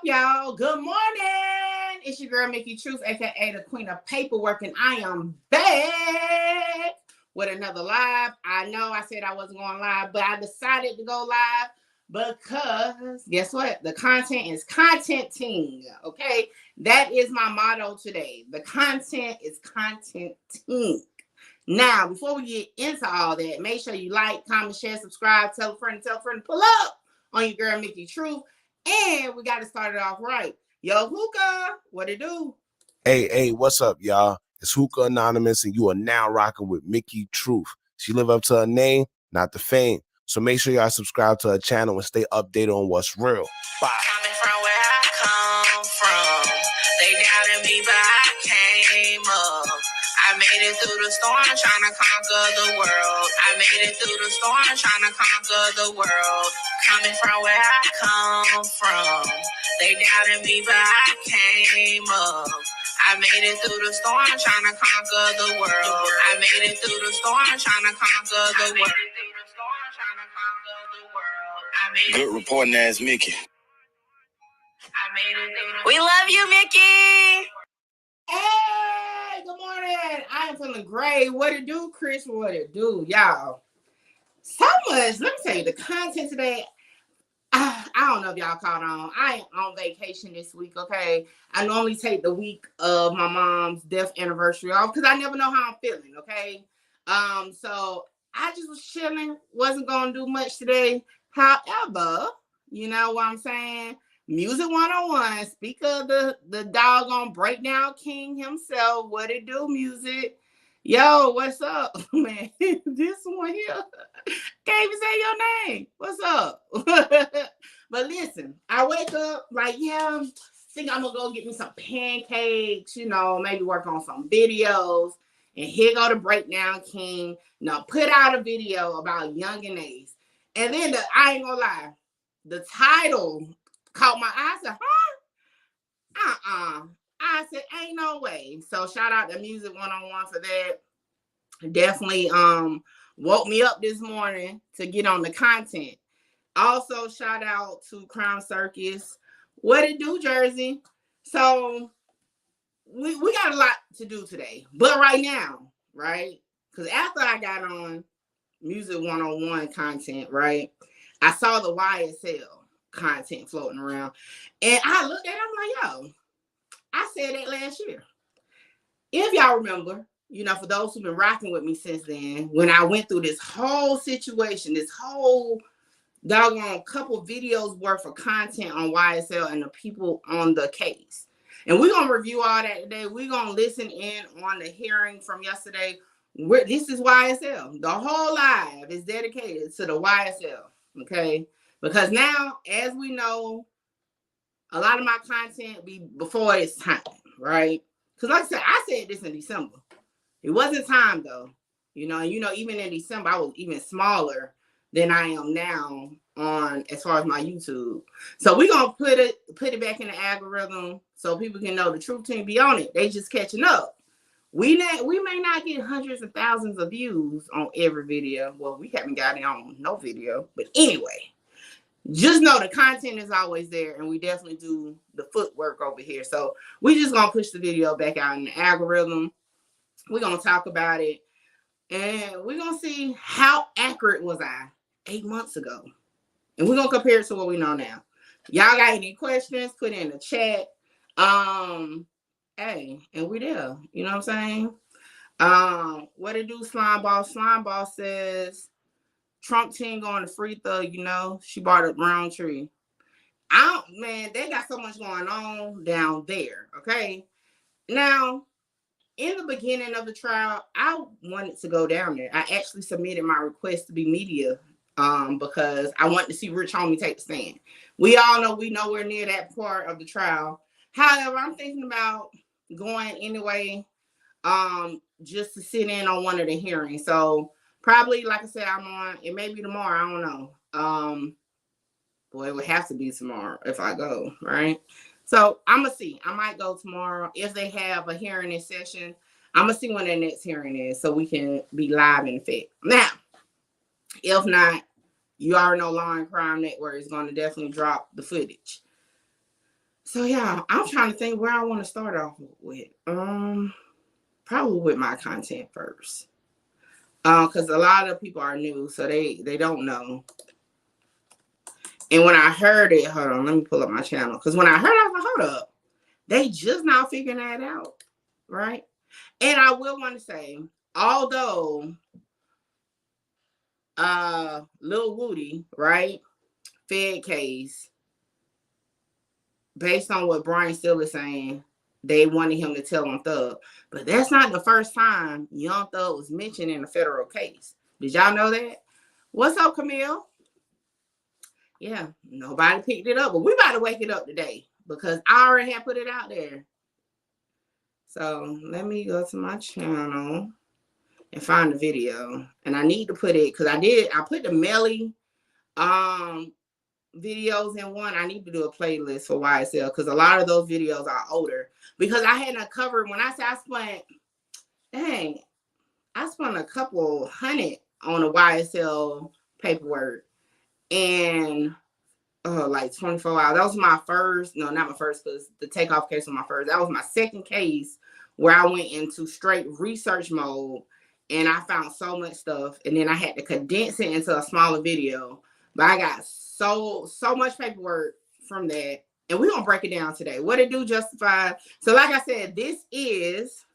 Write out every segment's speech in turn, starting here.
y'all? Good morning. It's your girl, Mickey Truth, aka the Queen of Paperwork, and I am back with another live. I know I said I wasn't going live, but I decided to go live because guess what? The content is contenting. Okay, that is my motto today. The content is contenting. Now, before we get into all that, make sure you like, comment, share, subscribe, tell a friend, pull up on your girl, Mickey Truth. And we got to start it off right. Yo, Hookah, what it do? Hey, what's up, y'all? It's Hookah Anonymous, and you are now rocking with Mickey Truth. She live up to her name, not the fame. So make sure y'all subscribe to her channel and stay updated on what's real. Bye. Coming from where I come from, they doubted me, but I came up. I made it through the storm, trying to conquer the world. I made it through the storm, trying to conquer the world. Coming from where I come from, they doubted me, but I came up. I made it through the storm, trying to conquer the world. I made it through the storm, trying to conquer the world. Good reporting ass Mickey. We love you, Mickey. Hey, good morning. I am feeling great. What it do, Chris? What it do, y'all? So much. Let me tell you, the content today, I don't know if y'all caught on. I am on vacation this week, okay? I normally take the week of my mom's death anniversary off because I never know how I'm feeling, okay? So I just was chilling, wasn't going to do much today. However, you know what I'm saying? Music 101, speak of the doggone breakdown king himself. What it do, music? Yo, what's up, man? This one here. Can't even say your name. What's up? But listen, I wake up like, yeah, think I'm gonna go get me some pancakes, you know, maybe work on some videos. And here go the breakdown king. Now put out a video about Young and Ace. And then I ain't gonna lie, the title caught my eye. I said, huh? I said, ain't no way. So shout out to Music 101 for that. Definitely woke me up this morning to get on the content. Also, shout out to Crown Circus. What it do, Jersey? So we got a lot to do today. But right now, right? Because after I got on Music 101 content, right? I saw the YSL content floating around. And I looked at it, I'm like, yo, I said that last year. If y'all remember, you know, for those who've been rocking with me since then, when I went through this whole situation, this whole doggone couple videos worth of content on YSL and the people on the case. And we're going to review all that today. We're going to listen in on the hearing from yesterday. This is YSL. The whole live is dedicated to the YSL, okay? Because now, as we know, a lot of my content be before it's time, right? Because like I said this in December. It wasn't time, though. You know, even in December, I was even smaller than I am now on as far as my YouTube. So we're going to put it back in the algorithm so people can know the truth team be on it. They just catching up. We may not get hundreds of thousands of views on every video. Well, we haven't got it on no video. But anyway, just know the content is always there, and we definitely do the footwork over here. So we just going to push the video back out in the algorithm. We're going to talk about it, and we're going to see how accurate was I 8 months ago. And we're going to compare it to what we know now. Y'all got any questions, put it in the chat. Hey, and we there. You know what I'm saying? What it do, Slime Ball? Slime Ball says, Trump team going to free throw, you know. She bought a brown tree. Man, they got so much going on down there, okay? Now, in the beginning of the trial, I wanted to go down there. I actually submitted my request to be media because I wanted to see Rich Homie take the stand. We all know we nowhere near that part of the trial. However, I'm thinking about going anyway, just to sit in on one of the hearings. So probably, like I said, I'm on. It may be tomorrow. I don't know. Boy, it would have to be tomorrow if I go, right? So I'm gonna see. I might go tomorrow if they have a hearing in session. I'm gonna see when their next hearing is so we can be live in effect. Now, if not, you already know Law and Crime Network is going to definitely drop the footage. So yeah, I'm trying to think where I want to start off with. Probably with my content first. Because a lot of people are new, so they don't know. And when I heard it, hold on, let me pull up my channel. Because when I heard it, I was like, hold up. They just now figuring that out, right? And I will want to say, although Lil Woody, right, Fed case, based on what Brian Still is saying, they wanted him to tell on Thug. But that's not the first time Young Thug was mentioned in a federal case. Did y'all know that? What's up, Camille? Yeah, nobody picked it up, but we about to wake it up today because I already had put it out there. So let me go to my channel and find the video. And I need to put it, because I put the Melly videos in one. I need to do a playlist for YSL because a lot of those videos are older. Because I hadn't covered, when I say I spent a couple hundred on a YSL paperwork. And like 24 hours. That was my first, no, not my first, because the takeoff case was my first. That was my second case where I went into straight research mode and I found so much stuff. And then I had to condense it into a smaller video. But I got so much paperwork from that. And we're going to break it down today. What it do, Justify. So like I said, this is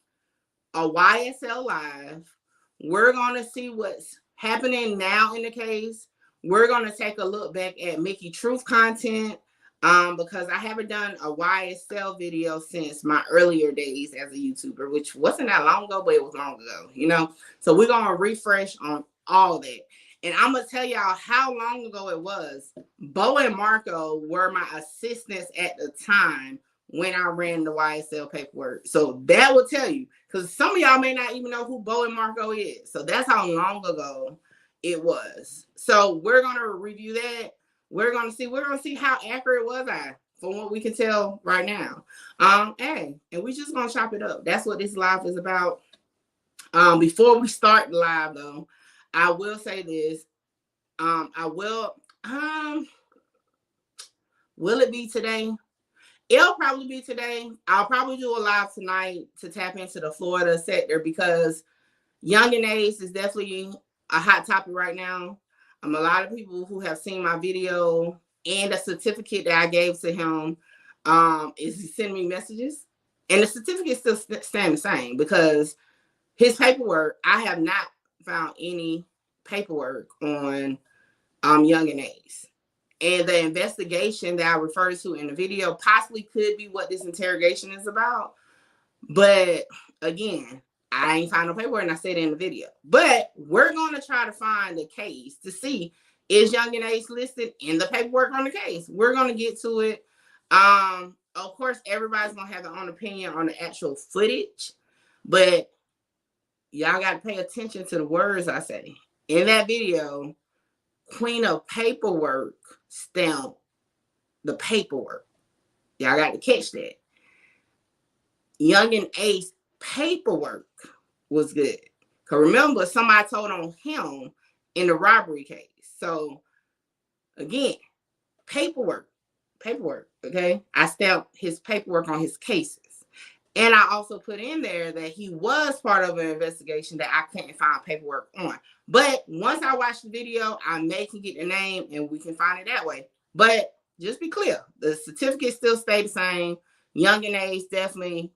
a YSL Live. We're going to see what's happening now in the case. We're going to take a look back at Mickey Truth content because I haven't done a YSL video since my earlier days as a YouTuber, which wasn't that long ago, but it was long ago, you know? So we're going to refresh on all that. And I'm going to tell y'all how long ago it was. Bo and Marco were my assistants at the time when I ran the YSL paperwork. So that will tell you, because some of y'all may not even know who Bo and Marco is. So that's how long ago it was. So we're going to review that. We're going to see how accurate was I from what we can tell right now. And we just going to chop it up. That's what this live is about. Before we start the live though, I will say this. Will it be today? It'll probably be today. I'll probably do a live tonight to tap into the Florida sector because Young and Ace is definitely a hot topic right now. A lot of people who have seen my video and a certificate that I gave to him is sending me messages. And the certificate still stand the same because his paperwork, I have not found any paperwork on Young and Ace. And the investigation that I referred to in the video possibly could be what this interrogation is about. But again, I ain't find no paperwork, and I said it in the video. But we're going to try to find the case to see, is Young and Ace listed in the paperwork on the case? We're going to get to it. Of course, everybody's going to have their own opinion on the actual footage. But y'all got to pay attention to the words I say. In that video, Queen of Paperwork stamped the paperwork. Y'all got to catch that. Young and Ace paperwork was good. Because remember, somebody told on him in the robbery case. So, again, paperwork, okay? I stamped his paperwork on his cases. And I also put in there that he was part of an investigation that I couldn't find paperwork on. But once I watch the video, I may can get the name and we can find it that way. But just be clear, the certificate still stay the same. Young and Ace definitely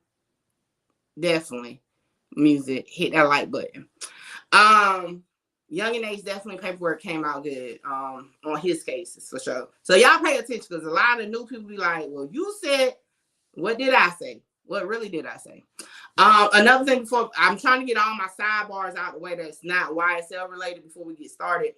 music, hit that like button. Young and Ace definitely paperwork came out good on his cases for sure. So y'all pay attention because a lot of new people be like, well, you said, what did I say? What really did I say? Another thing before I'm trying to get all my sidebars out the way that's not YSL related before we get started.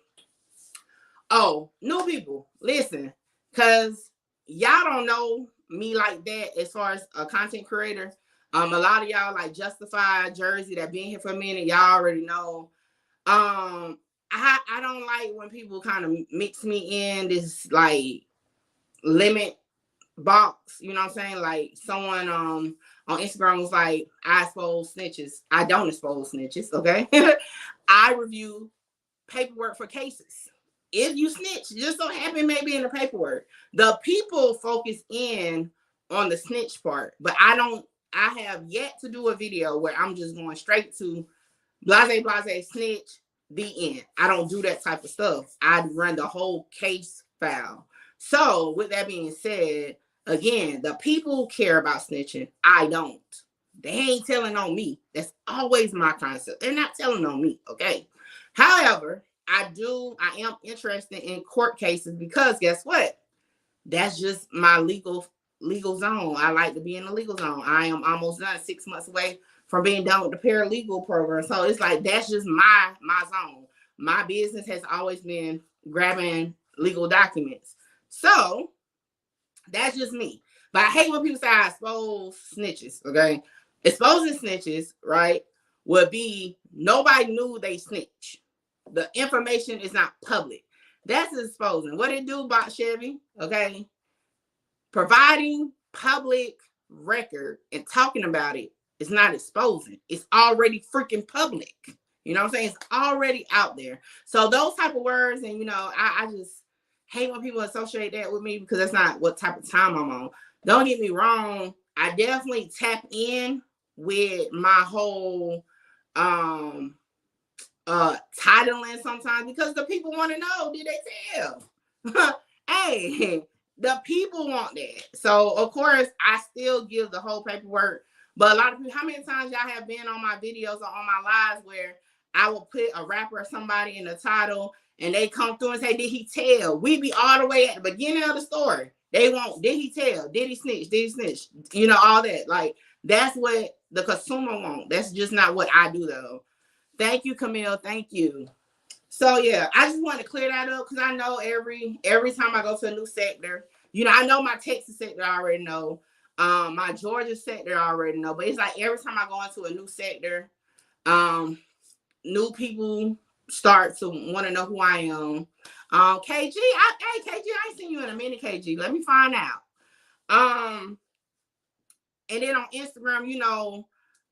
Oh, new people, listen, because y'all don't know me like that as far as a content creator. A lot of y'all like Justify, Jersey that been here for a minute, y'all already know. I don't like when people kind of mix me in this like limit box, you know what I'm saying? Like someone on Instagram was like, I expose snitches. I don't expose snitches, okay? I review paperwork for cases. If you snitch, just so happen maybe in the paperwork. The people focus in on the snitch part, but I have yet to do a video where I'm just going straight to blase, snitch, the end. I don't do that type of stuff. I run the whole case file. So with that being said, again, the people care about snitching. I don't. They ain't telling on me. That's always my concept. They're not telling on me, okay? However, I am interested in court cases because guess what? That's just my legal zone. I like to be in the legal zone. I am almost done, 6 months away from being done with the paralegal program. So it's like, that's just my zone. My business has always been grabbing legal documents. So that's just me. But I hate when people say I expose snitches, okay? Exposing snitches, right, would be nobody knew they snitch. The information is not public. That's exposing. What it do about Chevy, okay? Providing public record and talking about it is not exposing. It's already freaking public. You know what I'm saying? It's already out there. So those type of words, and I just hate when people associate that with me because that's not what type of time I'm on. Don't get me wrong. I definitely tap in with my whole titling sometimes because the people want to know, did they tell? Hey, the people want that. So of course I still give the whole paperwork. But a lot of people, how many times y'all have been on my videos or on my lives where I will put a rapper or somebody in the title and they come through and say, did he tell? We be all the way at the beginning of the story. They want, did he tell? Did he snitch? Did he snitch? All that. Like, that's what the consumer want. That's just not what I do though. Thank you, Camille. Thank you. So yeah, I just want to clear that up because I know every time I go to a new sector, I know my Texas sector I already know. My Georgia sector I already know. But it's like every time I go into a new sector, new people start to want to know who I am. KG, KG, I ain't seen you in a minute, KG. Let me find out. And then on Instagram,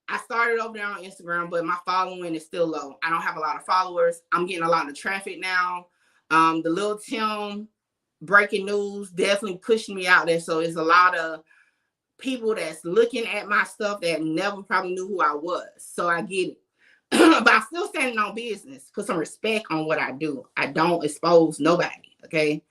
I started over there on Instagram, but my following is still low. I don't have a lot of followers. I'm getting a lot of traffic now. The Lil Tim breaking news definitely pushing me out there. So it's a lot of people that's looking at my stuff that never probably knew who I was. So I get it. But I'm still standing on business. Put some respect on what I do. I don't expose nobody, okay?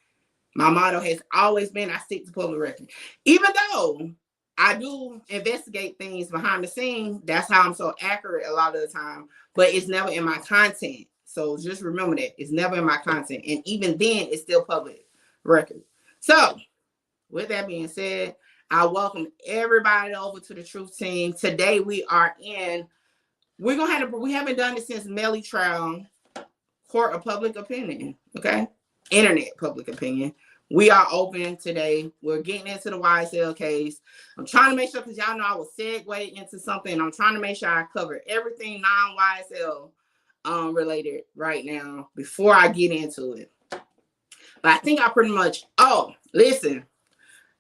My motto has always been I stick to public record. Even though I do investigate things behind the scenes, that's how I'm so accurate a lot of the time, but it's never in my content. So just remember that. It's never in my content. And even then, it's still public record. So with that being said, I welcome everybody over to the Truth Team. Today we haven't done it since Melly trial, court of public opinion, okay? Internet public opinion. We are open today. We're getting into the YSL case. I'm trying to make sure, because y'all know I will segue into something. I'm trying to make sure I cover everything non-YSL related right now before I get into it. But I think I pretty much, listen,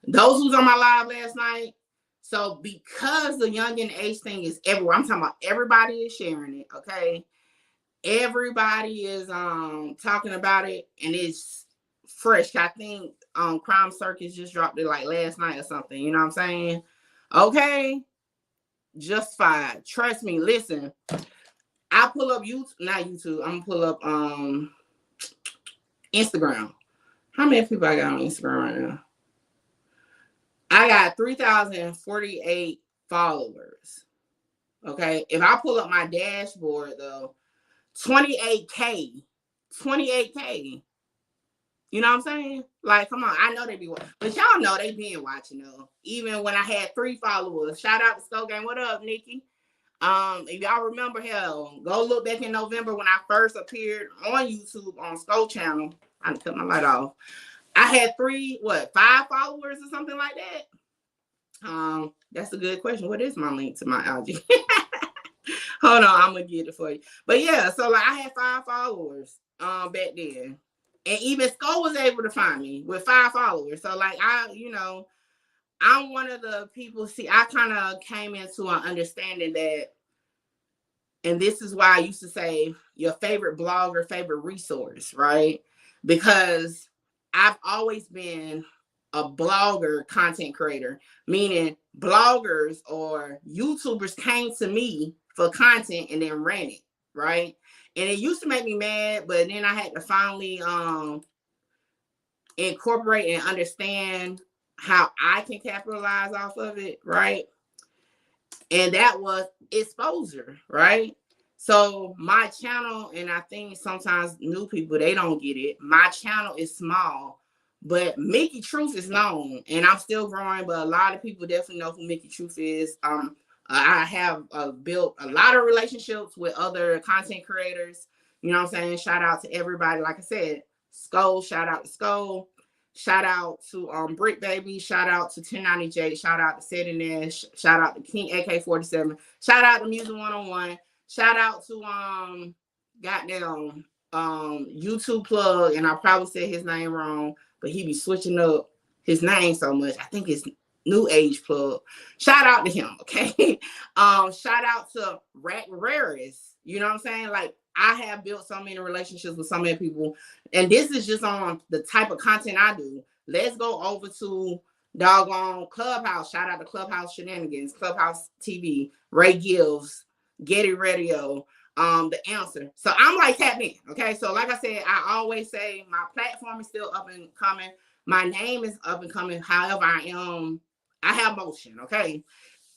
those who's on my live last night, so because the young and age thing is everywhere, I'm talking about everybody is sharing it, okay? Everybody is talking about it, and it's fresh. I think Crime Circus just dropped it like last night or something. You know what I'm saying? Okay, just fine. Trust me. Listen, I pull up not YouTube. I'm gonna pull up Instagram. How many people I got on Instagram right now? I got 3,048 followers. Okay, if I pull up my dashboard though, 28K. You know what I'm saying? Like, come on. I know they be watching. But y'all know they been watching, though. Even when I had 3 followers. Shout out to Skull Gang. What up, Nikki? If y'all remember, hell, go look back in November when I first appeared on YouTube on Skull Channel. I had to cut my light off. I had 5 followers or something like that? That's a good question. What is my link to my IG? Hold on, I'm going to get it for you. But yeah, so like I had 5 followers back then. And even Skull was able to find me with 5 followers. So like I'm one of the people, I kind of came into an understanding that, and this is why I used to say your favorite blogger, favorite resource, right? Because I've always been a blogger content creator, meaning bloggers or YouTubers came to me for content and then ran it, right? And it used to make me mad, but then I had to finally incorporate and understand how I can capitalize off of it, right? And that was exposure, right? So my channel, and I think sometimes new people, they don't get it. My channel is small, but Mickey Truth is known, and I'm still growing, but a lot of people definitely know who Mickey Truth is. I have built a lot of relationships with other content creators. You know what I'm saying? Shout out to everybody. Like I said, Skull, shout out to Skull. Shout out to Brick Baby. Shout out to 1090J. Shout out to Setting Nash. Shout out to King AK47. Shout out to Music 101. Shout out to goddamn YouTube plug, and I probably said his name wrong, but he be switching up his name so much. I think it's New Age Plug. Shout out to him, okay? Shout out to Raris. You know what I'm saying? Like, I have built so many relationships with so many people, and this is just on the type of content I do. Let's go over to doggone Clubhouse. Shout out to Clubhouse Shenanigans, Clubhouse TV, Ray Gibbs, Getty Radio, The Answer. So I'm like tapped in, okay? So like I said, I always say my platform is still up and coming. My name is up and coming. However, I have motion, okay?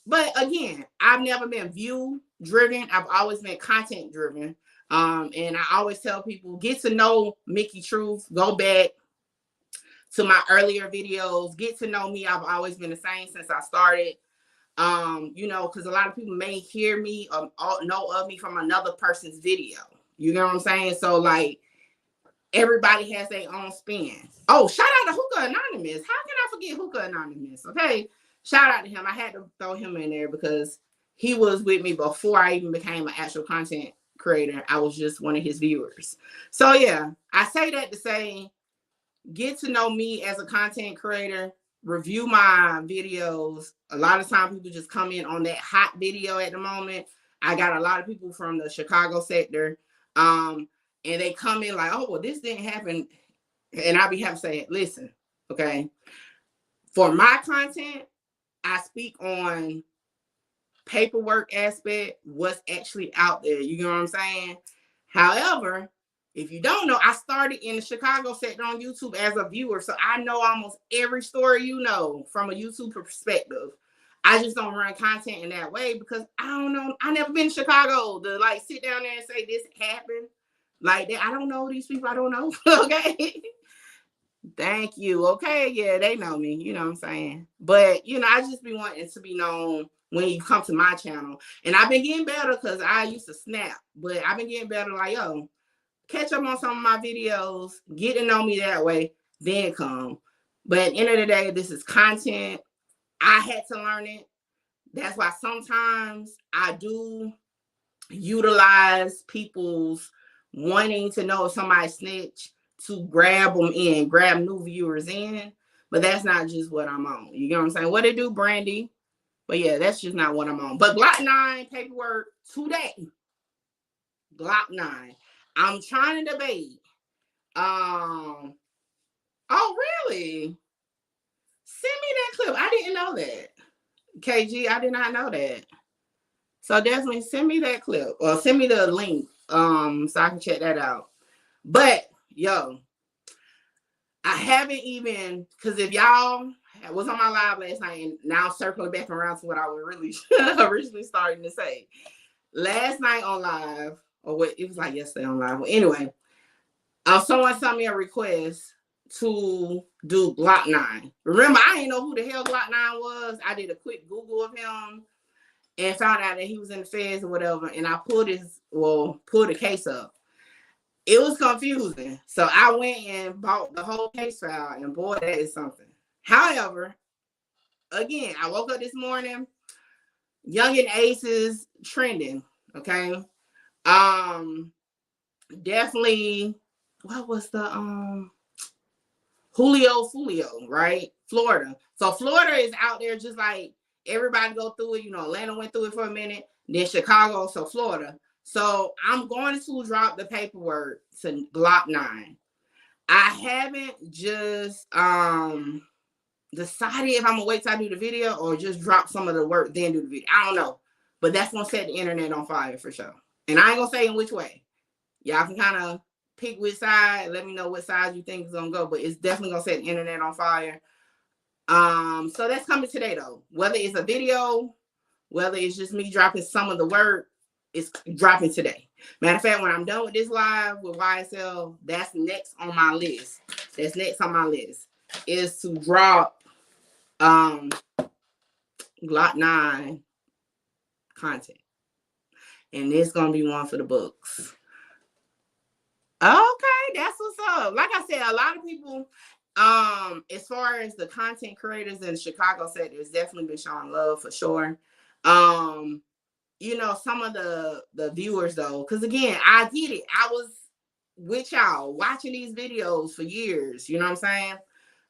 But again, I've never been view driven. I've always been content driven. And I always tell people, get to know Mickey Truth, go back to my earlier videos, get to know me. I've always been the same since I started. You know, because a lot of people may hear me or know of me from another person's video. You know what I'm saying? So like, everybody has their own spin. Oh, shout out to Hookah Anonymous. How can I forget Hookah Anonymous? Okay. Shout out to him. I had to throw him in there because he was with me before I even became an actual content creator. I was just one of his viewers. So yeah, I say that to say, get to know me as a content creator, review my videos. A lot of times people just come in on that hot video at the moment. I got a lot of people from the Chicago sector. And they come in like, oh, well, this didn't happen. And I be having to say, listen, okay, for my content, I speak on paperwork aspect, what's actually out there. You know what I'm saying? However, if you don't know, I started in the Chicago sector on YouTube as a viewer. So I know almost every story you know from a YouTube perspective. I just don't run content in that way because I don't know. I never been to Chicago to like sit down there and say this happened. Like that. I don't know these people. I don't know. Okay. Thank you. Okay. Yeah, they know me. You know what I'm saying? But, you know, I just be wanting to be known when you come to my channel. And I've been getting better because I used to snap. But I've been getting better like, yo, catch up on some of my videos. Get to know me that way. Then come. But at the end of the day, this is content. I had to learn it. That's why sometimes I do utilize people's wanting to know if somebody snitch to grab them in, grab new viewers in. But that's not just what I'm on. You know what I'm saying? What it do, Brandy? But yeah, that's just not what I'm on. But Glock 9 paperwork today. Glock 9. I'm trying to debate. Oh, really? Send me that clip. I didn't know that. KG, I did not know that. So definitely send me that clip or send me the link so I can check that out. But yo, I haven't even, because if y'all was on my live last night and now circling back around to what I was really originally starting to say. Last night on live, or what it was like yesterday on live. Well, anyway, someone sent me a request to do Glock 9. Remember, I didn't know who the hell Glock 9 was. I did a quick Google of him and found out that he was in the feds or whatever. And I pulled the case up. It was confusing. So I went and bought the whole case file, and boy, that is something. However, again, I woke up this morning, Young and Aces trending, okay? Definitely, what was the Julio, right? Florida. So Florida is out there just like everybody go through it. You know, Atlanta went through it for a minute, then Chicago, so Florida. So I'm going to drop the paperwork to Glock 9. I haven't just decided if I'm gonna wait till I do the video or just drop some of the work, then do the video. I don't know. But that's gonna set the internet on fire for sure. And I ain't gonna say in which way. Y'all can kind of pick which side. Let me know what side you think is gonna go. But it's definitely gonna set the internet on fire. So that's coming today though. Whether it's a video, whether it's just me dropping some of the work, it's dropping today. Matter of fact, when I'm done with this live with YSL, that's next on my list. That's next on my list is to drop Glock 9 content. And it's gonna be one for the books. Okay, that's what's up. Like I said, a lot of people, as far as the content creators in the Chicago set, there's definitely been showing love for sure. You know, some of the viewers though, because again, I get it. I was with y'all watching these videos for years. You know what I'm saying?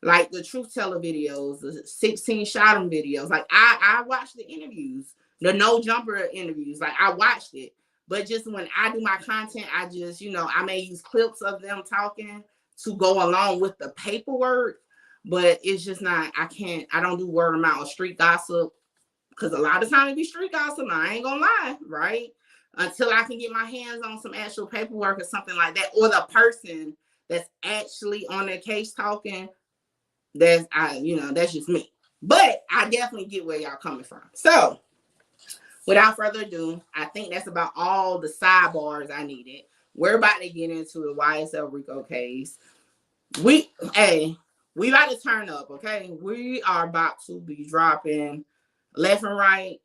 Like the truth teller videos, the 16 shot 'em videos. Like I watched the interviews, the no jumper interviews. Like I watched it. But just when I do my content, I just, you know, I may use clips of them talking to go along with the paperwork. But it's just not, I don't do word of mouth or street gossip. Because a lot of times it be street gossip. I ain't gonna lie, right? Until I can get my hands on some actual paperwork or something like that. Or the person that's actually on their case talking, that's just me. But I definitely get where y'all coming from. So without further ado, I think that's about all the sidebars I needed. We're about to get into the YSL Rico case. We about to turn up, okay? We are about to be dropping left and right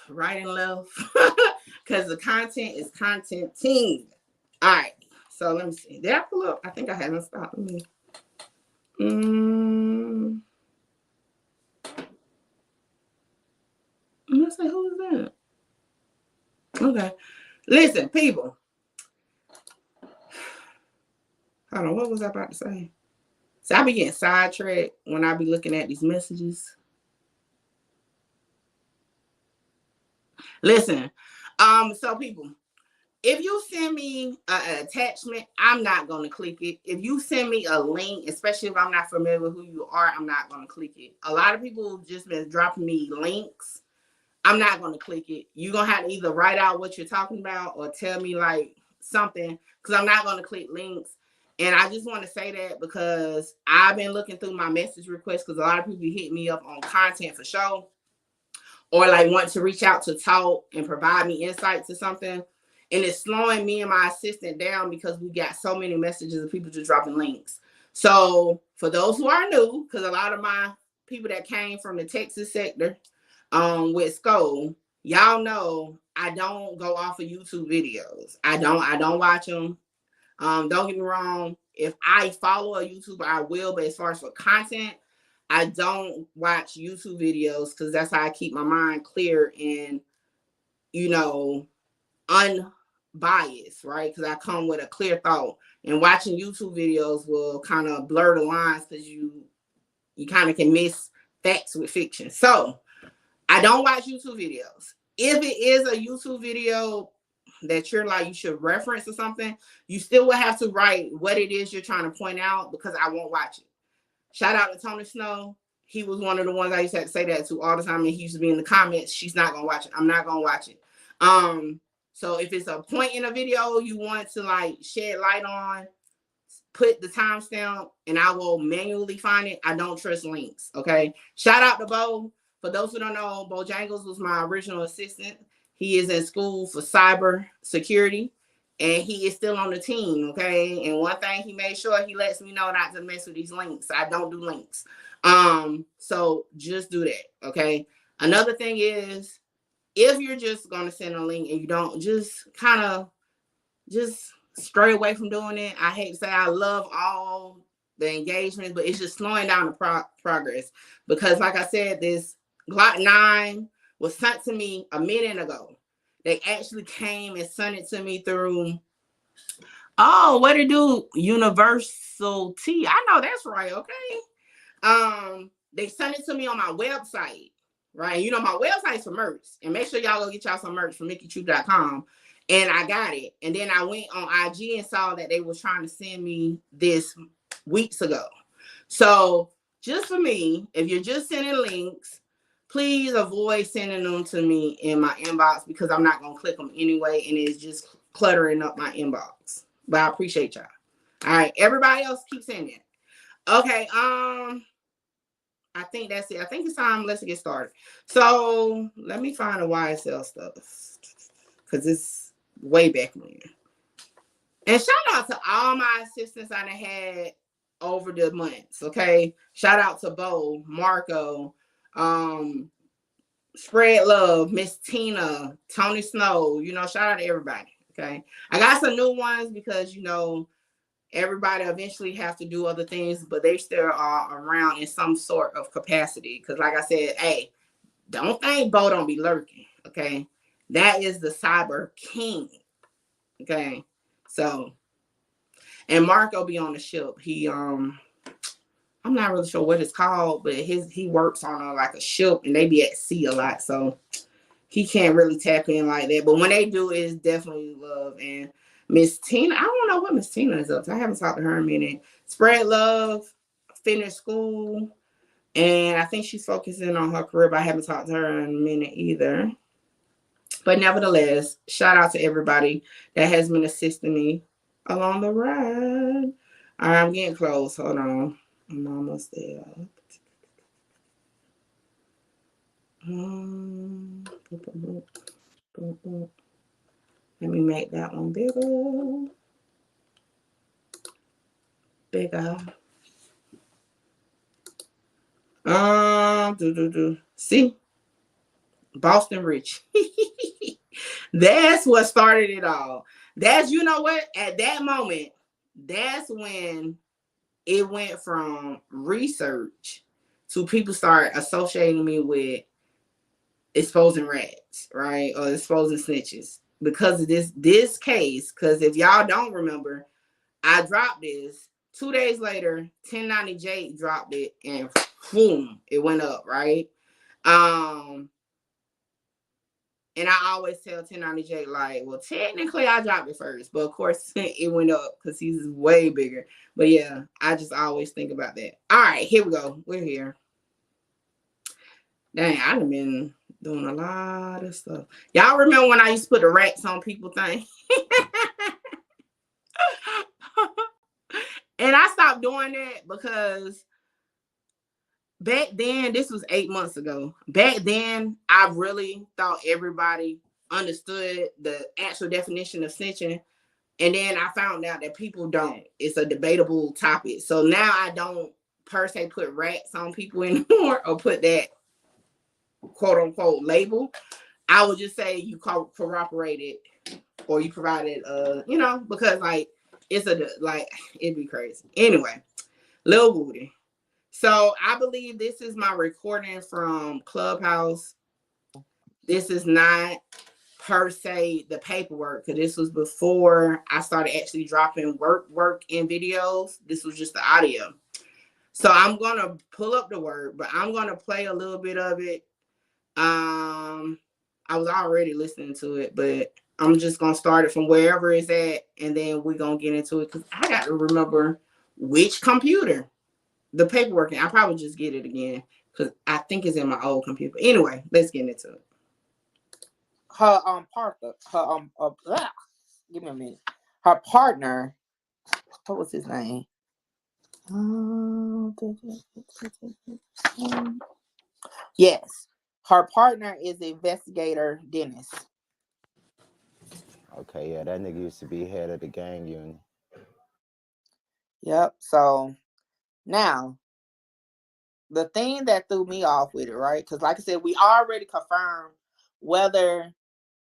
and left, because the content is content-ing. All right, so let me see. Did I pull up? I think I haven't stopped. Let me. Let's say, who is that? Okay. Listen, people. Hold on, what was I about to say? So I be getting sidetracked when I be looking at these messages. Listen, so people, if you send me an attachment, I'm not going to click it. If you send me a link, especially if I'm not familiar with who you are, I'm not going to click it. A lot of people just been dropping me links. I'm not going to click it. You're going to have to either write out what you're talking about or tell me like something, because I'm not going to click links. And I just want to say that because I've been looking through my message requests, because a lot of people hit me up on content for show, or like want to reach out to talk and provide me insights or something. And it's slowing me and my assistant down because we got so many messages of people just dropping links. So for those who are new, because a lot of my people that came from the Texas sector with SCO, y'all know I don't go off of YouTube videos. I don't watch them. Don't get me wrong. If I follow a YouTuber, I will. But as far as for content, I don't watch YouTube videos, because that's how I keep my mind clear and, you know, unbiased, right? Because I come with a clear thought. And watching YouTube videos will kind of blur the lines, because you kind of can miss facts with fiction. So I don't watch YouTube videos. If it is a YouTube video that you're like, you should reference or something, you still will have to write what it is you're trying to point out, because I won't watch it. Shout out to Tony Snow. He was one of the ones I used to have to say that to all the time. And he used to be in the comments, she's not going to watch it. I'm not going to watch it. So if it's a point in a video you want to like shed light on, put the timestamp and I will manually find it. I don't trust links. Okay. Shout out to Bo. For those who don't know, Bojangles was my original assistant. He is in school for cyber security, and he is still on the team. Okay. And one thing he made sure he lets me know not to mess with these links. I don't do links. So just do that. Okay. Another thing is, if you're just going to send a link and you don't, just kind of just stray away from doing it. I hate to say I love all the engagements, but it's just slowing down the progress, because like I said, this Glock 9 was sent to me a minute ago. They actually came and sent it to me through, what it do? Universal T. I know that's right. Okay. They sent it to me on my website, right? You know, my website's for merch, and make sure y'all go get y'all some merch from MickeyTruth.com. And I got it. And then I went on IG and saw that they was trying to send me this weeks ago. So just for me, if you're just sending links, please avoid sending them to me in my inbox because I'm not going to click them anyway. And it's just cluttering up my inbox. But I appreciate y'all. All right. Everybody else keep saying it. Okay. I think that's it. I think it's time. Let's get started. So let me find the YSL stuff because it's way back when. And shout out to all my assistants I had over the months. Okay. Shout out to Bo, Marco, Spread Love, Miss Tina, Tony Snow. Shout out to everybody. Okay. I got some new ones because everybody eventually have to do other things, but they still are around in some sort of capacity. Because like I said, hey, don't think Bo don't be lurking, okay? That is the cyber king, okay? So, and Marco be on the ship. He, I'm not really sure what it's called, but he works on a ship, and they be at sea a lot, so he can't really tap in like that. But when they do, it's definitely love. And Miss Tina, I don't know what Miss Tina is up to. I haven't talked to her in a minute. Spread Love, finished school, and I think she's focusing on her career, but I haven't talked to her in a minute either. But nevertheless, shout out to everybody that has been assisting me along the ride. All right, I'm getting close. Hold on. I'm almost there. Let me make that one bigger. Bigger. See? Boston Rich. That's what started it all. That's, you know what? At that moment, that's when it went from research to people start associating me with exposing rats, right? Or exposing snitches. Because of this case, because if y'all don't remember, I dropped this. 2 days later, 1090J dropped it, and boom, it went up, right? And I always tell 1090J, like, well, technically I dropped it first, but of course it went up because he's way bigger. But yeah, I just always think about that. All right, here we go. We're here. Dang, I done been doing a lot of stuff. Y'all remember when I used to put the rats on people thing? And I stopped doing that because back then, this was 8 months ago. Back then, I really thought everybody understood the actual definition of snitching. And then I found out that people don't. It's a debatable topic. So now I don't per se put rats on people anymore or put that quote unquote label. I would just say you corroborated or you provided, because it's it'd be crazy. Anyway, Lil Woody. So I believe this is my recording from Clubhouse. This is not per se the paperwork, because this was before I started actually dropping work in videos. This was just the audio. So I'm gonna pull up the word, but I'm gonna play a little bit of it. I was already listening to it, but I'm just gonna start it from wherever it's at, and then we're gonna get into it because I got to remember which computer the paperwork. And I'll probably just get it again because I think it's in my old computer. Anyway, let's get into it. Her partner, give me a minute. Her partner, what was his name? Yes, her partner is investigator Dennis. Okay, yeah, that nigga used to be head of the gang unit. Yep. So now, the thing that threw me off with it, right? Because like I said, we already confirmed whether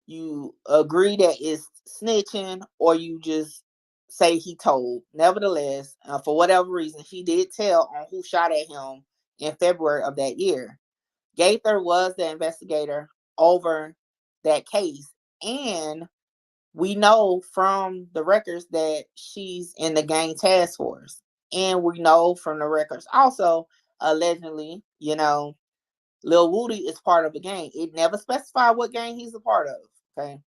you agree that it's snitching or you just say he told. Nevertheless, for whatever reason, he did tell on who shot at him in February of that year. Gaither was the investigator over that case. And we know from the records that she's in the gang task force. And we know from the records also, allegedly, Lil Woody is part of a gang. It never specified what gang he's a part of. Okay.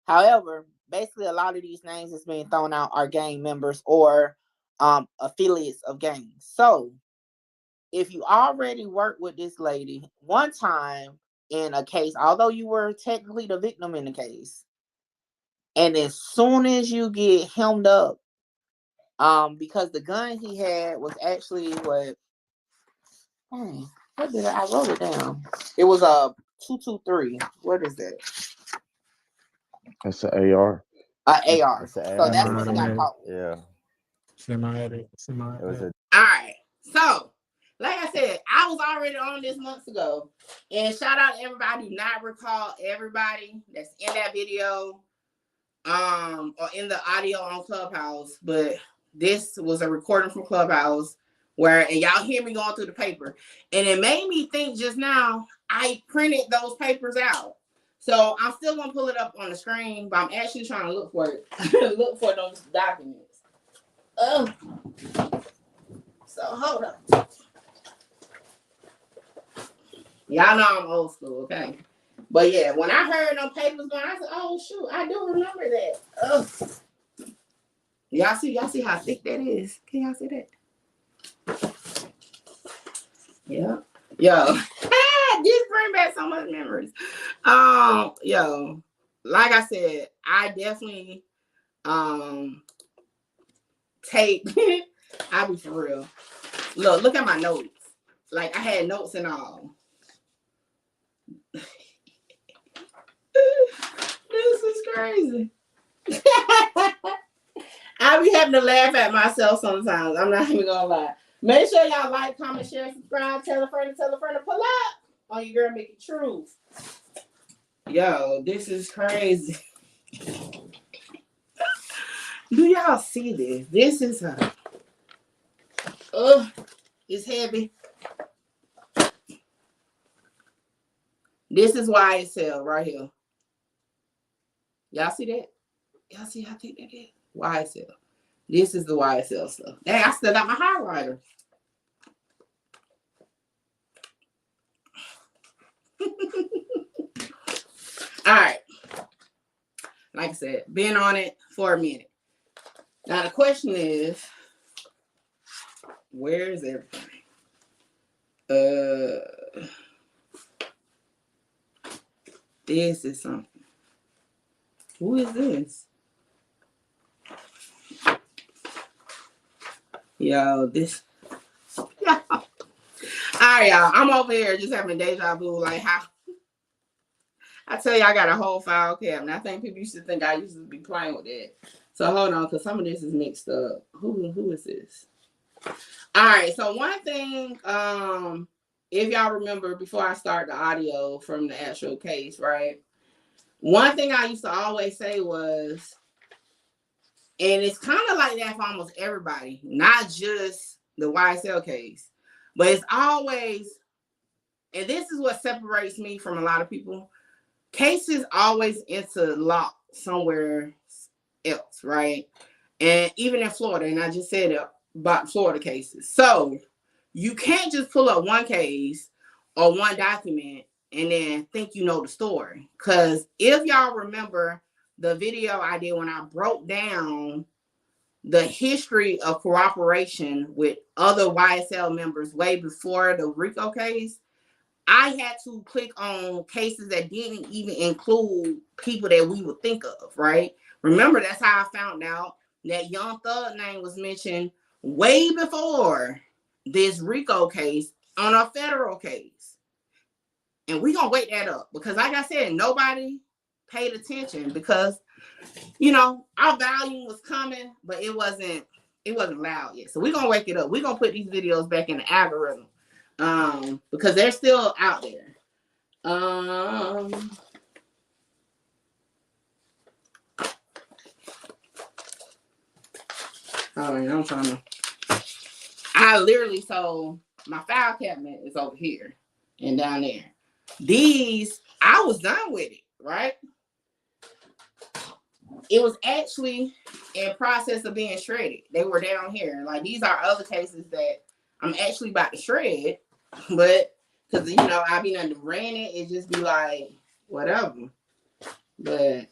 However, basically a lot of these names that's being thrown out are gang members or affiliates of gangs. So if you already worked with this lady one time in a case, although you were technically the victim in the case, and as soon as you get hemmed up, because the gun he had was actually what did I wrote it down. It was a 223. What is that? It's an AR. AR. It's an So that's what he got Semi-automatic. caught with. Yeah. Semi-automatic. It was a. All right. So, like I said, I was already on this months ago. And shout out to everybody. Do not recall everybody that's in that video or in the audio on Clubhouse. But this was a recording from Clubhouse where, and y'all hear me going through the paper. And it made me think just now, I printed those papers out. So I'm still going to pull it up on the screen, but I'm actually trying to look for it. Look for those documents. Oh. So hold up. Y'all know I'm old school, okay? But yeah, when I heard them papers going, I said, "Oh shoot, I do remember that." Oh, y'all see how thick that is? Can y'all see that? Yeah, yo, this bring back so much memories. Yo, like I said, I definitely take. I be for real. Look at my notes. Like I had notes and all. This is crazy. I be having to laugh at myself sometimes. I'm not even gonna lie. Make sure y'all like, comment, share, subscribe, tell a friend to pull up on your girl Mickey Truth. Yo, this is crazy. Do y'all see this? This is it's heavy. This is YSL right here. Y'all see that? Y'all see how thick that is? YSL. This is the YSL stuff. Dang, I still got my highlighter. All right. Like I said, been on it for a minute. Now the question is, where is everything? This is something. Who is this? Yo, this. All right, y'all. I'm over here just having deja vu. Like how I tell you, I got a whole file cabinet. I think people used to think I used to be playing with it. So hold on, because some of this is mixed up. Who is this? All right. So one thing, if y'all remember before I start the audio from the actual case, right? One thing I used to always say was, and it's kind of like that for almost everybody, not just the YSL case, but it's always, and this is what separates me from a lot of people, cases always interlock somewhere else, right? And even in Florida, and I just said it about Florida cases. So you can't just pull up one case or one document and then think you know the story. Because if y'all remember the video I did when I broke down the history of cooperation with other YSL members way before the Rico case, I had to click on cases that didn't even include people that we would think of, right? Remember, that's how I found out that Young Thug name was mentioned way before this Rico case on a federal case. And we're going to wake that up because, like I said, nobody paid attention because, you know, our volume was coming, but it wasn't loud yet. So we're going to wake it up. We're going to put these videos back in the algorithm. Because they're still out there. All right, I'm trying to. I literally, so my file cabinet is over here and down there. These, I was done with it, right? It was actually in process of being shredded. They were down here. Like, these are other cases that I'm actually about to shred, but because, you know, I be under ran it just be like, whatever. But,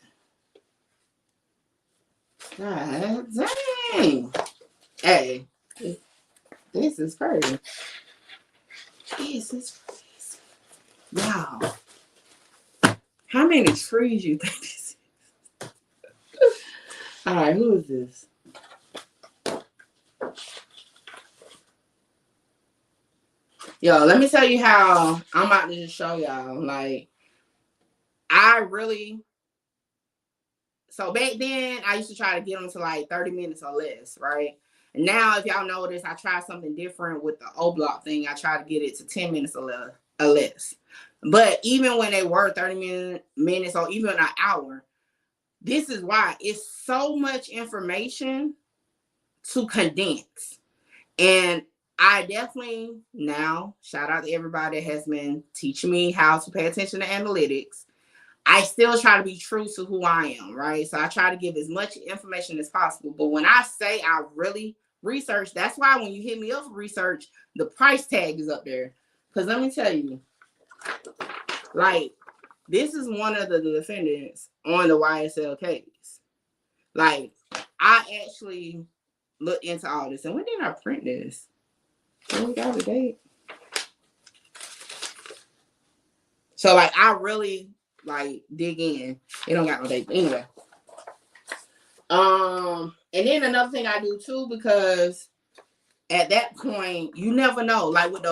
God dang. Hey, this is crazy. Jesus Christ. Wow. How many trees you think this is? All right, who is this? Yo, let me tell you how I'm about to just show y'all. Like, so back then, I used to try to get them to like 30 minutes or less, right? And now, if y'all notice, I tried something different with the O block thing. I try to get it to 10 minutes or less. But even when they were 30 minutes or even an hour, this is why it's so much information to condense. And I definitely now, shout out to everybody that has been teaching me how to pay attention to analytics. I still try to be true to who I am, right? So I try to give as much information as possible. But when I say I really research, that's why when you hit me up for research, the price tag is up there. Because let me tell you, like, this is one of the defendants on the YSL case. Like, I actually looked into all this. And when did I print this? Oh, we got a date. So, like, I really, like, dig in. It don't got no date. But anyway. And then another thing I do, too, because at that point, you never know. Like, with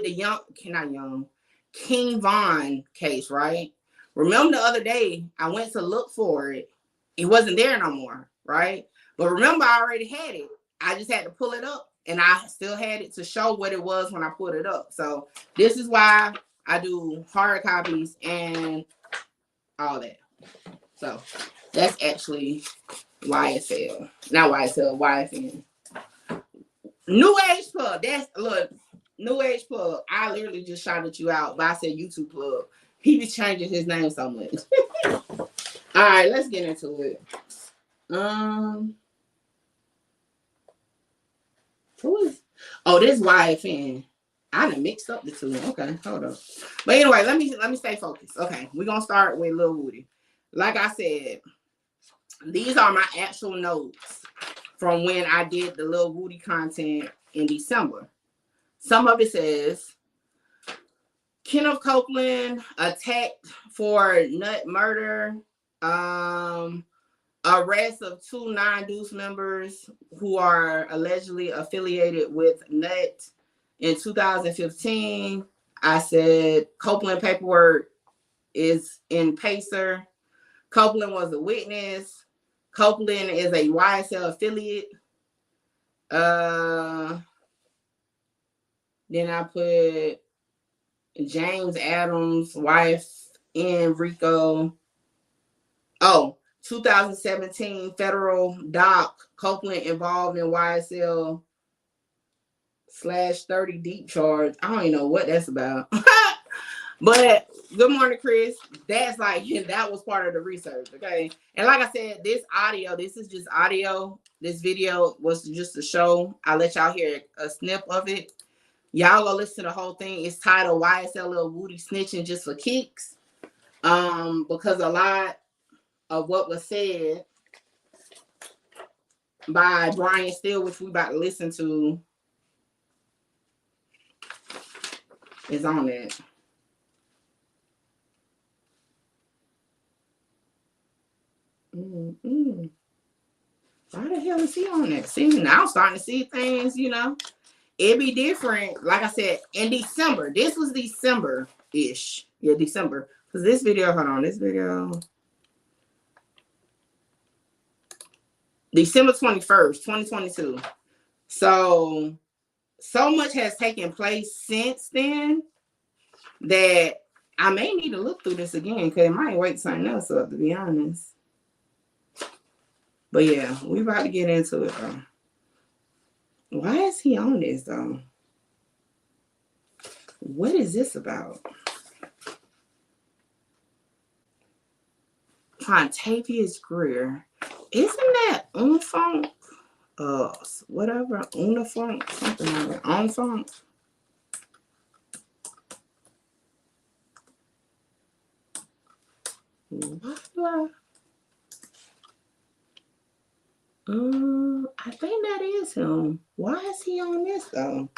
the King Von case, right? Remember the other day, I went to look for it. It wasn't there no more, right? But remember, I already had it. I just had to pull it up, and I still had it to show what it was when I put it up. So this is why I do hard copies and all that. So that's actually YSL. Not YSL, YFN. New Age Plug. Look, New Age Plug. I literally just shouted you out, but I said YouTube Plug. He be changing his name so much. All right, let's get into it. Who is? Oh, this YFN. I done mixed up the two. Okay, hold on. But anyway, let me stay focused. Okay, we're gonna start with Lil Woody. Like I said, these are my actual notes from when I did the Lil Woody content in December. Some of it says Kenneth Copeland attacked for nut murder. Arrest of 2 non-Deuce members who are allegedly affiliated with Nut in 2015. I said Copeland paperwork is in Pacer. Copeland was a witness. Copeland is a YSL affiliate. Then I put James Adams' wife in Rico. Oh, 2017 federal doc, Copeland involved in YSL /30 deep charge. I don't even know what that's about. But good morning, Chris. That's like, that was part of the research, okay? And like I said, this is just audio. This video was just a show. I'll let y'all hear a snip of it. Y'all go listen to the whole thing. It's titled YSL Lil Woody Snitching Just for Kicks. Because a lot of what was said by Brian Steele, which we about to listen to, is on it. Why the hell is he on that? See, now I'm starting to see things, It'd be different. Like I said, in December. This was December-ish. Yeah, December. Because this video, December 21st, 2022. So much has taken place since then that I may need to look through this again because it might wake something else up, to be honest. But yeah, we about to get into it, though. Why is he on this, though? What is this about? Pontavious Greer. Isn't that Unfunk? Whatever. Unifunk? Something like that. Unfunk? What? I think that is him. Why is he on this, though?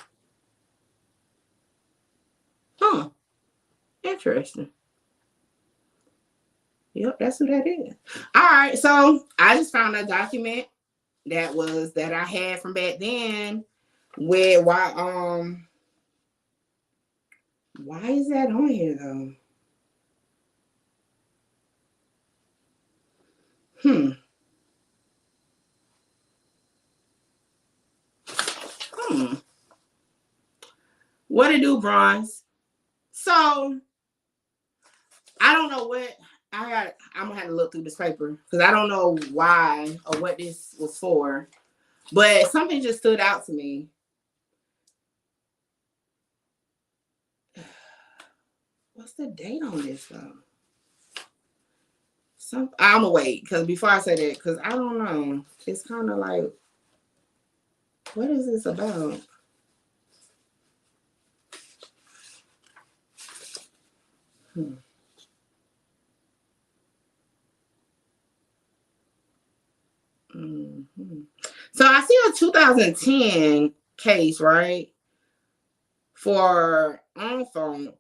Interesting. Yep, that's who that is. All right, so I just found a document that I had from back then. Why is that on here though? Hmm. What it do, Bronze? So I don't know what I'm gonna have to look through this paper because I don't know why or what this was for, but something just stood out to me. What's the date on this though? I'm gonna wait because before I say that, because I don't know. It's kind of like, what is this about? Mm-hmm. So I see a 2010 case, right, for phone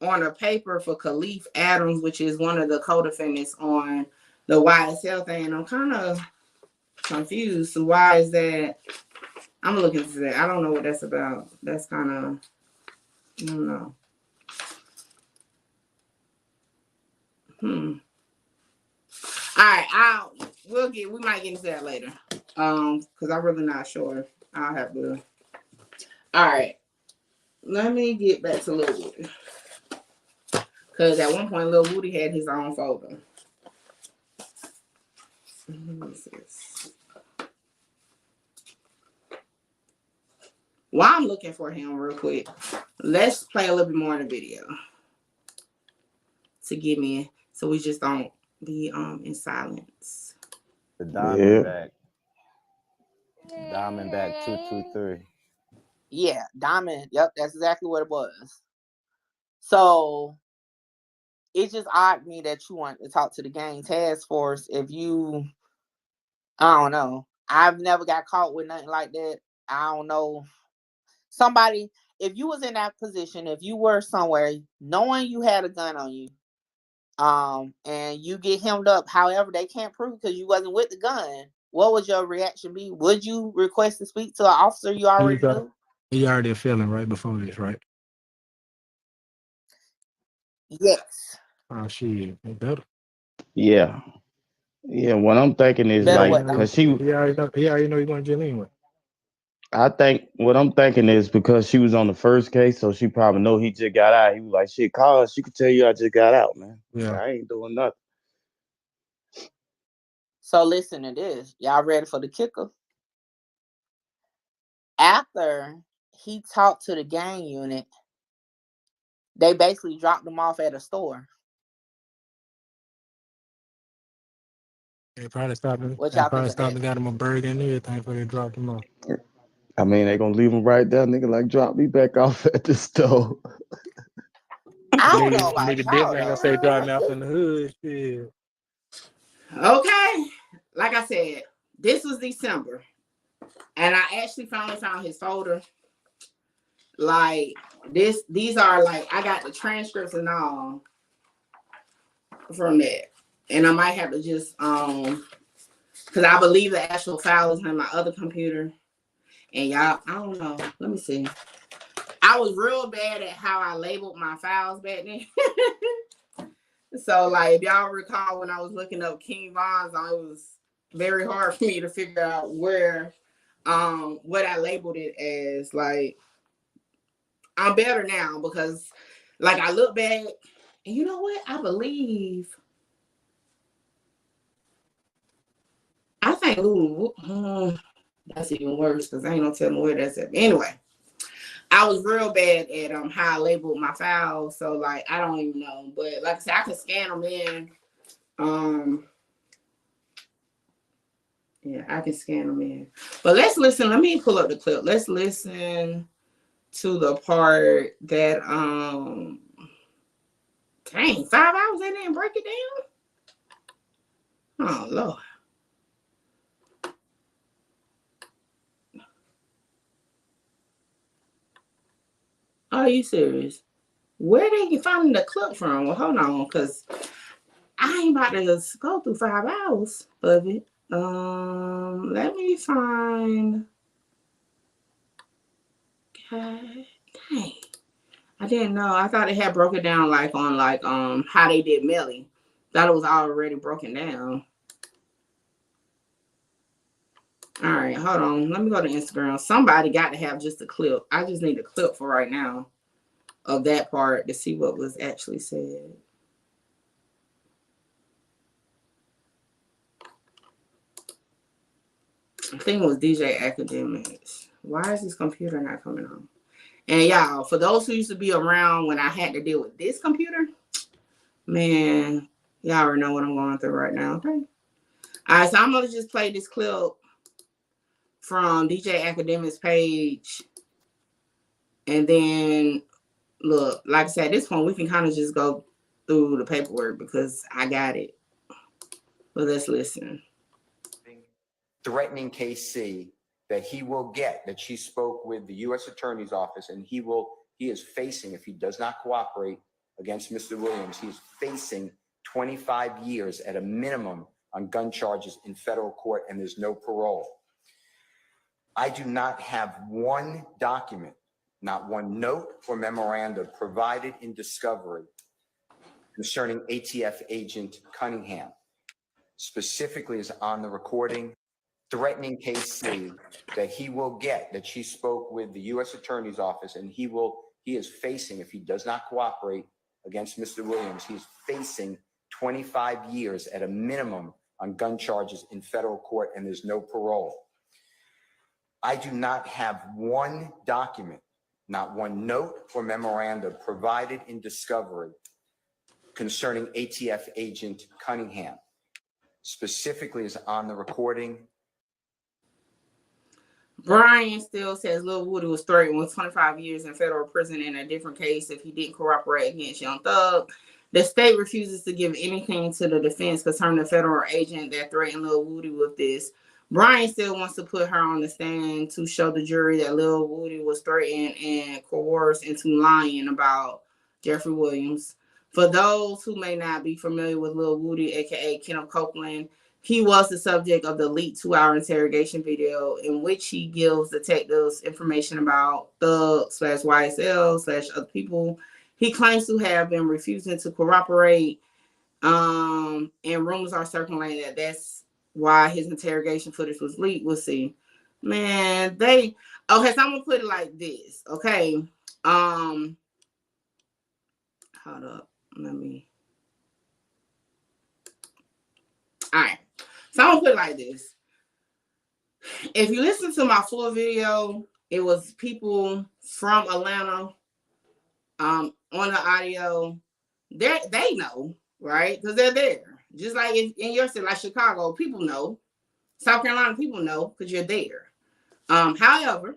on a paper for Khalif Adams, which is one of the co-defendants on the YSL thing. And I'm kind of confused. So why is that? I'm looking for that. I don't know what that's about. That's kind of, I don't know. All right, we might get into that later. Because I'm really not sure. I'll have to. All right. Let me get back to Lil Woody. Because at one point, Lil Woody had his own folder. While I'm looking for him real quick, let's play a little bit more in the video to get me, so we just don't be in silence. The Diamondback. Diamondback 223. Yeah, Diamond. Yep, that's exactly what it was. So it's just odd to me that you want to talk to the gang task force if you, I don't know. I've never got caught with nothing like that. I don't know. Somebody, if you was in that position, if you were somewhere, knowing you had a gun on you, and you get hemmed up, however, they can't prove because you wasn't with the gun, what would your reaction be? Would you request to speak to an officer you already knew? You already a felon right before this, right? Yes. Oh shit, better. Yeah. Yeah, what I'm thinking is Better like, what Yeah, now? cause she, he already know you're going to jail anyway. I think what I'm thinking is because she was on the first case, so she probably know he just got out. He was like, shit, call her. She could tell you I just got out, man. Yeah. I ain't doing nothing. So listen to this. Y'all ready for the kicker? After he talked to the gang unit, they basically dropped him off at a store. They probably stopped him. What They y'all think probably of stopped that? and got him a burger and everything before they dropped him off. I mean, they gonna leave him right there, nigga. Like, drop me back off at the store. I don't know Nigga, about nigga y'all definitely ain't gonna say though. drive me off in the hood. Shit. Okay. Like I said, this was December. And I actually finally found his folder. Like these are like, I got the transcripts and all from that. And I might have to just because I believe the actual file is on my other computer. And y'all, I don't know. Let me see. I was real bad at how I labeled my files back then. So, like, if y'all recall when I was looking up King Von's, it was very hard for me to figure out where, what I labeled it as. Like, I'm better now because, like, I look back and you know what? I think Lulu, that's even worse because I ain't no telling where that's at. Anyway, I was real bad at how I labeled my files, so like I don't even know. But like I said, I can scan them in. Yeah, I can scan them in. But let's listen. Let me pull up the clip. Let's listen to the part that dang, 5 hours they didn't break it down. Oh Lord. Are you serious? Where did you find the clip from? Well, hold on, because I ain't about to go through 5 hours of it. Let me find. God dang. I didn't know. I thought it had broken down like on how they did Melly. Thought it was already broken down. All right, hold on. Let me go to Instagram. Somebody got to have just a clip. I just need a clip for right now of that part to see what was actually said. I think it was DJ Academics. Why is this computer not coming on? And y'all, for those who used to be around when I had to deal with this computer, man, y'all already know what I'm going through right now, okay? All right, so I'm going to just play this clip from DJ Academics' page. And then, look, like I said, at this point, we can kind of just go through the paperwork because I got it. But let's listen. Threatening KC that he will get, that she spoke with the U.S. Attorney's Office, and he is facing, if he does not cooperate against Mr. Williams, he's facing 25 years at a minimum on gun charges in federal court, and there's no parole. I do not have one document, not one note or memorandum provided in discovery concerning ATF agent Cunningham. Specifically is on the recording threatening KC that he will get, that she spoke with the U.S. Attorney's Office, and he is facing, if he does not cooperate against Mr. Williams, he's facing 25 years at a minimum on gun charges in federal court, and there's no parole. I do not have one document, not one note or memorandum provided in discovery concerning ATF agent Cunningham. Specifically is on the recording. Brian still says Lil Woody was threatened with 25 years in federal prison in a different case if he didn't cooperate against Young Thug. The state refuses to give anything to the defense concerning the federal agent that threatened Lil Woody with this. Brian still wants to put her on the stand to show the jury that Lil Woody was threatened and coerced into lying about Jeffrey Williams. For those who may not be familiar with Lil Woody, aka Kenneth Copeland, he was the subject of the leaked 2-hour interrogation video in which he gives detectives information about Thug/YSL/other people he claims to have been refusing to cooperate. And rumors are circulating that that's why his interrogation footage was leaked. We'll see. Man, okay, so I'm gonna put it like this. Okay. Hold up. Let me. All right. So I'm gonna put it like this. If you listen to my full video, it was people from Atlanta on the audio. They know, right? Because they're there. Just like in your city, like Chicago, people know. South Carolina, people know because you're there. However,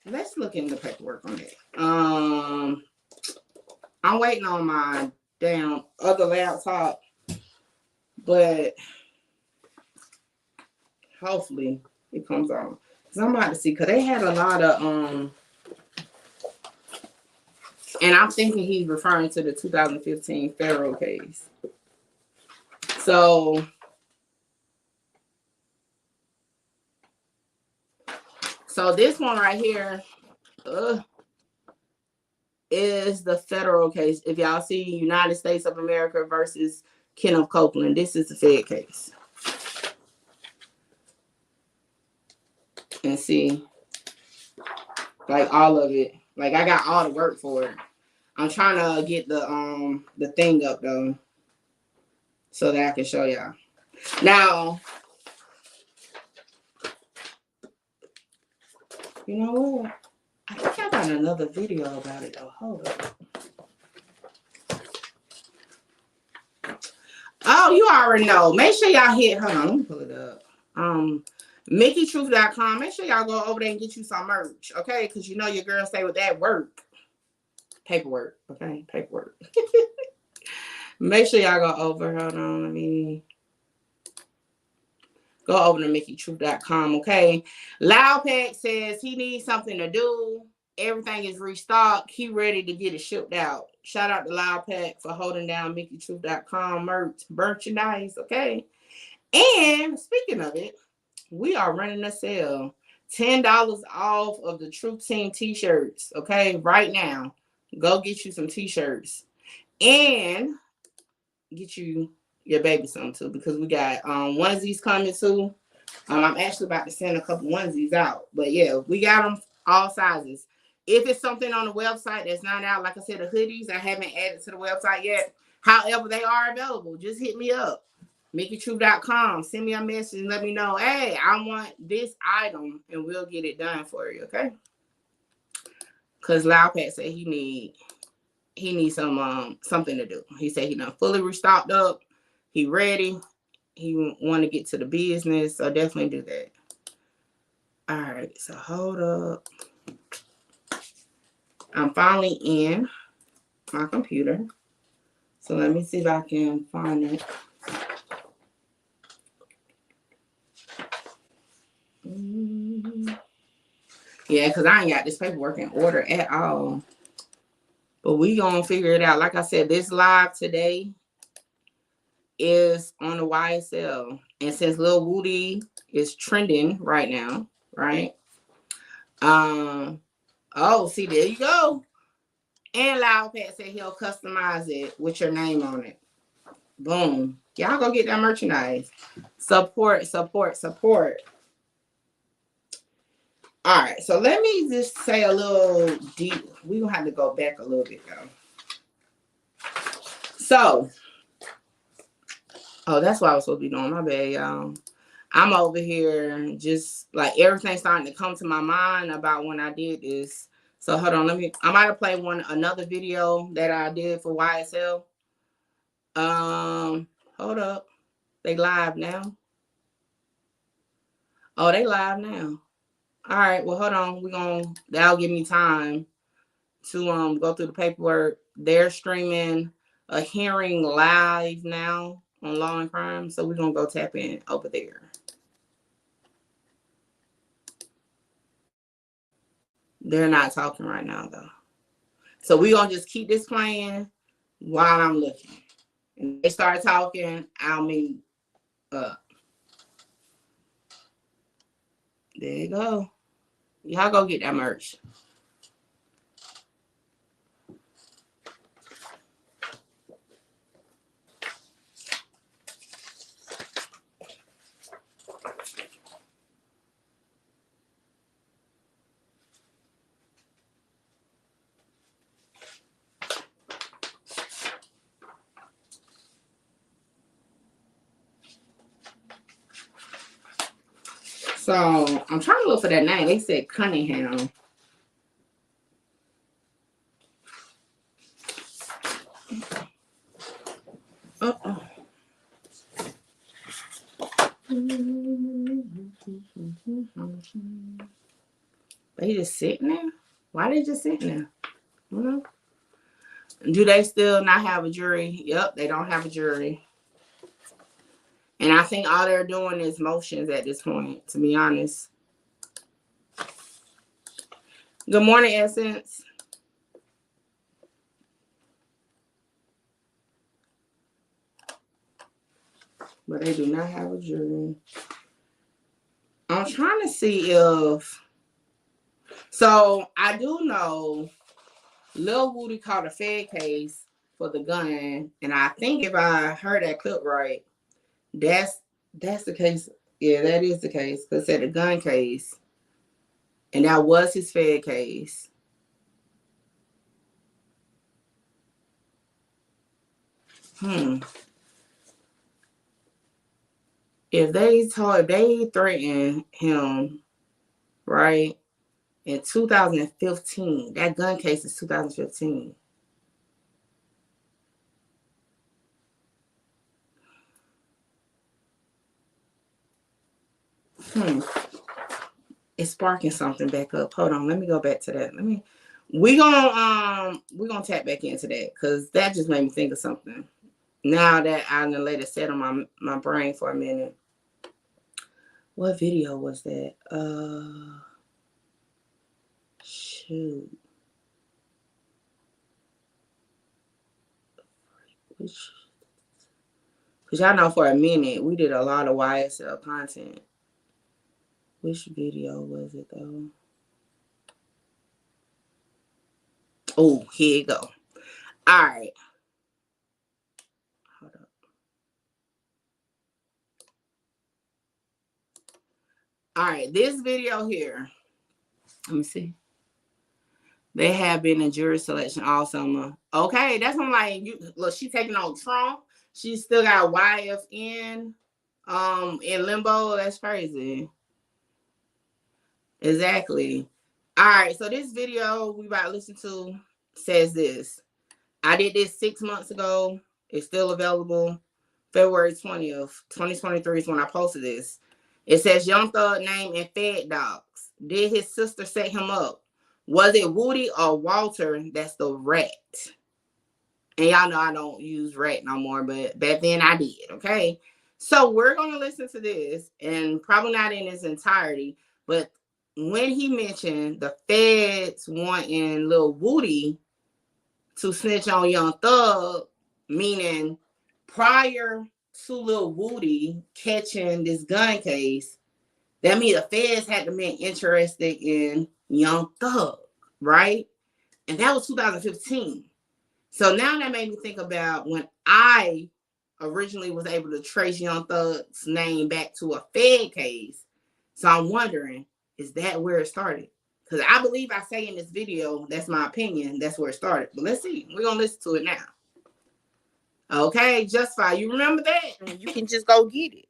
let's look in the paperwork on that. I'm waiting on my damn other laptop, but hopefully it comes on. Because I'm about to see, because they had a lot of, and I'm thinking he's referring to the 2015 federal case. So this one right here is the federal case. If y'all see United States of America versus Kenneth Copeland, this is the Fed case. And see, like all of it. Like I got all the work for it. I'm trying to get the thing up though, so that I can show y'all. Now, you know what? I think I got another video about it though. Hold up. Oh, you already know. Make sure y'all hit. Hold on, let me pull it up. MickeyTruth.com. Make sure y'all go over there and get you some merch, okay? Because you know your girl stay with that work. Paperwork, okay? Paperwork. Make sure y'all go over. Hold on, let me go over to MickeyTruth.com, okay? Loud Pack says he needs something to do. everything is restocked. He ready to get it shipped out. Shout out to Loud Pack for holding down MickeyTruth.com merchandise. Okay. And speaking of it, we are running a sale. $10 off of the Truth Team t-shirts. Okay. Right now. Go get you some t-shirts. And get you your baby some too, because we got onesies coming too. I'm actually about to send a couple onesies out, but yeah, we got them all sizes. If it's something on the website that's not out, like I said, the hoodies I haven't added to the website yet. However, they are available. Just hit me up, MickeyTruth.com. Send me a message and let me know, hey, I want this item, and we'll get it done for you. Okay? Because Loud Pat said he needs some something to do. He said he done fully restocked up. He ready. He want to get to the business, so definitely do that. All right, so hold up. I'm finally in my computer. So let me see if I can find it. Yeah, because I ain't got this paperwork in order at all. But we gonna figure it out. Like I said, this live today is on the YSL. And since Lil Woody is trending right now, right? Oh, see, there you go. And Loud Pat said he'll customize it with your name on it. Boom. Y'all go get that merchandise. Support, support, support. All right, so let me just say a little deep. We're going to have to go back a little bit, though. So, oh, that's what I was supposed to be doing. My bad, y'all. I'm over here just like everything's starting to come to my mind about when I did this. So hold on, I might have played another video that I did for YSL. Hold up. They live now. Oh, they live now. All right, well, hold on. That'll give me time to go through the paperwork. They're streaming a hearing live now on Law and Crime. So we're gonna go tap in over there. They're not talking right now though. So we're gonna just keep this playing while I'm looking. And they start talking, I'll meet up. There you go. Y'all go get that merch. So I'm trying to look for that name. They said Cunningham. Uh-oh. They just sitting there? Why they just sitting there? You know? Do they still not have a jury? Yep, they don't have a jury. And I think all they're doing is motions at this point, to be honest. Good morning, Essence. But they do not have a jury. I'm trying to see if... So, I do know Lil Woody caught a Fed case for the gun. And I think if I heard that clip right, that's the case. Yeah, that is the case. Because it said a gun case. And that was his Fed case. If they threatened him, right, in 2015, that gun case is 2015. It's sparking something back up. Hold on, let me go back to that. We're gonna tap back into that because that just made me think of something. Now that I done let it set on my brain for a minute. What video was that? Shoot. Because y'all know for a minute, we did a lot of YSL content. Which video was it, though? Oh, here you go. All right. Hold up. All right, this video here. Let me see. They have been in jury selection all summer. Okay, that's when like you look. She taking on Trump. She still got YFN in limbo. That's crazy. Exactly. All right, so this video we about to listen to says this. I did this 6 months ago. It's still available. February 20th, 2023 is when I posted this. It says Young Thug name and Fed Dogs. Did his sister set him up? Was it Woody or Walter that's the rat? And y'all know I don't use rat no more, but back then I did, okay? So we're going to listen to this, and probably not in its entirety, but when he mentioned the feds wanting Lil Woody to snitch on Young Thug, meaning prior to Lil Woody catching this gun case, that means the feds had to be interested in Young Thug, right? And that was 2015. So now that made me think about when I originally was able to trace Young Thug's name back to a Fed case. So I'm wondering, is that where it started? Because I believe I say in this video, that's my opinion, that's where it started. But let's see. We're going to listen to it now. Okay, Justify. You remember that? You can just go get it.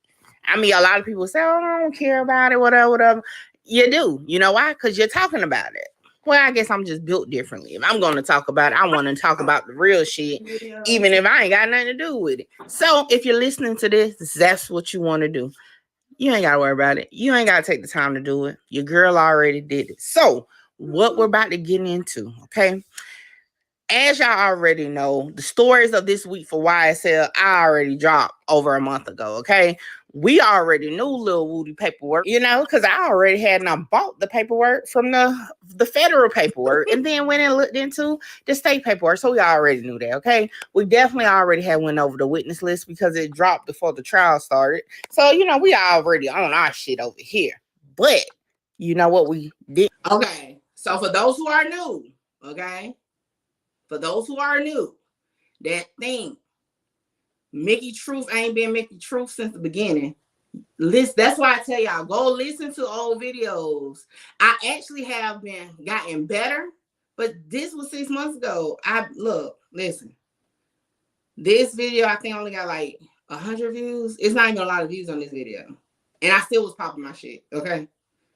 I mean, a lot of people say, oh, I don't care about it, whatever, whatever. You do. You know why? Because you're talking about it. Well, I guess I'm just built differently. If I'm going to talk about it, I want to talk about the real shit, even if I ain't got nothing to do with it. So if you're listening to this, that's what you want to do. You ain't got to worry about it. You ain't got to take the time to do it. Your girl already did it. So what we're about to get into, okay? As y'all already know, the stories of this week for YSL, I already dropped over a month ago, okay? We already knew Lil Woody paperwork, you know, because I already had not bought the paperwork from the federal paperwork and then went and looked into the state paperwork. So we already knew that, okay? We definitely already had went over the witness list because it dropped before the trial started. So, you know, we already on our shit over here. But you know what we did? Okay, so for those who are new, okay? For those who are new, that thing, Mickey Truth ain't been Mickey Truth since the beginning. That's why I tell y'all, go listen to old videos. I actually have been gotten better, but this was 6 months ago. Listen. This video, I think only got like 100 views. It's not even a lot of views on this video. And I still was popping my shit, okay?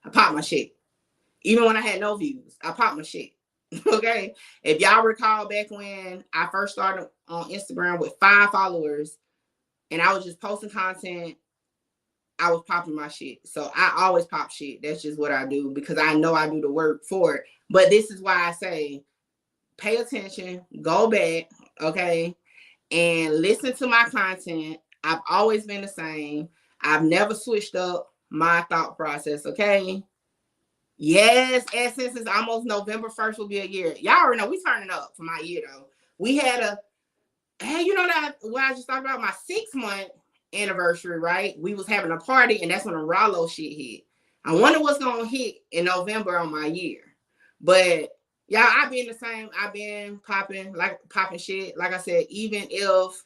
I popped my shit. Even when I had no views, I popped my shit. Okay, if y'all recall back when I first started on Instagram with 5 followers and I was just posting content, I was popping my shit. So I always pop shit. That's just what I do because I know I do the work for it. But this is why I say pay attention, go back, okay, and listen to my content. I've always been the same. I've never switched up my thought process, okay? Yes, and since it's almost November 1st will be a year. Y'all already know we turning up for my year though. We had you know that what I just talked about, my 6-month anniversary, right? We was having a party and that's when the Rollo shit hit. I wonder what's gonna hit in November on my year. But y'all, I've been the same. I've been popping shit. Like I said, even if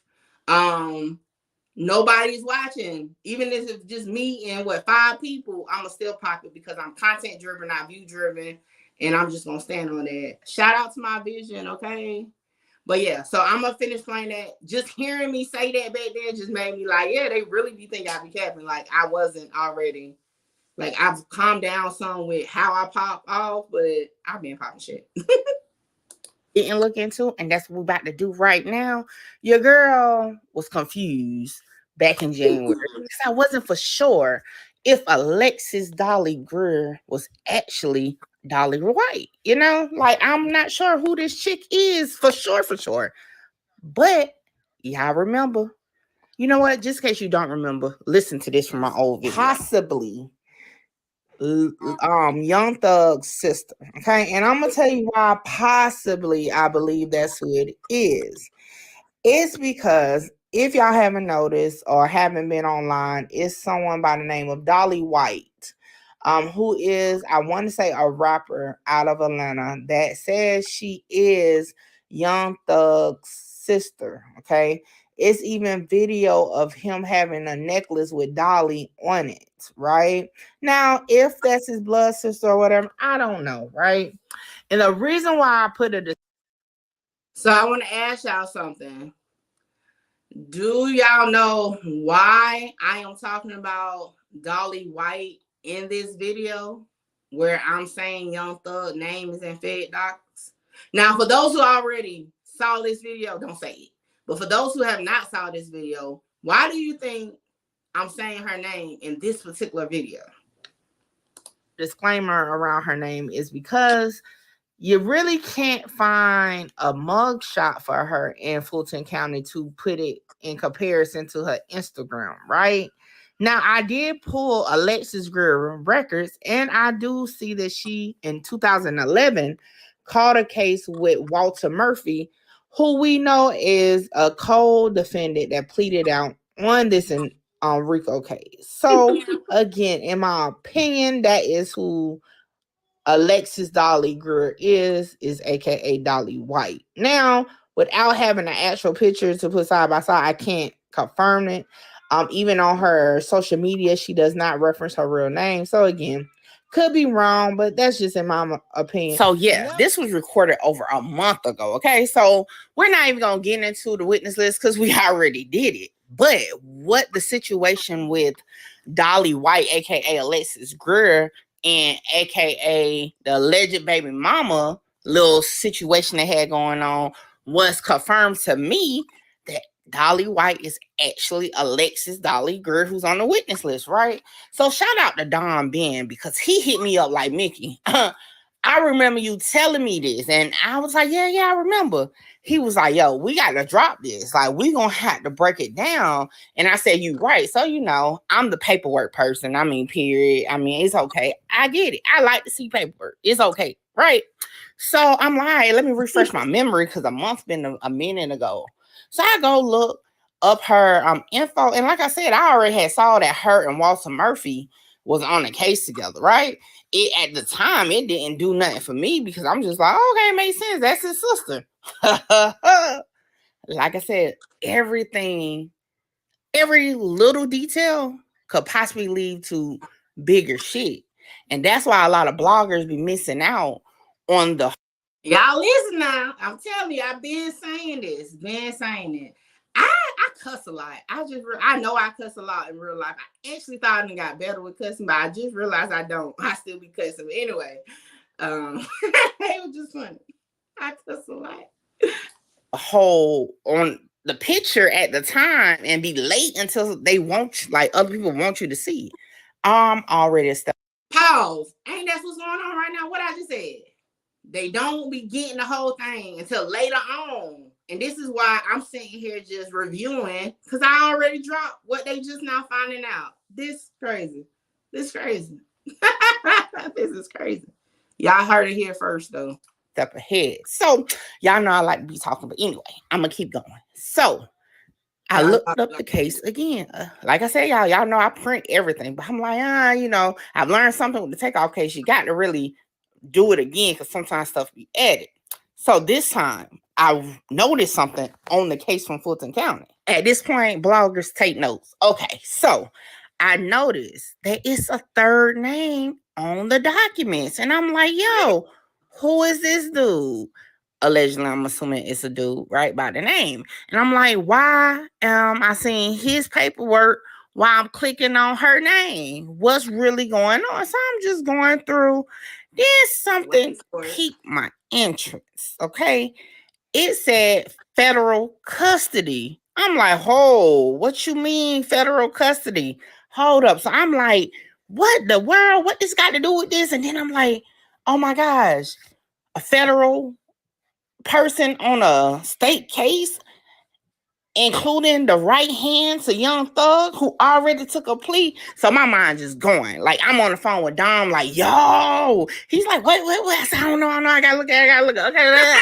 nobody's watching, even if it's just me and 5 people, I'ma still pop it because I'm content driven, not view driven, and I'm just gonna stand on that. Shout out to my vision, okay? But yeah, so I'm gonna finish playing that. Just hearing me say that back then just made me like, yeah, they really be think I be capping. Like I wasn't already. Like I've calmed down some with how I pop off, but I've been popping shit. Didn't look into, and that's what we're about to do right now. Your girl was confused back in January because I wasn't for sure if Alexis Dolly Greer was actually Dolly White. You know, like I'm not sure who this chick is for sure. But y'all remember, you know what? Just in case you don't remember, listen to this from my old video. Possibly Young Thug's sister. Okay, and I'm gonna tell you why possibly I believe that's who it is. It's because if y'all haven't noticed or haven't been online, it's someone by the name of Dolly White, who is, I want to say, a rapper out of Atlanta that says she is Young Thug's sister. Okay. It's even video of him having a necklace with Dolly on it, right? Now, if that's his blood sister or whatever, I don't know, right? And the reason why I put it, so I want to ask y'all something. Do y'all know why I am talking about Dolly White in this video where I'm saying Young Thug name is in Fed Docs? Now, for those who already saw this video, don't say it. But for those who have not saw this video, why do you think I'm saying her name in this particular video? Disclaimer around her name is because you really can't find a mugshot for her in Fulton County to put it in comparison to her Instagram, right? Now, I did pull Alexis Greer records, and I do see that she, in 2011, caught a case with Walter Murphy, who we know is a co-defendant that pleaded out on this Rico case. So, again, in my opinion, that is who Alexis Dolly Greer is aka Dolly White. Now, without having an actual picture to put side by side, I can't confirm it. Even on her social media, she does not reference her real name. So again, could be wrong, but that's just in my opinion. So yeah, this was recorded over a month ago. Okay, so we're not even gonna get into the witness list because we already did it. But what the situation with Dolly White, aka Alexis Greer, and aka the alleged baby mama little situation they had going on was confirmed to me that Dolly White is actually Alexis Dolly Greer, who's on the witness list, right? So shout out to Don Ben because he hit me up like, Mickey, I remember you telling me this. And I was like, yeah, I remember. He was like, yo, we got to drop this. Like, we going to have to break it down. And I said, you right. So, I'm the paperwork person. I mean, period. I mean, it's okay. I get it. I like to see paperwork. It's okay. Right. So I'm like, let me refresh my memory because a month's been a minute ago. So I go look up her info. And like I said, I already had saw that her and Walter Murphy was on the case together, right? At the time, it didn't do nothing for me because I'm just like, okay, it makes sense. That's his sister. Like I said, every little detail could possibly lead to bigger shit. And that's why a lot of bloggers be missing out on the. Y'all listen now. I'm telling you, I've been saying this, I cuss a lot. I know I cuss a lot in real life. I actually thought I got better with cussing, but I just realized I don't. I still be cussing. But anyway, it was just funny. I cuss a lot. A whole on the picture at the time and be late until they want you, like other people want you to see. Already stuff. Pause. Ain't that what's going on right now? What I just said. They don't be getting the whole thing until later on. And this is why I'm sitting here just reviewing because I already dropped what they just now finding out. This crazy. This crazy. This is crazy. Y'all heard it here first, though. Step ahead. So, y'all know I like to be talking, but anyway, I'm going to keep going. So, I looked up the case again. Like I said, y'all know I print everything, but I'm like, I've learned something with the takeoff case. You got to really do it again because sometimes stuff be added. So this time I noticed something on the case from Fulton County. At this point, bloggers take notes. Okay, so I noticed that it's a third name on the documents. And I'm like, yo, who is this dude? Allegedly, I'm assuming it's a dude, right, by the name. And I'm like, why am I seeing his paperwork while I'm clicking on her name? What's really going on? So I'm just going through. There's something piqued my interest, okay? It said federal custody. I'm like, what you mean federal custody? Hold up. So I'm like, what the world? What this got to do with this? And then I'm like, oh my gosh, a federal person on a state case? including the right hand to Young Thug, who already took a plea. So my mind just going. Like, I'm on the phone with Dom, like, yo. He's like, wait. I said, I don't know. I gotta look at it. Okay.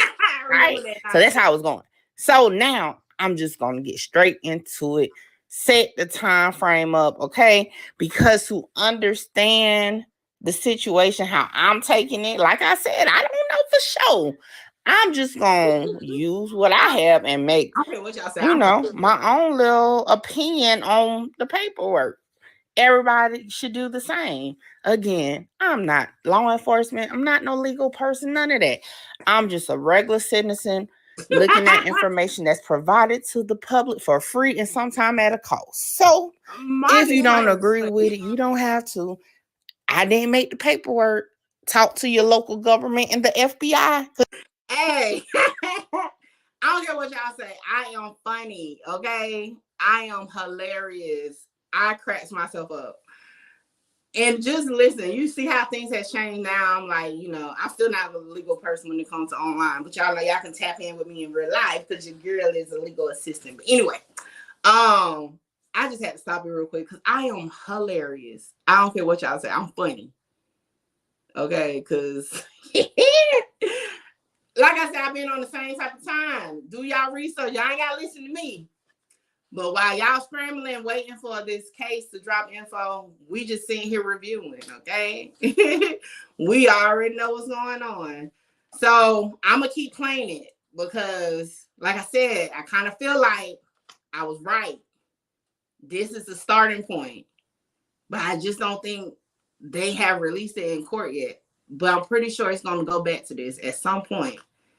Right? So that's how I was going. So now I'm just gonna get straight into it. Set the time frame up, okay? Because to understand the situation, how I'm taking it, like I said, I don't know for sure. I'm just gonna use what I have and make, what y'all say, my own little opinion on the paperwork. Everybody should do the same. Again, I'm not law enforcement. I'm not no legal person. None of that. I'm just a regular citizen looking at information that's provided to the public for free and sometimes at a cost. So if you don't agree with it, you don't have to. I didn't make the paperwork. Talk to your local government and the FBI. Hey, I don't care what y'all say. I am funny, okay? I am hilarious. I cracks myself up. And just listen, you see how things have changed now. I'm like, I'm still not a legal person when it comes to online, but y'all know y'all can tap in with me in real life because your girl is a legal assistant. But anyway, I just had to stop it real quick because I am hilarious. I don't care what y'all say. I'm funny. Okay, because like I said, I've been on the same type of time. Do y'all research. Y'all ain't got to listen to me. But while y'all scrambling, waiting for this case to drop info, we just sitting here reviewing, okay? We already know what's going on. So I'm going to keep playing it because, like I said, I kind of feel like I was right. This is the starting point. But I just don't think they have released it in court yet. But I'm pretty sure it's going to go back to this at some point.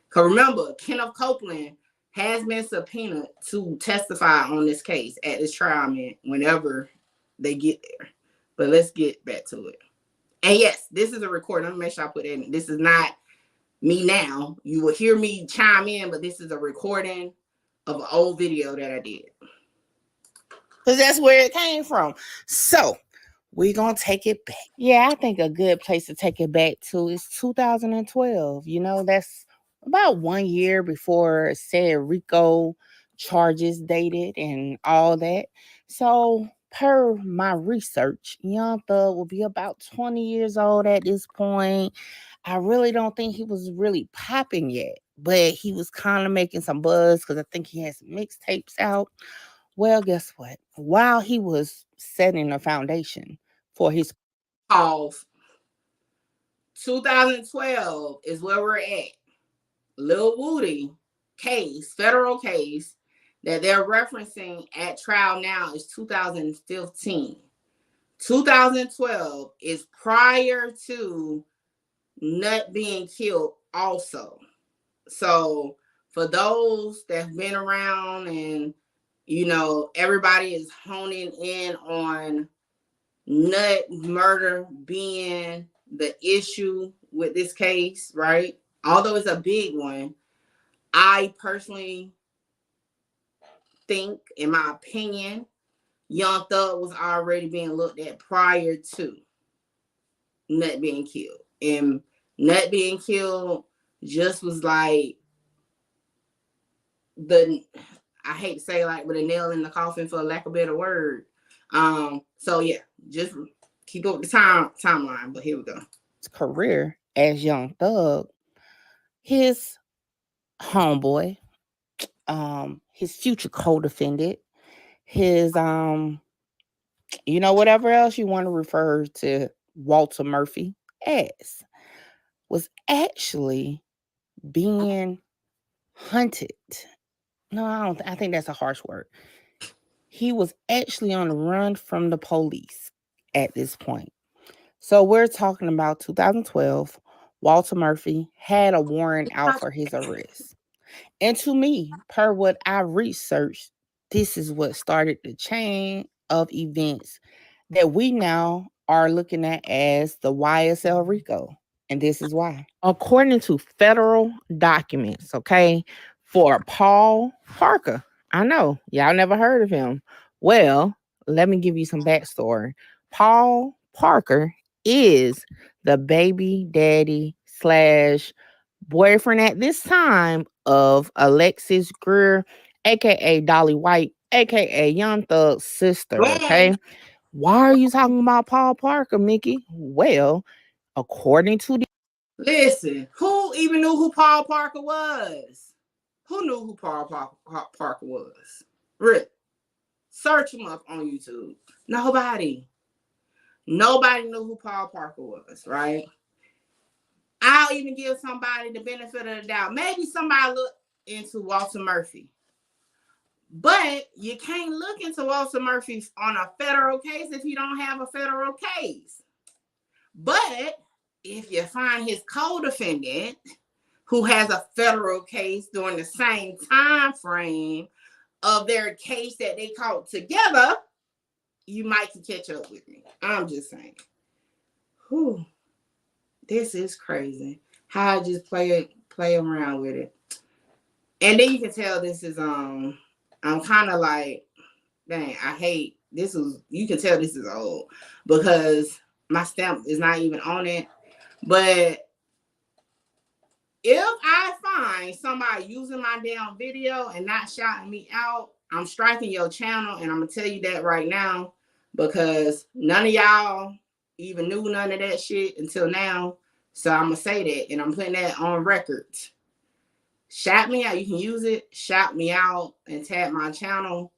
Because remember, Kenneth Copeland has been subpoenaed to testify on this case at this trial, whenever they get there. But let's get back to it. And yes, this is a recording. Let me make sure I put it in. This is not me now. You will hear me chime in, but this is a recording of an old video that I did. Because that's where it came from. So we're going to take it back. Yeah, I think a good place to take it back to is 2012. That's about 1 year before said Rico charges dated and all that. So per my research, Young Thug will be about 20 years old at this point. I really don't think he was really popping yet, but he was kind of making some buzz because I think he had some mixtapes out. Well, guess what? While he was setting a foundation for his calls, 2012 is where we're at. Lil Woody case, federal case that they're referencing at trial now is 2015. 2012 is prior to Nut being killed also. So for those that have been around and, everybody is honing in on Nut murder being the issue with this case, right? Although it's a big one, I personally think, in my opinion, Young Thug was already being looked at prior to Nut being killed. And Nut being killed just was like I hate to say but a nail in the coffin for lack of a better word. So yeah, just keep up the timeline, but here we go. His career as Young Thug, his homeboy, his future co-defendant, his whatever else you want to refer to Walter Murphy as, was actually being hunted. No, I think that's a harsh word. He was actually on the run from the police at this point. So we're talking about 2012. Walter Murphy had a warrant out for his arrest. And to me, per what I researched, this is what started the chain of events that we now are looking at as the YSL Rico. And this is why. According to federal documents, okay, for Paul Parker. I know, y'all never heard of him. Well, let me give you some backstory. Paul Parker is the baby daddy / boyfriend at this time of Alexis Greer aka Dolly White, aka Young Thug's sister. Boom. Okay, why are you talking about Paul Parker, Mickey? Well, according to the Listen, who even knew who Paul Parker was? Who knew who Paul Parker was? Really? Search him up on YouTube. Nobody. Nobody knew who Paul Parker was, right? I'll even give somebody the benefit of the doubt. Maybe somebody looked into Walter Murphy. But you can't look into Walter Murphy on a federal case if you don't have a federal case. But if you find his co-defendant who has a federal case during the same time frame of their case that they caught together, you might can catch up with me. I'm just saying. Whew. This is crazy. How I just play around with it. And then you can tell this is I'm kind of like, dang, I hate this is you can tell this is old because my stamp is not even on it. But if I find somebody using my damn video and not shouting me out, I'm striking your channel, and I'm gonna tell you that right now because none of y'all even knew none of that shit until now. So I'm gonna say that, and I'm putting that on record. Shout me out. You can use it. Shout me out and tag my channel.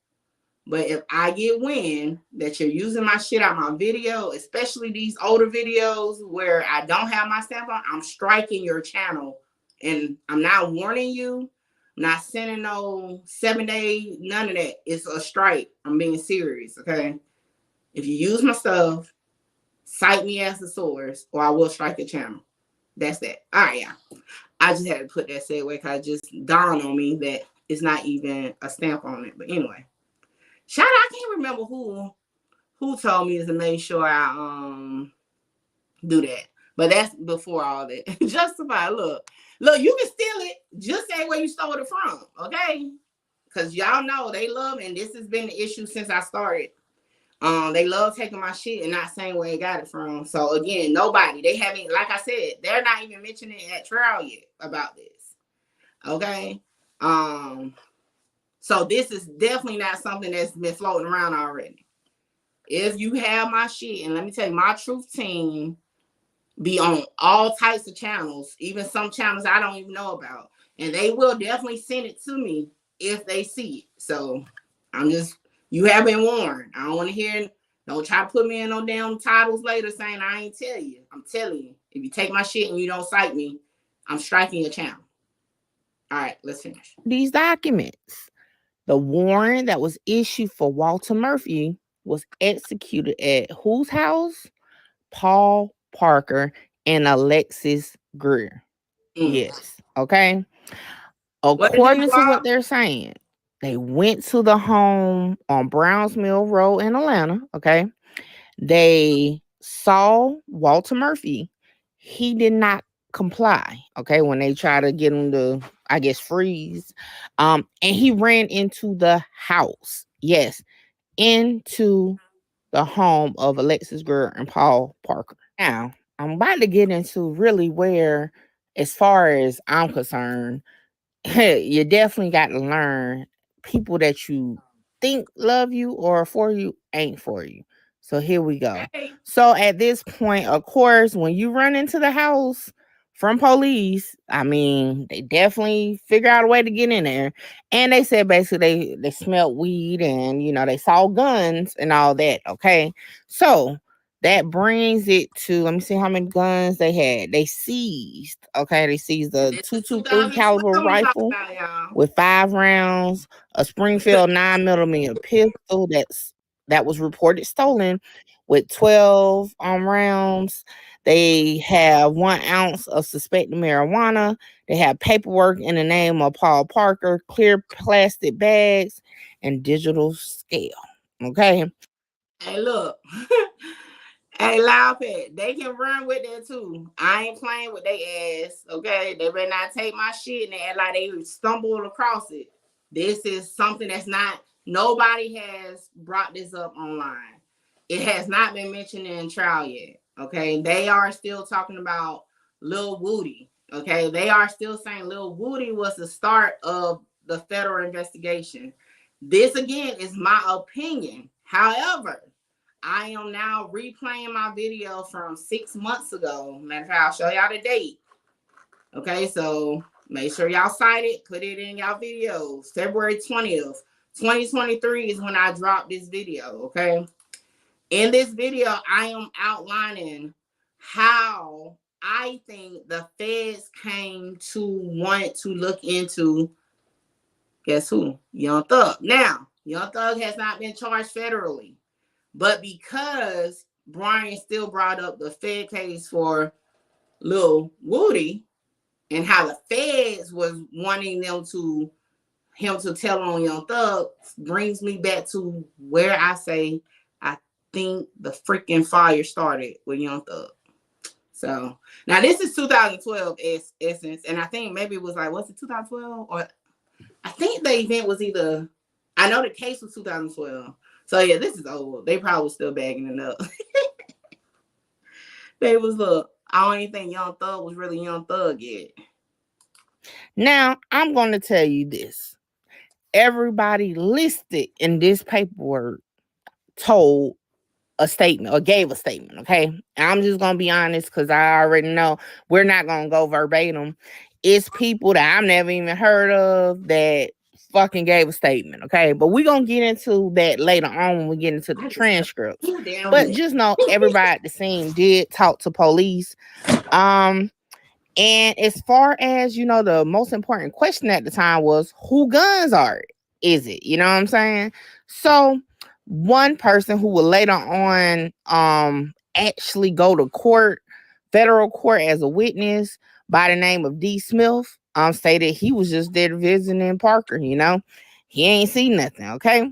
But if I get wind that you're using my shit out my video, especially these older videos where I don't have my stamp on, I'm striking your channel. And I'm not warning you. I'm not sending no 7-day, none of that. It's a strike. I'm being serious, okay? If you use my stuff, cite me as the source, or I will strike your channel. That's that. All right, yeah. I just had to put that segue because it just dawned on me that it's not even a stamp on it. But anyway, shout out. I can't remember who told me to make sure I do that. But that's before all that. Justify. Look, you can steal it. Just say where you stole it from, okay? Because y'all know they love, and this has been the issue since I started. They love taking my shit and not saying where they got it from. So again, nobody. They haven't, like I said, they're not even mentioning it at trial yet about this. Okay. So this is definitely not something that's been floating around already. If you have my shit, and let me tell you, my truth team be on all types of channels, even some channels I don't even know about. And they will definitely send it to me if they see it. So you have been warned. I don't want to hear, don't try to put me in no damn titles later saying I ain't tell you. I'm telling you, if you take my shit and you don't cite me, I'm striking your channel. All right, let's finish. these documents, the warrant that was issued for Walter Murphy was executed at whose house? Paul Parker and Alexis Greer. Yes. Okay. According to what they're saying, they went to the home on Browns Mill Road in Atlanta. Okay. They saw Walter Murphy. He did not comply. Okay. When they tried to get him to, I guess, freeze. And he ran into the house. Yes. Into the home of Alexis Greer and Paul Parker. Now, I'm about to get into really where, as far as I'm concerned, you definitely got to learn people that you think love you or are for you ain't for you. So here we go. Hey. So at this point, of course, when you run into the house from police, I mean, they definitely figure out a way to get in there. And they said basically they smelled weed and, they saw guns and all that. Okay. So that brings it to, let me see how many guns they had. They seized, they seized the .223 caliber rifle with 5 rounds, a Springfield 9mm pistol that was reported stolen with 12 rounds. They have 1 ounce of suspected marijuana. They have paperwork in the name of Paul Parker, clear plastic bags, and digital scale. Okay. Hey, look. Hey, Loud Pet, they can run with that too. I ain't playing with their ass, okay? They better not take my shit and they act like they stumbled across it. This is something that's not, nobody has brought this up online. It has not been mentioned in trial yet, okay? They are still talking about Lil Woody, okay? They are still saying Lil Woody was the start of the federal investigation. This again is my opinion. However, I am now replaying my video from 6 months ago. Matter of fact, I'll show y'all the date. Okay, so make sure y'all cite it, put it in y'all videos. February 20th, 2023 is when I dropped this video. Okay. In this video, I am outlining how I think the feds came to want to look into, guess who? Young Thug. Now, Young Thug has not been charged federally, but because Brian still brought up the Fed case for Lil Woody and how the feds was wanting him to tell on Young Thug, brings me back to where I say I think the freaking fire started with Young Thug. So now this is 2012 essence, and I think maybe it was like, what's it, 2012? Or I think the event was either, I know the case was 2012. So yeah, this is old. They probably still bagging it up. They was, look, I don't even think Young Thug was really Young Thug yet. Now, I'm going to tell you this. Everybody listed in this paperwork told a statement or gave a statement, okay? And I'm just going to be honest because I already know we're not going to go verbatim. It's people that I've never even heard of that fucking gave a statement, okay? But we're going to get into that later on when we get into the transcripts. But just know everybody at the scene did talk to police. And as far as, you know, the most important question at the time was, who guns are it? Is it? You know what I'm saying? So one person who would later on actually go to court, federal court, as a witness by the name of D. Smith, stated he was just there visiting Parker, you know. He ain't seen nothing, okay?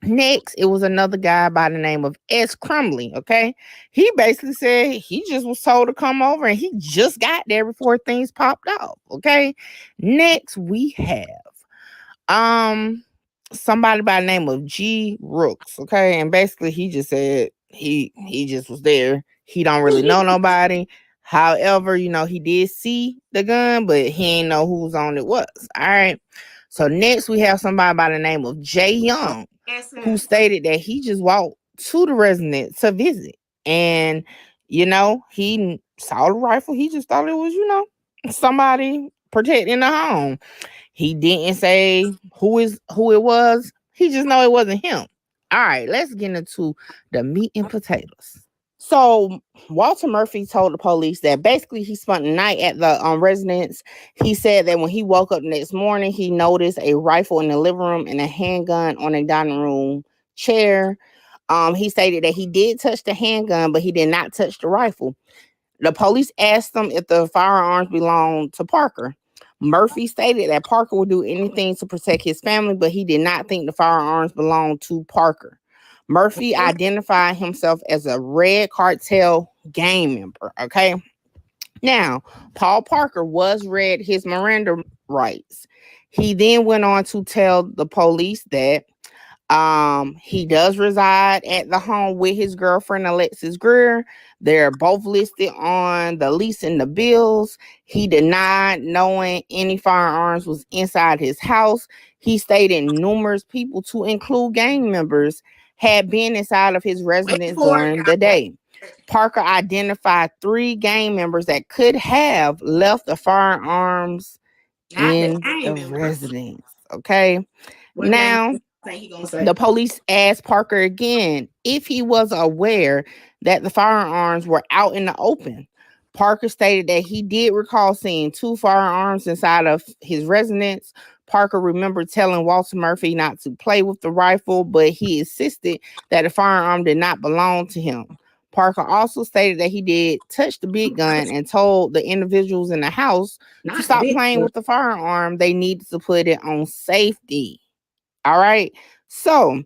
Next, it was another guy by the name of S. Crumley, okay? He basically said he just was told to come over and he just got there before things popped off, okay? Next, we have somebody by the name of G. Rooks, okay? And basically he just said he just was there. He don't really know nobody. However, you know, he did see the gun, but he ain't know whose on it was. All right. So next we have somebody by the name of Jay Young, who stated that he just walked to the residence to visit. And, you know, he saw the rifle. He just thought it was, you know, somebody protecting the home. He didn't say who it was. He just know it wasn't him. All right, let's get into the meat and potatoes. So Walter Murphy told the police that basically he spent the night at the residence. He said that when he woke up the next morning, he noticed a rifle in the living room and a handgun on a dining room chair. He stated that he did touch the handgun, but he did not touch the rifle. The police asked him if the firearms belonged to Parker. Murphy stated that Parker would do anything to protect his family, but he did not think the firearms belonged to Parker. Murphy identified himself as a Red Cartel gang member, okay? Now, Paul Parker was read his Miranda rights. He then went on to tell the police that he does reside at the home with his girlfriend, Alexis Greer. They're both listed on the lease and the bills. He denied knowing any firearms was inside his house. He stated numerous people, to include gang members, had been inside of his residence during the day. Parker identified 3 gang members that could have left the firearms in the residence. Okay. Now, the police asked Parker again if he was aware that the firearms were out in the open. Parker stated that he did recall seeing 2 firearms inside of his residence. Parker remembered telling Walter Murphy not to play with the rifle, but he insisted that the firearm did not belong to him. Parker also stated that he did touch the big gun and told the individuals in the house to stop playing with the firearm. They needed to put it on safety. All right. So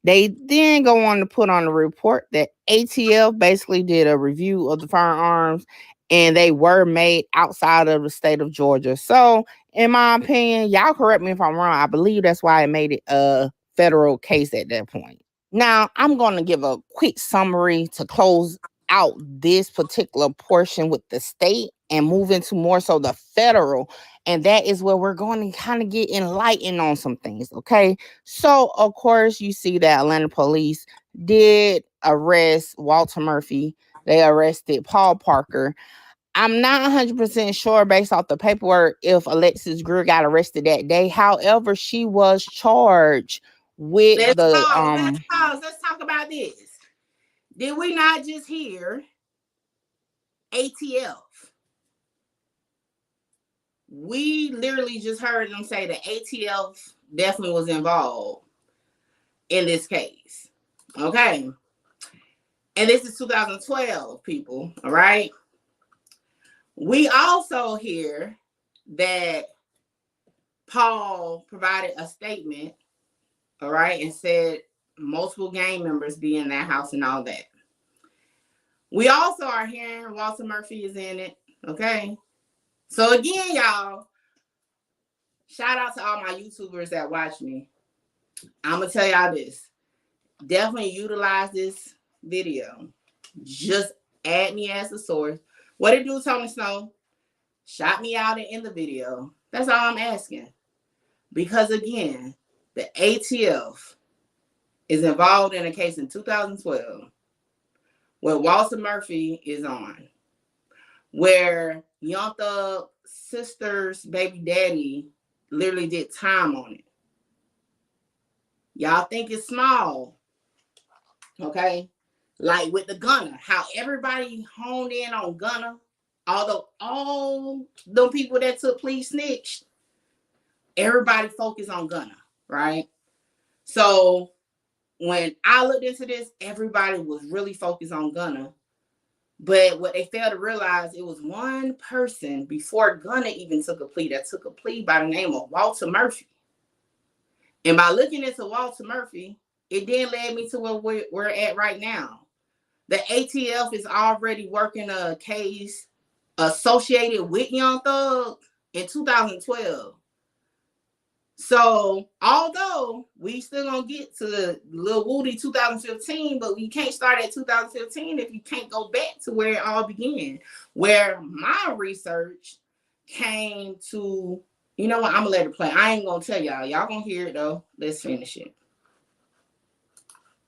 they then go on to put on a report that ATF basically did a review of the firearms and they were made outside of the state of Georgia. So in my opinion, y'all correct me if I'm wrong, I believe that's why it made it a federal case at that point. Now, I'm going to give a quick summary to close out this particular portion with the state. and move into more so the federal. And that is where we're going to kind of get enlightened on some things. Okay. So, of course, you see that Atlanta police did arrest Walter Murphy. They arrested Paul Parker. I'm not 100% sure based off the paperwork if Alexis Greer got arrested that day. However, she was charged with Let's the pause. Let's pause. Let's talk about this. Did we not just hear ATF? We literally just heard them say that ATF definitely was involved in this case. Okay. And this is 2012, people. All right. We also hear that Paul provided a statement, all right, and said multiple gang members be in that house and all that. We also are hearing Walter Murphy is in it, okay? So again, y'all, shout out to all my YouTubers that watch me. I'm going to tell y'all this. Definitely utilize this video. Just add me as a source. What it do, Tony Snow? Shout me out in the video. That's all I'm asking. Because again, the ATF is involved in a case in 2012 where Walter Murphy is on, where Young Thug's sister's baby daddy literally did time on it. Y'all think it's small, okay? Like with the Gunner, how everybody honed in on Gunner, although all the people that took plea snitched, everybody focused on Gunner, right? So when I looked into this, everybody was really focused on Gunner. But what they failed to realize, it was one person before Gunner even took a plea that took a plea by the name of Walter Murphy. And by looking into Walter Murphy, it then led me to where we're at right now. The ATF is already working a case associated with Young Thug in 2012. So, although we still gonna get to the Lil Woody 2015, but we can't start at 2015 if you can't go back to where it all began. Where my research came to, you know what, I'm gonna let it play. I ain't gonna tell y'all. Y'all gonna hear it though. Let's finish it.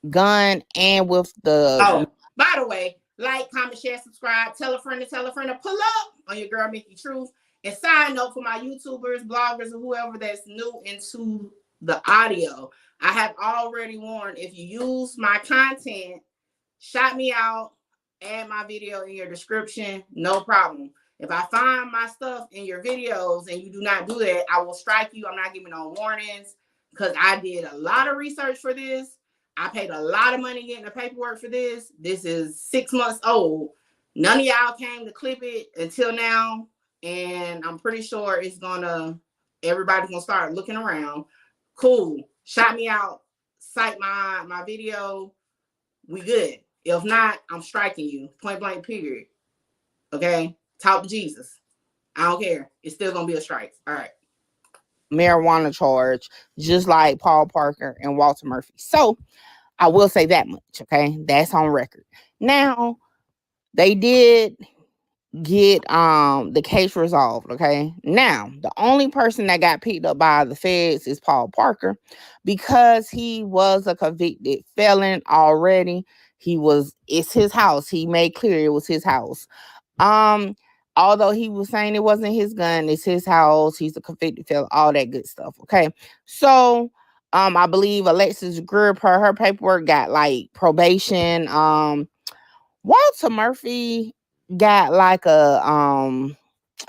Gun and with the... Oh, by the way, like, comment, share, subscribe, tell a friend to pull up on your girl Mickey Truth. And side note for my YouTubers, bloggers, or whoever that's new into the audio, I have already warned, if you use my content, shout me out, add my video in your description, no problem. If I find my stuff in your videos and you do not do that, I will strike you. I'm not giving no warnings because I did a lot of research for this. I paid a lot of money getting the paperwork for this. This is 6 months old. None of y'all came to clip it until now. And I'm pretty sure everybody's gonna start looking around. Cool. Shout me out. Cite my video. We good. If not, I'm striking you. Point blank, period. Okay? Talk to Jesus. I don't care. It's still gonna be a strike. All right. marijuana charge, just like Paul Parker and Walter Murphy. So I will say that much, okay? That's on record. Now, they did get the case resolved, okay? Now, the only person that got picked up by the feds is Paul Parker because he was a convicted felon already. It's his house. He made clear it was his house. Although he was saying it wasn't his gun, it's his house, he's a convicted felon, all that good stuff. Okay. So I believe Alexis Greer, per her paperwork, got like probation. Walter Murphy got like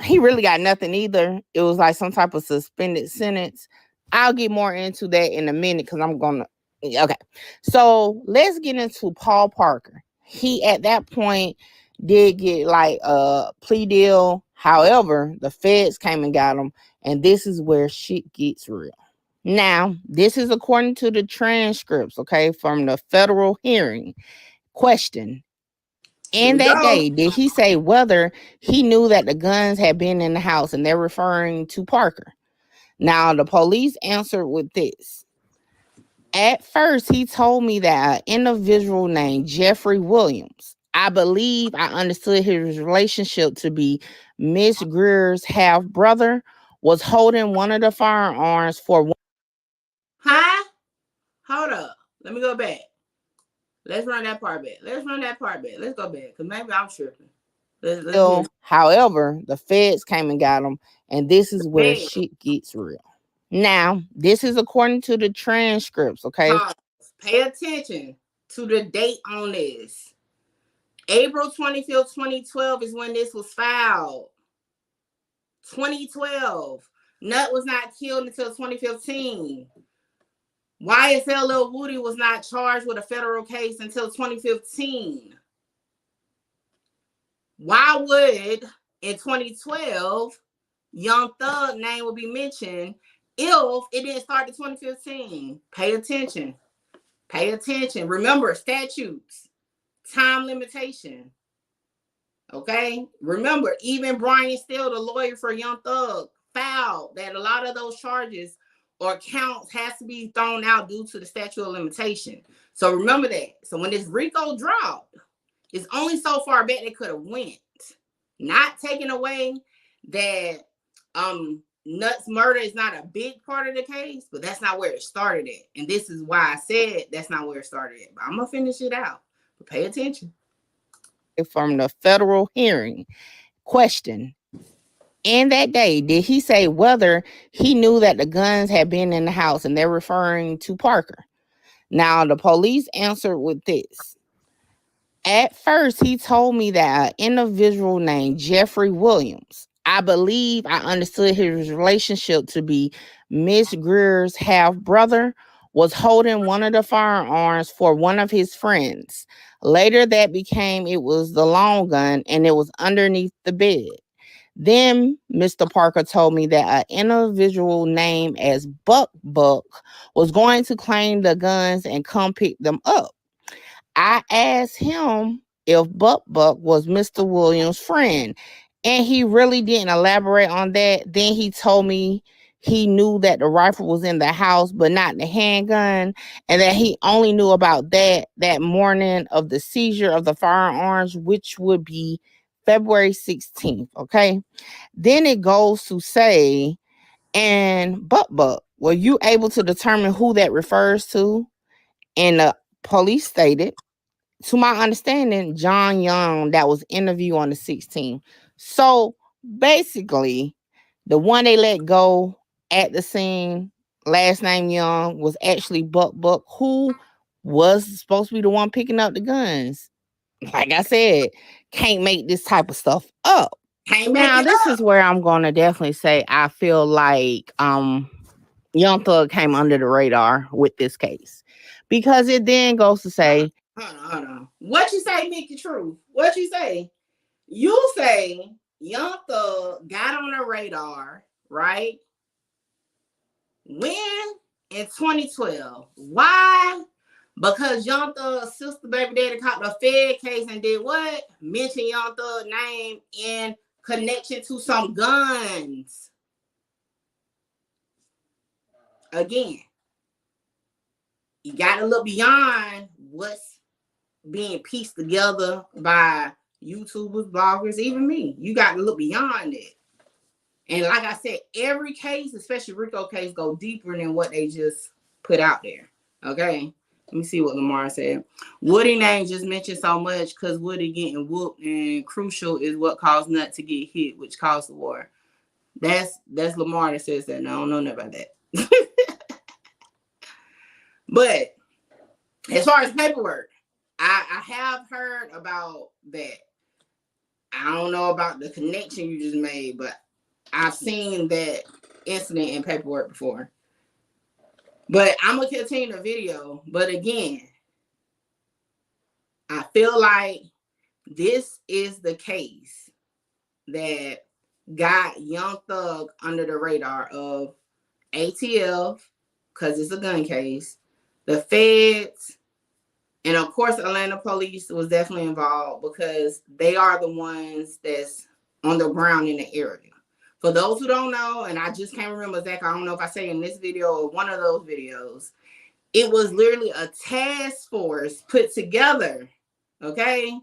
he really got nothing either. It was like some type of suspended sentence. I'll get more into that in a minute because okay. So let's get into Paul Parker. He at that point did get like a plea deal. However, the feds came and got him, and this is where shit gets real. Now, this is according to the transcripts, okay, from the federal hearing. Question: in that day, did he say whether he knew that the guns had been in the house? And they're referring to Parker. Now, the police answered with this. At first, he told me that an individual named Jeffrey Williams. I believe I understood his relationship to be Miss Greer's half brother was holding one of the firearms for one. Huh? Hold up. Let me go back. Let's run that part back. Let's go back. Because maybe I'm tripping. Let's hear it. However, the feds came and got him, and this is where Bam. shit gets real. Now, this is according to the transcripts, okay? Pause. Pay attention to the date on this. April 25th, 2012 is when this was filed. 2012. Nut was not killed until 2015. YSL Lil Woody was not charged with a federal case until 2015. Why would in 2012 Young Thug name would be mentioned if it didn't start in 2015? Pay attention. Pay attention. Remember, statutes, time limitation. Okay? Remember, even Brian Steele, the lawyer for Young Thug, filed that a lot of those charges or counts has to be thrown out due to the statute of limitation. So remember that. So when this Rico dropped, it's only so far back they could have went. Not taking away that Nuts murder is not a big part of the case, but that's not where it started at. And this is why I said that's not where it started at. But I'm gonna finish it out. But pay attention. From the federal hearing. Question. In that day, did he say whether he knew that the guns had been in the house? And they're referring to Parker. Now, the police answered with this. At first, he told me that an individual named Jeffrey Williams, I believe I understood his relationship to be Miss Greer's half brother, was holding one of the firearms for one of his friends. Later, that became it was the long gun and it was underneath the bed. Then Mr. Parker told me that an individual named as Buck was going to claim the guns and come pick them up. I asked him if Buck was Mr. Williams' friend, and he really didn't elaborate on that. Then he told me he knew that the rifle was in the house, but not the handgun, and that he only knew about that morning of the seizure of the firearms, which would be February 16th. Okay. Then it goes to say, and Buck, were you able to determine who that refers to? And the police stated, to my understanding, John Young, that was interviewed on the 16th. So basically, the one they let go at the scene, last name Young, was actually Buck, who was supposed to be the one picking up the guns. Like I said, can't make this type of stuff up. Now, this is where I'm gonna definitely say I feel like Young Thug came under the radar with this case. Because it then goes to say, Hold on. What you say, Mickey Truth? What you say? You say Young Thug got on the radar, right? When? In 2012. Why? Because Young Thug's sister baby daddy caught the Fed case and did what? Mention Young Thug's name in connection to some guns. Again, you gotta look beyond what's being pieced together by YouTubers, bloggers, even me. You got to look beyond it. And like I said, every case, especially Rico case, go deeper than what they just put out there. Okay? Let me see what Lamar said. Woody name just mentioned so much because Woody getting whooped and crucial is what caused Nut to get hit, which caused the war. That's Lamar that says that. No, I don't know nothing about that. But as far as paperwork, I have heard about that. I don't know about the connection you just made, but I've seen that incident in paperwork before. But I'm going to continue the video. But again, I feel like this is the case that got Young Thug under the radar of ATF, because it's a gun case, the feds, and of course, Atlanta police was definitely involved because they are the ones that's on the ground in the area. For those who don't know, and I just can't remember exactly, I don't know if I say in this video or one of those videos, it was literally a task force put together, okay,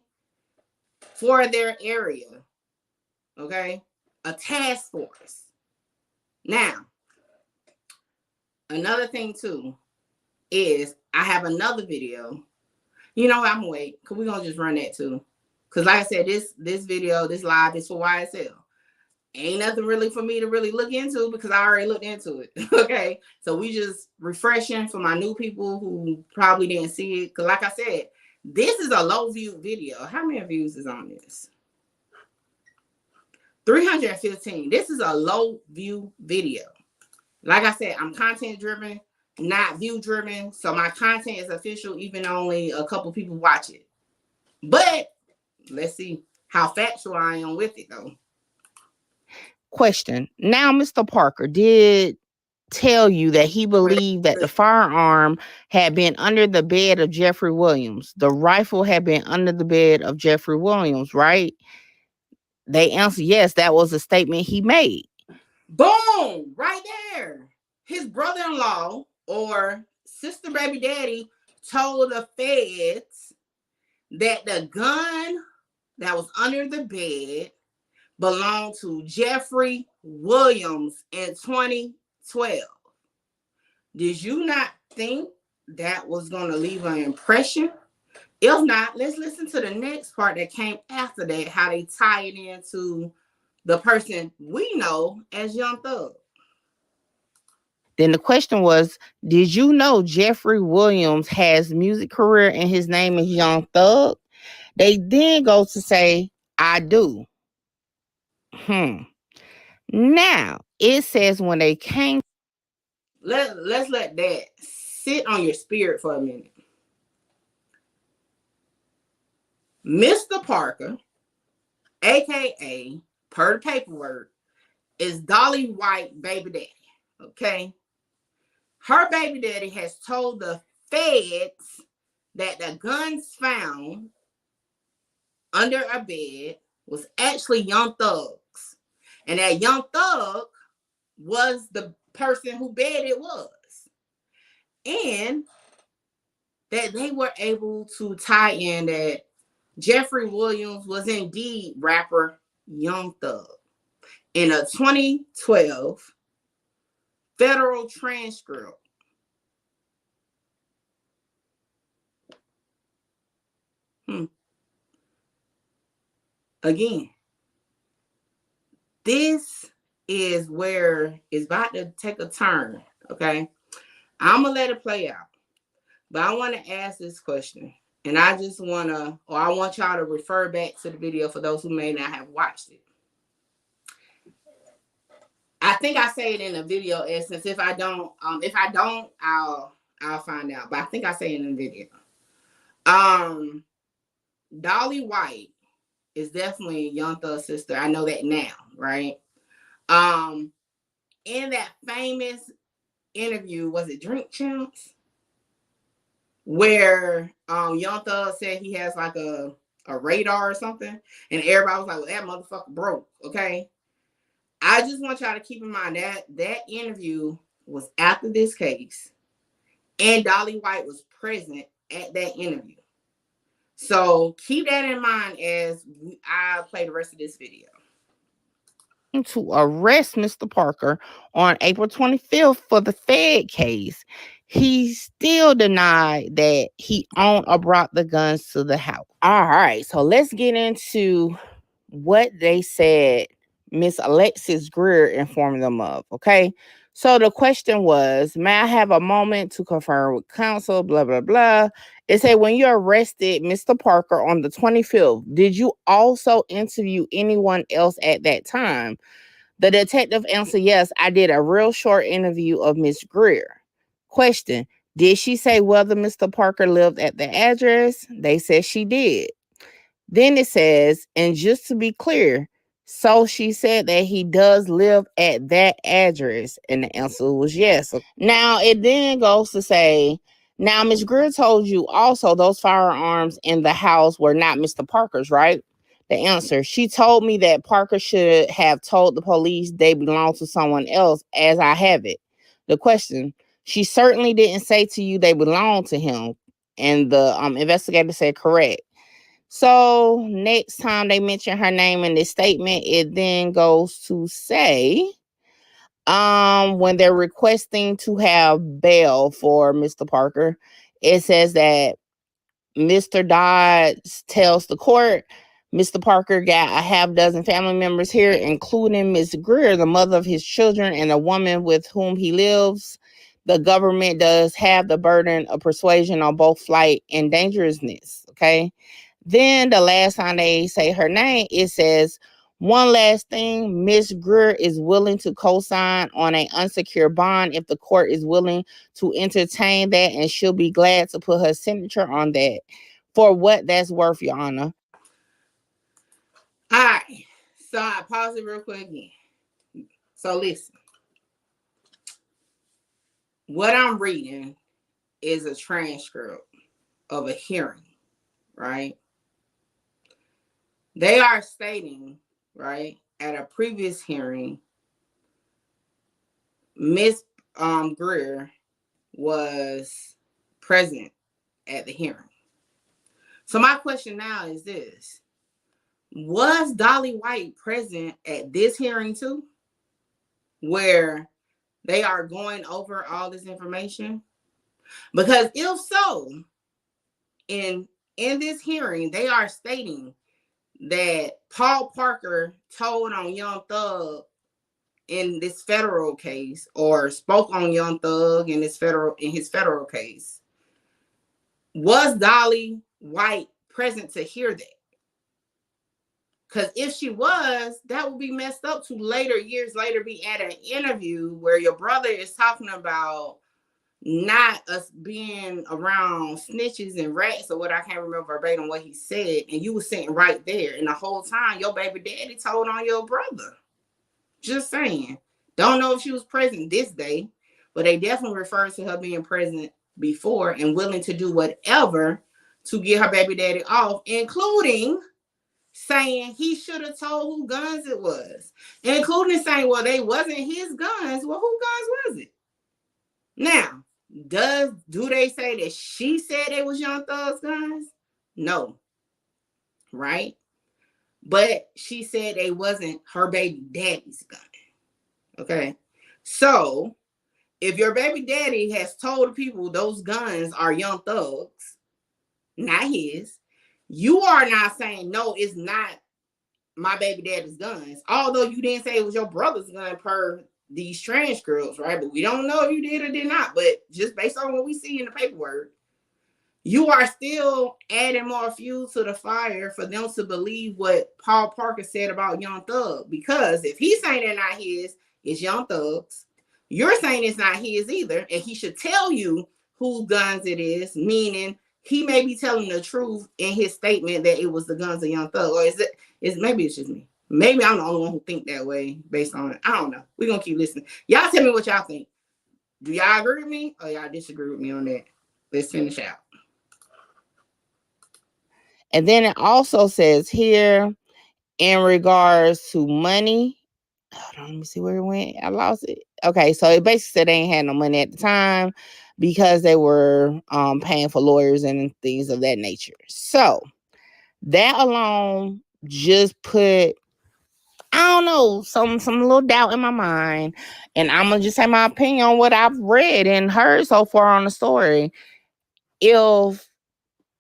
for their area. Okay? A task force. Now, another thing too is I have another video. You know, I'm gonna wait because we're gonna just run that too. Because like I said, this video, this live is for YSL. Ain't nothing really for me to really look into because I already looked into it. Okay. So we just refreshing for my new people who probably didn't see it. Because like I said, this is a low view video. How many views is on this? 315. This is a low view video. Like I said, I'm content driven, not view driven. So my content is official, even only a couple people watch it. But let's see how factual I am with it though. Question. Now, Mr. Parker did tell you that he believed that the firearm had been under the bed of Jeffrey Williams. The rifle had been under the bed of Jeffrey Williams, right? They answered yes, that was a statement he made. Boom! Right there. His brother-in-law or sister baby daddy told the feds that the gun that was under the bed belonged to Jeffrey Williams in 2012. Did you not think that was going to leave an impression? If not, let's listen to the next part that came after that, how they tie it into the person we know as Young Thug. Then the question was, did you know Jeffrey Williams has a music career and his name is Young Thug? They then go to say, I do. Now, it says when they came, let's let that sit on your spirit for a minute. Mr. Parker, aka per the paperwork, is Dolly White baby daddy. Okay. Her baby daddy has told the feds that the guns found under a bed was actually Young Thug's. And that Young Thug was the person who bed it was. And that they were able to tie in that Jeffrey Williams was indeed rapper Young Thug. In a 2012 federal transcript. Again, this is where it's about to take a turn, okay? I'm going to let it play out. But I want to ask this question. And I just want to, or I want y'all to refer back to the video for those who may not have watched it. I think I say it in the video essence. If I don't, I'll find out. But I think I say it in the video. Dolly White is definitely Young Thug's sister. I know that now, right? In that famous interview, was it Drink Champs? Where Young Thug said he has like a radar or something, and everybody was like, well, that motherfucker broke, okay? I just want y'all to keep in mind that interview was after this case, and Dolly White was present at that interview. So keep that in mind as I play the rest of this video. To arrest Mr. Parker on April 25th for the Fed case, he still denied that he owned or brought the guns to the house. All right, so let's get into what they said Miss Alexis Greer informed them of, okay? So the question was, may I have a moment to confirm with counsel, blah, blah, blah. It said, when you arrested Mr. Parker on the 25th, did you also interview anyone else at that time? The detective answered, yes, I did a real short interview of Miss Greer. Question, did she say whether Mr. Parker lived at the address? They said she did. Then it says, and just to be clear, so she said that he does live at that address. And the answer was yes. Now it then goes to say, now Ms. Greer told you also those firearms in the house were not Mr. Parker's, right? The answer, she told me that Parker should have told the police they belong to someone else as I have it. The question, she certainly didn't say to you they belong to him. And the investigator said correct. So next time they mention her name in this statement, it then goes to say, when they're requesting to have bail for Mr. Parker, it says that Mr. Dodds tells the court Mr. Parker got a half dozen family members here, including Miss Greer, the mother of his children, and a woman with whom he lives. The government does have the burden of persuasion on both flight and dangerousness. Okay. Then the last time they say her name, it says, one last thing, Miss Greer is willing to co-sign on an unsecured bond if the court is willing to entertain that, and she'll be glad to put her signature on that. For what that's worth, Your Honor. All right. So I pause it real quick again. So listen. What I'm reading is a transcript of a hearing, right? They are stating, right, at a previous hearing, Miss Greer was present at the hearing. So my question now is this. Was Dolly White present at this hearing too? Where they are going over all this information? Because if so, in this hearing, they are stating that Paul Parker told on Young Thug in this federal case, or spoke on Young Thug in his federal case. Was Dolly White present to hear that? Because if she was, that would be messed up to years later be at an interview where your brother is talking about not us being around snitches and rats, or what, I can't remember verbatim what he said, and you were sitting right there, and the whole time your baby daddy told on your brother. Just saying. Don't know if she was present this day, but they definitely refer to her being present before and willing to do whatever to get her baby daddy off, including saying he should have told who guns it was, including saying, well, they wasn't his guns. Well, who guns was it? Now, do they say that she said it was Young Thug's guns? No. Right? But she said they wasn't her baby daddy's gun. Okay? So, if your baby daddy has told people those guns are Young Thug's, not his, you are not saying, no, it's not my baby daddy's guns. Although you didn't say it was your brother's gun per these transcripts, right? But we don't know if you did or did not. But just based on what we see in the paperwork, you are still adding more fuel to the fire for them to believe what Paul Parker said about Young Thug. Because if he's saying they're not his, it's Young Thug's. You're saying it's not his either, and he should tell you whose guns it is, meaning he may be telling the truth in his statement that it was the guns of Young Thug. Or maybe it's just me. Maybe I'm the only one who think that way based on it. I don't know. We're going to keep listening. Y'all tell me what y'all think. Do y'all agree with me or y'all disagree with me on that? Let's finish out. And then it also says here, in regards to money, hold on, let me see where it went. I lost it. Okay, so it basically said they ain't had no money at the time because they were paying for lawyers and things of that nature. So that alone just put, I don't know, some little doubt in my mind. And I'm gonna just say my opinion on what I've read and heard so far on the story. If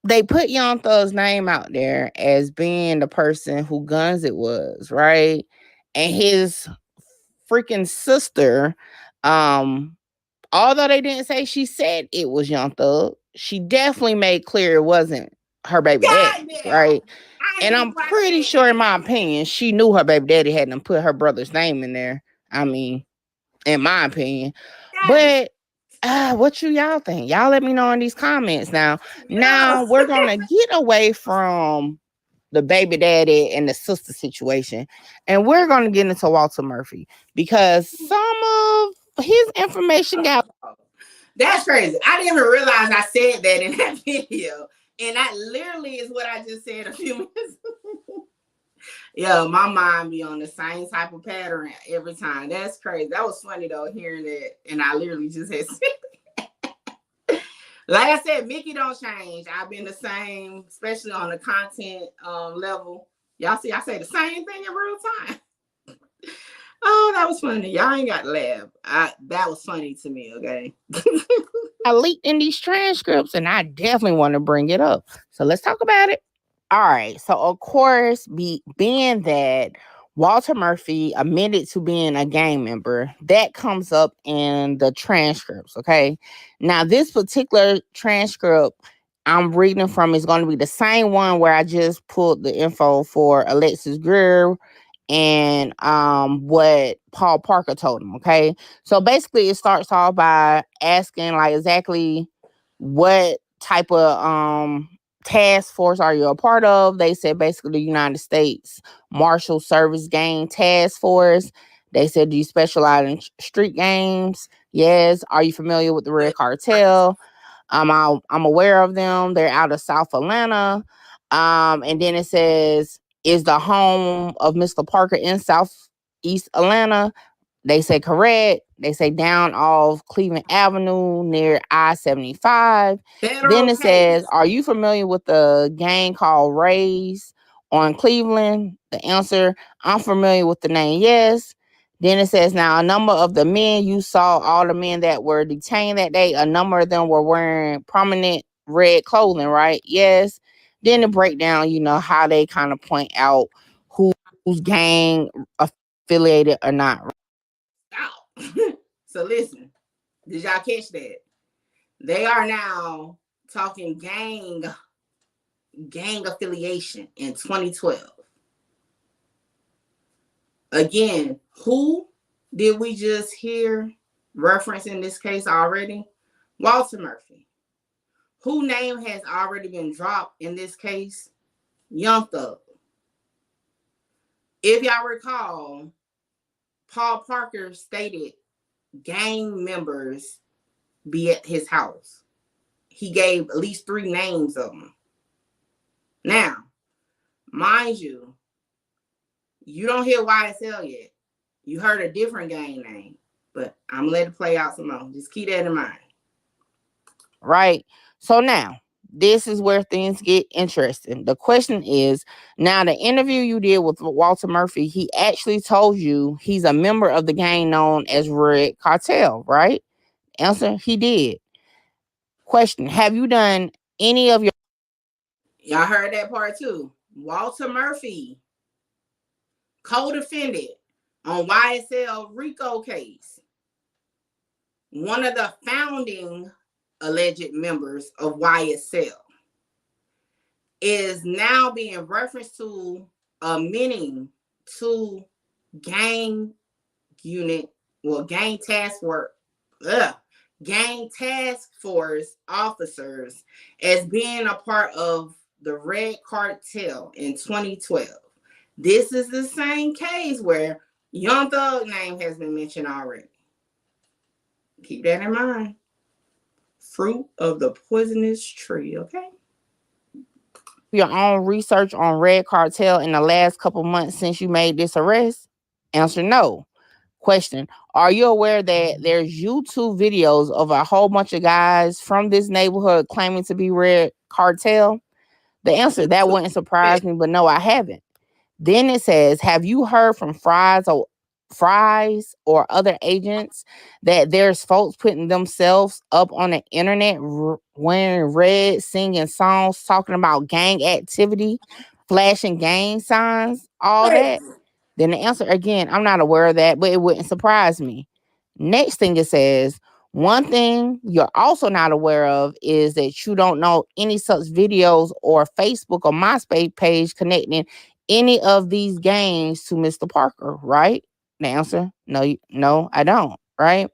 they put Young Thug's name out there as being the person who guns it was, right? And his freaking sister, although they didn't say she said it was Young Thug, she definitely made clear it wasn't her baby daddy, right? And I'm pretty sure, in my opinion, she knew her baby daddy hadn't put her brother's name in there. I mean, in my opinion. But what y'all think? Y'all let me know in these comments. Now we're gonna get away from the baby daddy and the sister situation, and we're gonna get into Walter Murphy, because some of his information got. That's crazy. I didn't even realize I said that in that video, and that literally is what I just said a few minutes ago. Yeah, my mind be on the same type of pattern every time. That's crazy. That was funny though, hearing that, and I literally just had said that. Like I said, Mickey don't change. I've been the same, especially on the content level. Y'all see, I say the same thing in real time. Oh, that was funny. Y'all ain't got to laugh. That was funny to me, okay? I leaked in these transcripts and I definitely want to bring it up. So let's talk about it. All right. So, of course, being that Walter Murphy admitted to being a gang member, that comes up in the transcripts. Okay. Now, this particular transcript I'm reading from is going to be the same one where I just pulled the info for Alexis Greer and what Paul Parker told him. Okay. So basically it starts off by asking like exactly what type of task force are you a part of? They said basically the United States Marshal Service Gang Task Force. They said, do you specialize in street games? Yes. Are you familiar with the Red Cartel? I'm aware of them. They're out of South Atlanta. And then it says, is the home of Mr. Parker in Southeast Atlanta? They say correct. They say down off Cleveland Avenue near I-75. Then it says, are you familiar with the gang called Rays on Cleveland? The answer, I'm familiar with the name, yes. Then it says, now a number of the men you saw, all the men that were detained that day, a number of them were wearing prominent red clothing, right? Yes. Then the breakdown, how they kind of point out who's gang affiliated or not. So listen, did y'all catch that? They are now talking gang affiliation in 2012. Again, who did we just hear reference in this case already? Walter Murphy. Who name has already been dropped in this case? Young Thug. If y'all recall, Paul Parker stated gang members be at his house. He gave at least 3 names of them. Now, mind you, you don't hear YSL yet. You heard a different gang name, but I'm going to let it play out some more. Just keep that in mind. Right. So now, this is where things get interesting. The question is, now the interview you did with Walter Murphy, he actually told you he's a member of the gang known as Red Cartel, right? Answer, he did. Question, have you done any of your... Y'all heard that part too. Walter Murphy, co-defendant on YSL Rico case. One of the founding alleged members of YSL is now being referenced to admitting to gang task force officers as being a part of the Red Cartel in 2012. This is the same case where Young Thug name has been mentioned already. Keep that in mind. Fruit of the poisonous tree, okay? Your own research on Red Cartel in the last couple months since you made this arrest? Answer, no. Question, are you aware that there's YouTube videos of a whole bunch of guys from this neighborhood claiming to be Red Cartel? The answer, that wouldn't surprise me, but no, I haven't. Then it says, have you heard from Fries or other agents that there's folks putting themselves up on the internet wearing red, singing songs, talking about gang activity, flashing gang signs, all that? Then the answer, again, I'm not aware of that, but it wouldn't surprise me. Next thing it says, one thing you're also not aware of is that you don't know any such videos or Facebook or MySpace page connecting any of these gangs to Mr. Parker, right? The answer, no, I don't, right?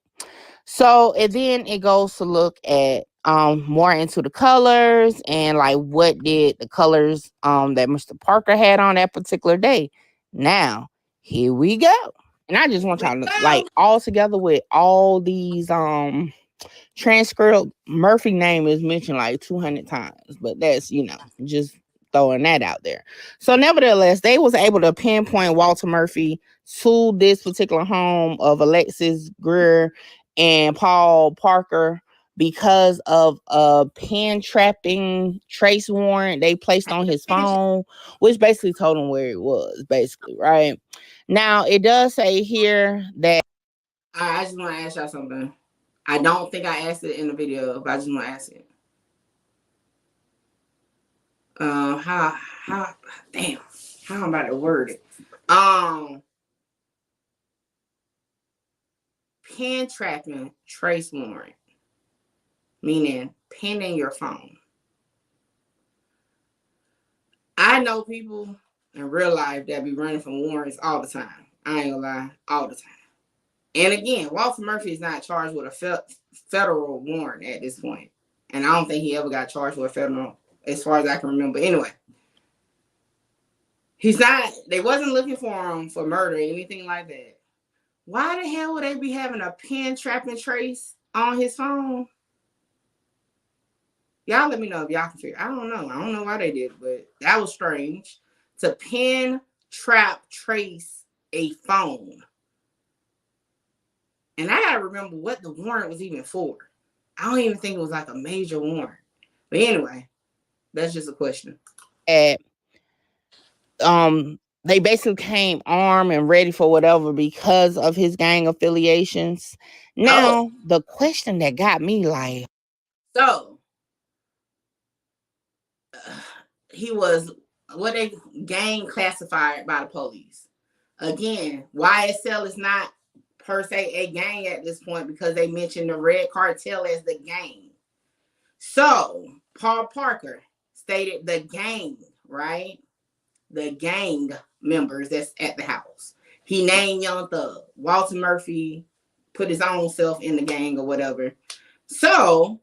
So, and then it goes to look at more into the colors and like what did the colors that Mr. Parker had on that particular day. Now, here we go. And I just want y'all to like all together with all these transcript, Murphy name is mentioned like 200 times, but that's, just throwing that out there. So nevertheless, they was able to pinpoint Walter Murphy to this particular home of Alexis Greer and Paul Parker because of a pen trapping trace warrant they placed on his phone, which basically told him where it was, basically, right? Now, it does say here that... I just want to ask y'all something. I don't think I asked it in the video, but I just want to ask it. How damn, how I'm about to word it. Pen trapping trace warrant, meaning pen in your phone. I know people in real life that be running from warrants all the time. I ain't gonna lie, all the time. And again, Walter Murphy is not charged with a federal warrant at this point. And I don't think he ever got charged with a federal, as far as I can remember. Anyway, he's not, they wasn't looking for him for murder or anything like that. Why the hell would they be having a pen trapping trace on his phone? Y'all let me know if y'all can figure. I don't know why they did, but that was strange. To pen trap trace a phone. And I gotta remember what the warrant was even for. I don't even think it was like a major warrant. But anyway, that's just a question. They basically came armed and ready for whatever because of his gang affiliations. Now, the question that got me like... So, he was what they gang classified by the police. Again, YSL is not per se a gang at this point because they mentioned the Red Cartel as the gang. So, Paul Parker stated the gang, right? The gang members that's at the house. He named Young Thug. Walter Murphy put his own self in the gang or whatever. So,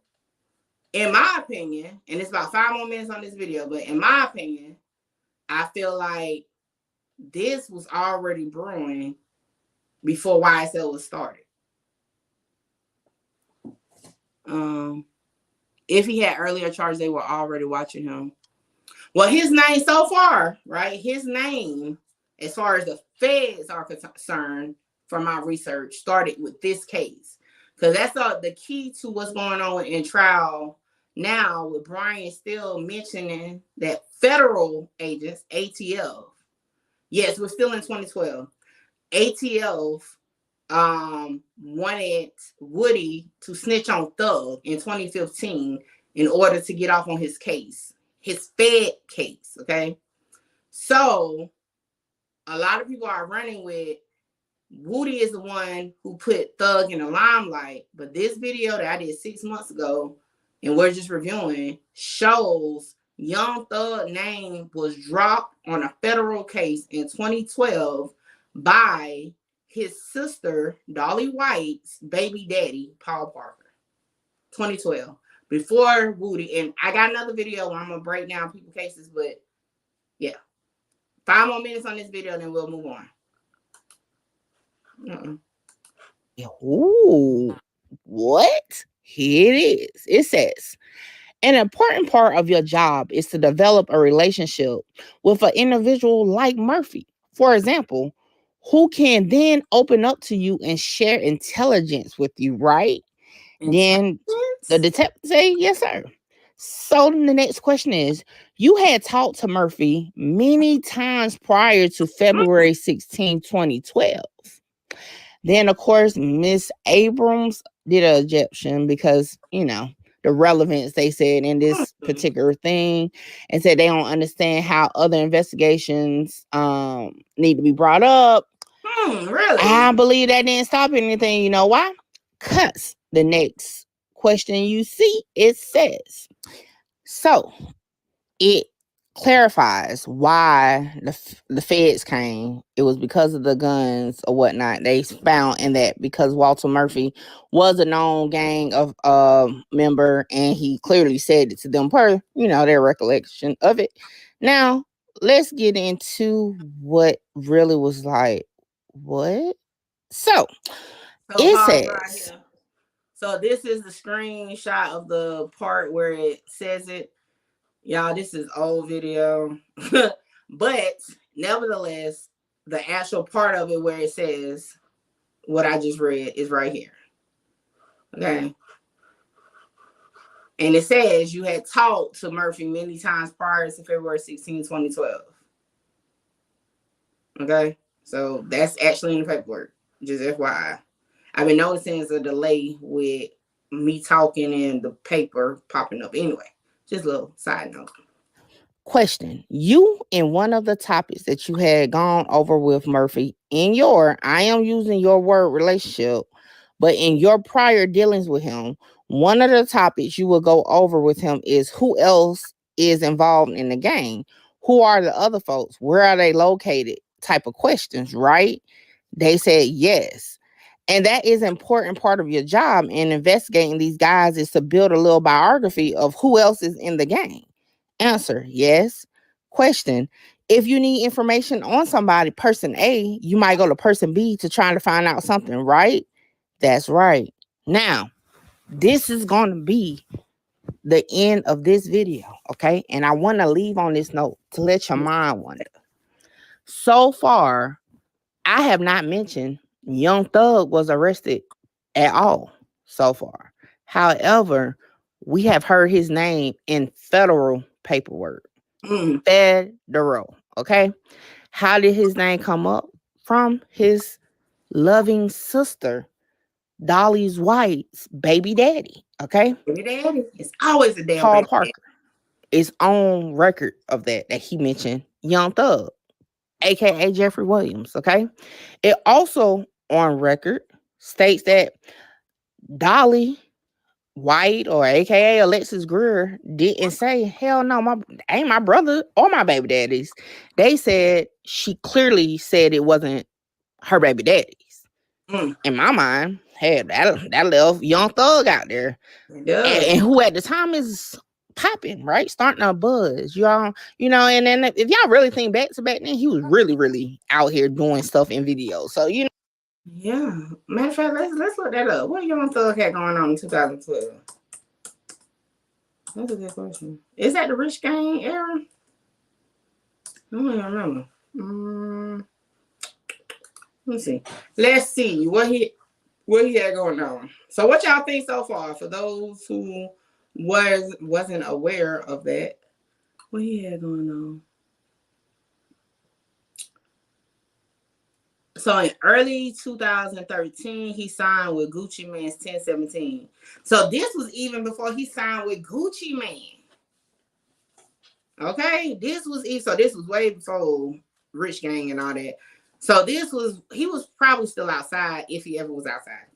in my opinion, and it's about 5 more minutes on this video, but in my opinion, I feel like this was already brewing before YSL was started. If he had earlier charges, they were already watching him. Well, his name so far, right? His name, as far as the feds are concerned, from my research, started with this case. Because that's the key to what's going on in trial now, with Brian still mentioning that federal agents, ATF, yes, we're still in 2012, ATF wanted Woody to snitch on Thug in 2015 in order to get off on his case, his Fed case, okay? So a lot of people are running with Woody is the one who put Thug in the limelight, but this video that I did 6 months ago and we're just reviewing shows Young Thug name was dropped on a federal case in 2012 by his sister, Dolly White's baby daddy, Paul Parker. 2012. Before Woody. And I got another video where I'm going to break down people's cases, but yeah. 5 more minutes on this video, then we'll move on. Ooh, what? Here it is. It says, an important part of your job is to develop a relationship with an individual like Murphy, for example, who can then open up to you and share intelligence with you, right? Then the detective say, yes, sir. So the next question is, you had talked to Murphy many times prior to February 16, 2012. Then, of course, Miss Abrams did an objection because, you know, the relevance, they said, in this particular thing, and said they don't understand how other investigations need to be brought up. Really? I believe that didn't stop anything. You know why? Because the next question you see, it says, so it clarifies why the feds came. It was because of the guns or whatnot. They found in that because Walter Murphy was a known gang of member, and he clearly said it to them per, you know, their recollection of it. Now, let's get into what really was like, what? So it says, right, so this is the screenshot of the part where it says it. Y'all, this is old video. But nevertheless, the actual part of it where it says what I just read is right here. Okay. And it says you had talked to Murphy many times prior to February 16, 2012. Okay? So that's actually in the paperwork. Just FYI. I've been noticing there's a delay with me talking and the paper popping up. Anyway, just a little side note. Question. You, in one of the topics that you had gone over with Murphy, I am using your word relationship, but in your prior dealings with him, one of the topics you will go over with him is who else is involved in the gang? Who are the other folks? Where are they located? Type of questions, right? They said yes. And that is an important part of your job in investigating these guys, is to build a little biography of who else is in the gang. Answer, yes. Question, if you need information on somebody, person A, you might go to person B to try to find out something, right? That's right. Now, this is going to be the end of this video, okay? And I want to leave on this note to let your mind wander. So far, I have not mentioned Young Thug was arrested at all so far. However, we have heard his name in federal paperwork. Federal, okay? How did his name come up? From his loving sister, Dolly's White's baby daddy, okay? Baby daddy. It's always a damn Paul baby Parker is on record of that he mentioned Young Thug, aka Jeffrey Williams, okay? It also on record states that Dolly White, or aka Alexis Greer, didn't say, hell no, ain't my brother or my baby daddies. They said, she clearly said it wasn't her baby daddies. In my mind, hey, that left Young Thug out there. And who at the time is popping, right? Starting a buzz. Y'all, and then if y'all really think back then, he was really, really out here doing stuff in videos. So, Yeah. Matter of fact, let's look that up. What Young Thug had going on in 2012? That's a good question. Is that the Rich Gang era? I don't even remember. Let's see. Let's see what he had going on. So what y'all think so far? For those who wasn't aware of that, what he had going on? So in early 2013, he signed with Gucci Mane's 1017. So this was even before he signed with Gucci Mane. Okay, this was way before Rich Gang and all that. So he was probably still outside if he ever was outside.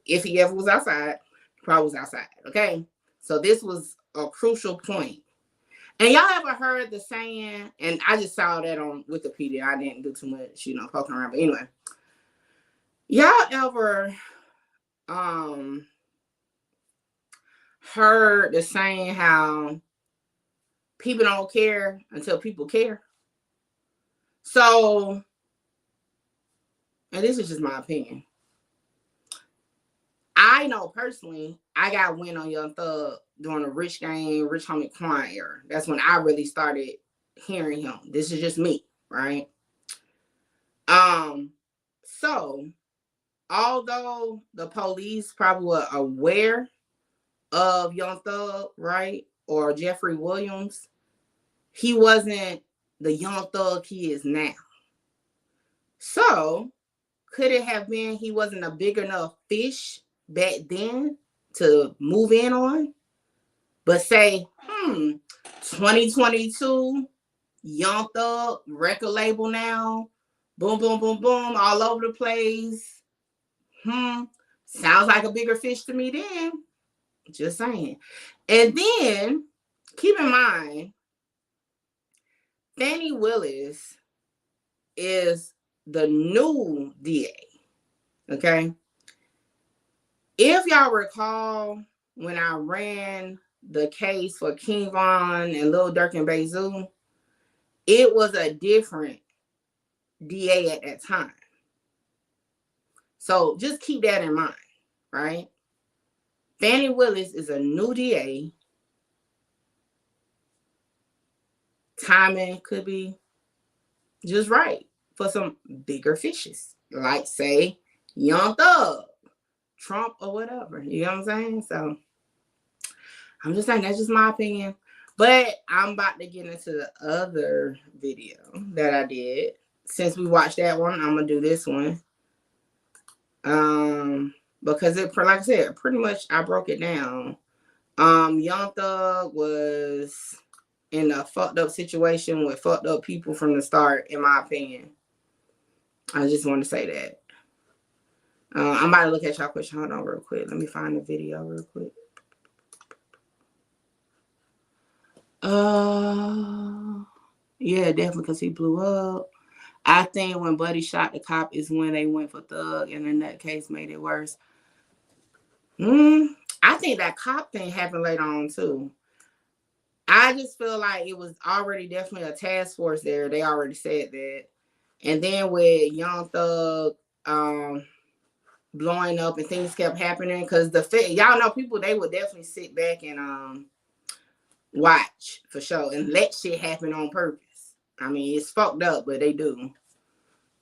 If he ever was outside, he probably was outside. Okay, so this was a crucial point. And y'all ever heard the saying, and I just saw that on Wikipedia. I didn't do too much, poking around. But anyway, y'all ever heard the saying how people don't care until people care? So, and this is just my opinion. I know personally, I got wind on Young Thug during the Rich Gang, Rich Homie Quan era. That's when I really started hearing him. This is just me, right? So although the police probably were aware of Young Thug, right, or Jeffrey Williams, he wasn't the Young Thug he is now. So could it have been he wasn't a big enough fish back then to move in on? But say, 2022, Young Thug, record label now, boom, boom, boom, boom, all over the place. Sounds like a bigger fish to me then. Just saying. And then, keep in mind, Fannie Willis is the new DA. Okay? If y'all recall, when I ran the case for King Von and Lil Durk and Bezoo, it was a different DA at that time. So just keep that in mind, right? Fannie Willis is a new DA. Timing could be just right for some bigger fishes, like, say, Young Thug, Trump, or whatever. You know what I'm saying? So I'm just saying, that's just my opinion. But I'm about to get into the other video that I did. Since we watched that one, I'm gonna do this one. Because it, like I said, pretty much I broke it down. Young Thug was in a fucked up situation with fucked up people from the start, in my opinion. I just want to say that. I'm about to look at y'all question. Hold on real quick. Let me find the video real quick. Yeah, definitely, because he blew up. I think when Buddy shot the cop is when they went for Thug, and in that case made it worse. I think that cop thing happened later on too. I just feel like it was already definitely a task force there. They already said that. And then with Young Thug blowing up and things kept happening, because y'all know people, they would definitely sit back and watch for sure and let shit happen on purpose. I mean, it's fucked up, but they do.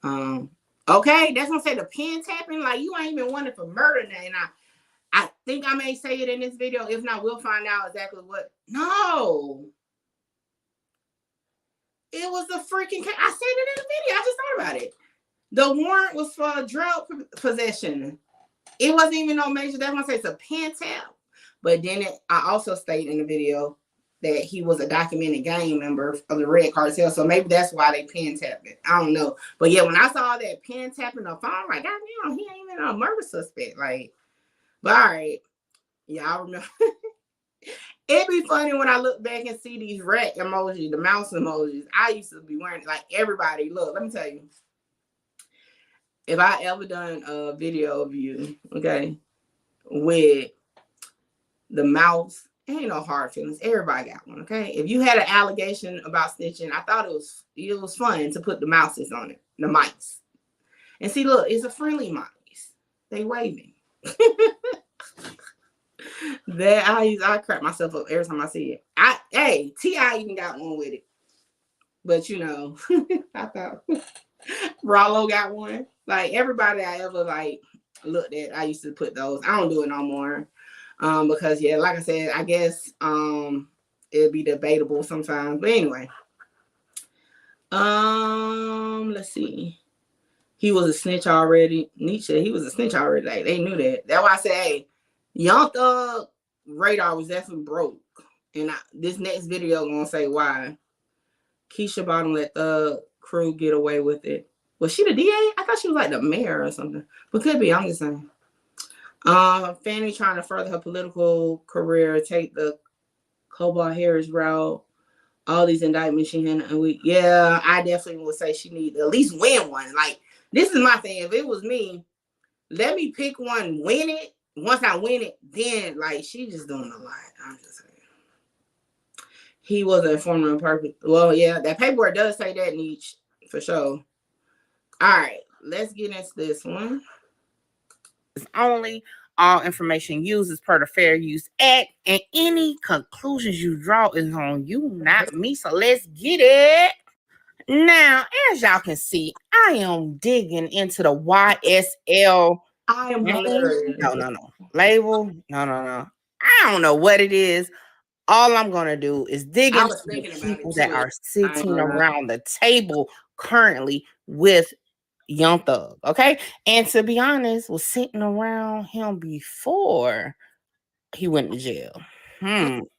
Okay, that's gonna say the pen tapping, like you ain't even wanted for murder now. And I think I may say it in this video. If not, we'll find out exactly what. No. It was a freaking case. I said it in the video. I just thought about it. The warrant was for drug possession. It wasn't even no major. That's why I say it's a pen tap. But then I also stated in the video that he was a documented gang member of the Red Cartel. So maybe that's why they pen tapped it. I don't know. But yeah, when I saw that pen tapping the phone, I'm like, God damn, he ain't even a murder suspect. Like, but all right. Y'all remember. It'd be funny when I look back and see these rat emojis, the mouse emojis. I used to be wearing it like everybody. Look, let me tell you. If I ever done a video of you, okay, with the mouse, ain't no hard feelings. Everybody got one, okay? If you had an allegation about snitching, I thought it was fun to put the mouses on it, the mice. And see, look, it's a friendly mice. They waving. That I crap myself up every time I see it. Hey, T.I. even got one with it. But you know, I thought Rollo got one. Like everybody I ever like looked at, I used to put those. I don't do it no more. Because yeah, like I said, I guess it'd be debatable sometimes. But anyway. Let's see. He was a snitch already. Nietzsche, he was a snitch already. Like, they knew that. That's why I said, hey, Young Thug radar was definitely broke. And this next video gonna say why. Keisha Bottom let Thug crew get away with it. Was she the DA? I thought she was like the mayor or something. But could be, I'm just saying. Fanny trying to further her political career, take the Cobalt Harris route. All these indictments she had, and yeah, I definitely would say she need to at least win one. Like, this is my thing. If it was me, let me pick one, win it. Once I win it, then like she just doing a lot. I'm just saying. He was an informant on purpose. Well, yeah, that paperwork does say that, Nietzsche, for sure. All right, let's get into this one. It's only all information used is per the Fair Use Act, and any conclusions you draw is on you, not me. So let's get it. Now, as y'all can see, I am digging into the YSL. I am hilarious. No. Label. No. I don't know what it is. All I'm going to do is dig into the people that are sitting around the table currently with Young Thug, okay? And to be honest, was sitting around him before he went to jail.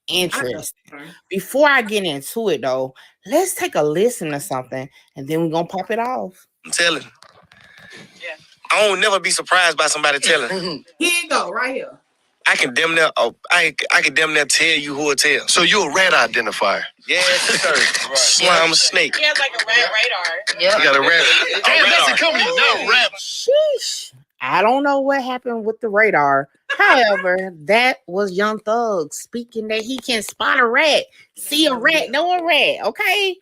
Interesting. Before I get into it, though, let's take a listen to something, and then we're going to pop it off. I'm telling. Yeah. I won't never be surprised by somebody telling. Here you go, right here. I can damn near, I can damn near tell you who it tell. So you're a rat identifier? Yes, sir. Right. Slime snake. He has like a rat radar. Yeah. You got a rat. Damn, that's a company. No, rat. Sheesh. I don't know what happened with the radar. However, that was Young Thug speaking that he can spot a rat, see a rat, know a rat, okay?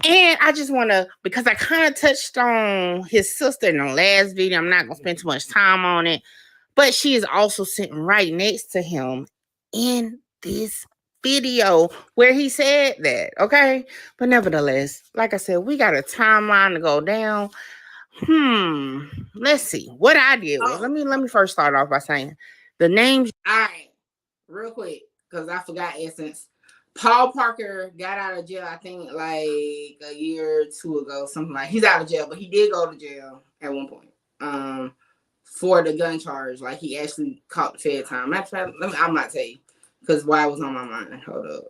And I just want to, because I kind of touched on his sister in the last video, I'm not going to spend too much time on it, but she is also sitting right next to him in this video where he said that, okay? But nevertheless, like I said, we got a timeline to go down. Let's see what I did was. Let me first start off by saying the names. All right, real quick. because I forgot Essence. Paul Parker got out of jail, I think, like a year or two ago, something like. He's out of jail, but he did go to jail at one point. For the gun charge, like he actually caught the Fed time. I might tell you, because why it was on my mind. Hold up.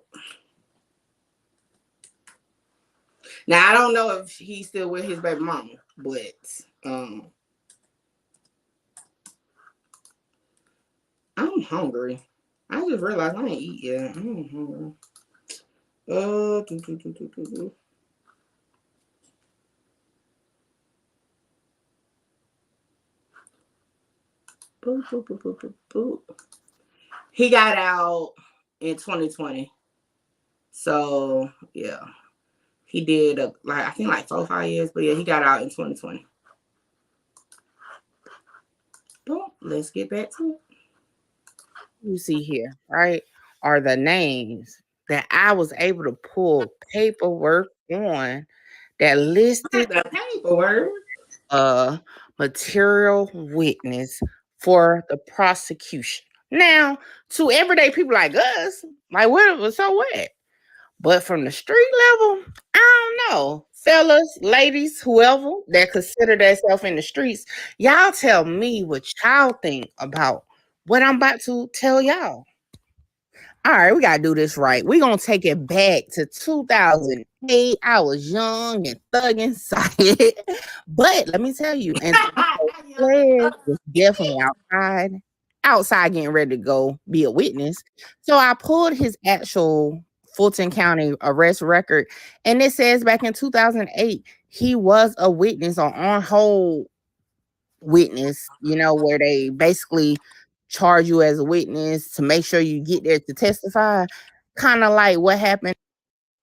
Now I don't know if he's still with his baby mama, but I'm hungry. I just realized I ain't eat yet. I'm hungry. Boop, boop, boop, boop, boop, boop. He got out in 2020. So yeah. He did I think 4 or 5 years, but yeah, he got out in 2020. Boom. Let's get back to it. You see here, right, are the names that I was able to pull paperwork on that listed The paperwork. Material witness for the prosecution. Now, to everyday people like us, like what? So what? But from the street level, I don't know. Fellas, ladies, whoever that consider themselves in the streets, y'all tell me what y'all think about what I'm about to tell y'all. All right, we gotta do this right. We're gonna take it back to 2008. I was young and thugging inside. But let me tell you, and was definitely outside getting ready to go be a witness. So I pulled his actual Fulton County arrest record, and it says back in 2008 he was a witness or on hold witness, where they basically charge you as a witness to make sure you get there to testify. Kind of like what happened.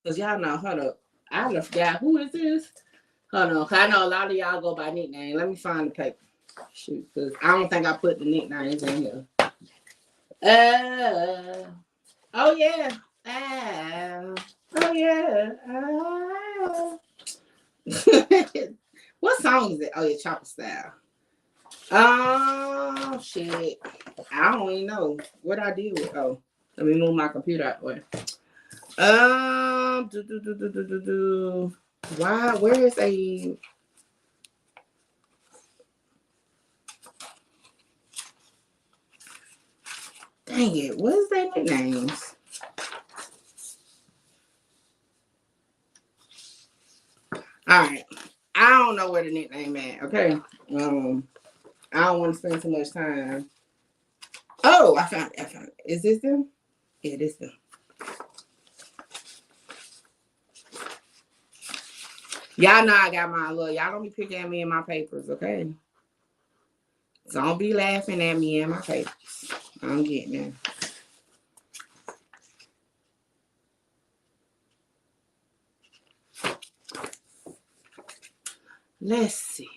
Because y'all know, hold up. I forgot who is this? Hold on. I know a lot of y'all go by nickname. Let me find the paper. Shoot, because I don't think I put the nicknames in here. Oh yeah. Oh yeah. What song is it? Oh yeah, Chopper Style. Oh shit. I don't even know what I did with. Oh, let me move my computer out the way. Why? Where is a? Dang it! What is their nicknames? All right, I don't know where the nickname at. Okay, I don't want to spend too much time. Oh, I found it. Is this them? Yeah, this them. Y'all know I got my look. Y'all don't be picking at me in my papers, okay? Don't be laughing at me in my papers. I'm getting there. Let's see.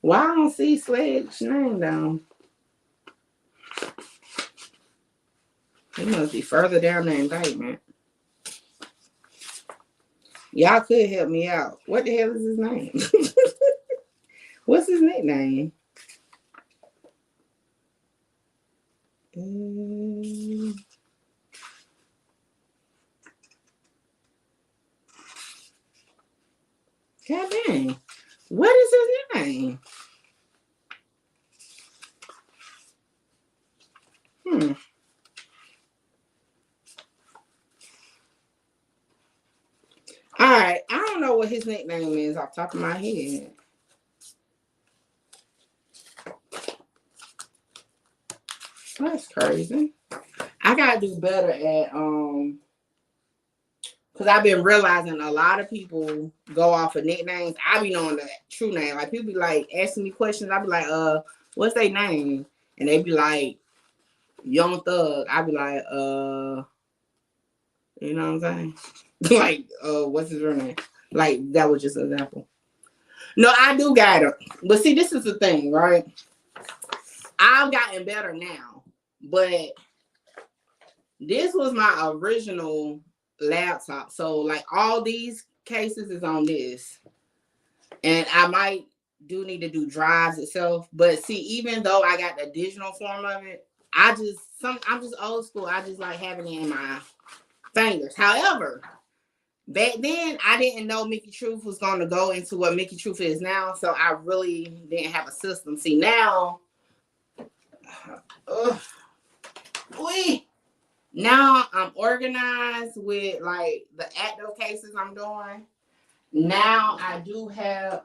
Why I don't see Sledge's name down? It must be further down the indictment. Y'all could help me out. What the hell is his name? What's his nickname? God dang. What is his name? All right. I don't know what his nickname is off the top of my head. That's crazy. I gotta do better at because I've been realizing a lot of people go off of nicknames. I be knowing the true name. Like people be like asking me questions. I be like, what's their name? And they be like, Young Thug. I be like, you know what I'm saying? Like, what's his real name? Like that was just an example. No, I do got it. But see, this is the thing, right? I've gotten better now, but this was my original laptop. So like all these cases is on this. And I might need to do drives itself. But see, even though I got the digital form of it, I'm just old school. I just like having it in my fingers. However, back then I didn't know Mickey Truth was going to go into what Mickey Truth is now, so I really didn't have a system. See, now now I'm organized with like the active cases I'm doing. Now I do have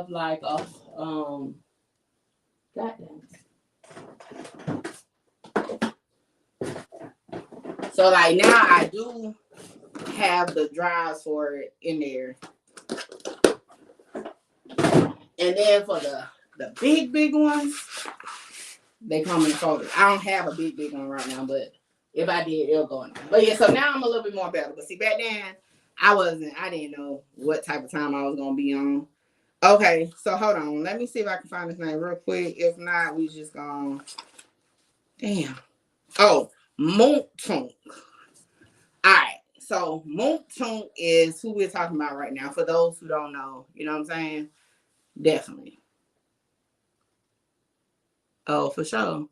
like a goddamn. So like now I do have the drives for it in there. And then for the big ones, they come in the folder. I don't have a big one right now, but if I did, it'll go in there. But yeah, so now I'm a little bit more better. But see, back then, I didn't know what type of time I was going to be on. Okay, so hold on. Let me see if I can find this name real quick. If not, we just going to... Damn. Oh, Moontunk. All right. So Moontunk is who we're talking about right now. For those who don't know, you know what I'm saying? Definitely. Oh, for sure.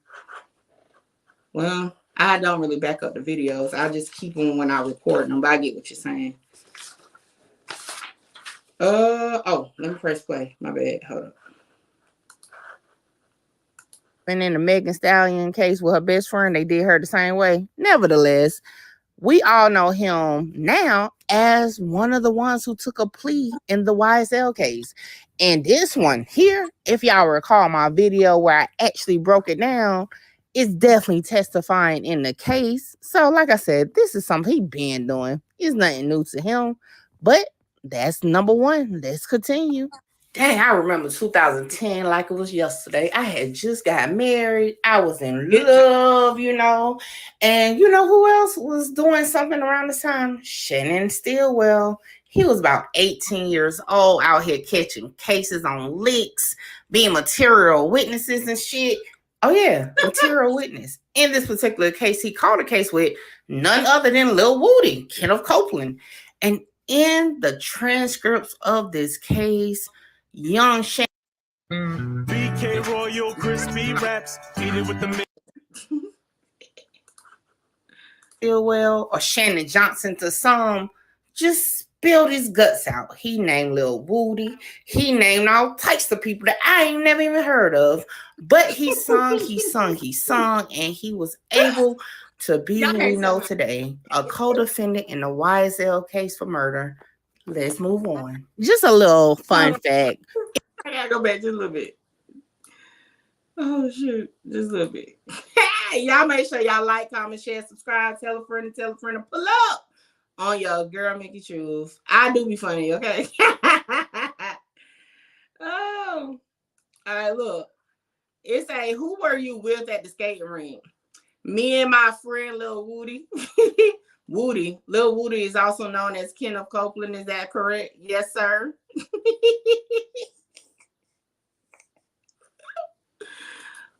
Well, I don't really back up the videos. I just keep them when I record them, but I get what you're saying. Oh, let me press play. My bad. Hold up. And in the Megan Stallion case with her best friend, they did her the same way. Nevertheless, we all know him now as one of the ones who took a plea in the YSL case. And this one here, if y'all recall my video where I actually broke it down, is definitely testifying in the case. So like I said, this is something he been doing. It's nothing new to him. But that's number one. Let's continue. Dang, I remember 2010 like it was yesterday. I had just got married. I was in love, you know. And you know who else was doing something around this time? Shannon Stillwell. He was about 18 years old, out here catching cases on leaks, being material witnesses and shit. Oh, yeah, material witness. In this particular case, he called a case with none other than Lil Woody, Kenneth Copeland. And in the transcripts of this case, young Shannon BK Royal Crispy Wraps, eat it with the Stillwell or Shannon Johnson to some, just spilled his guts out. He named Lil Woody. He named all types of people that I ain't never even heard of. But he sung, and he was able to be who we know today, a co-defendant in the YSL case for murder. Let's move on. Just a little fun fact. I gotta go back just a little bit. Oh shoot, just a little bit. Y'all make sure y'all like, comment, share, subscribe, tell a friend, and pull up on your girl Mickey Truth. I do be funny, okay? Oh, all right. Look, it say, who were you with at the skating rink? Me and my friend Lil Woody. Lil Woody is also known as Kenneth Copeland. Is that correct? Yes, sir.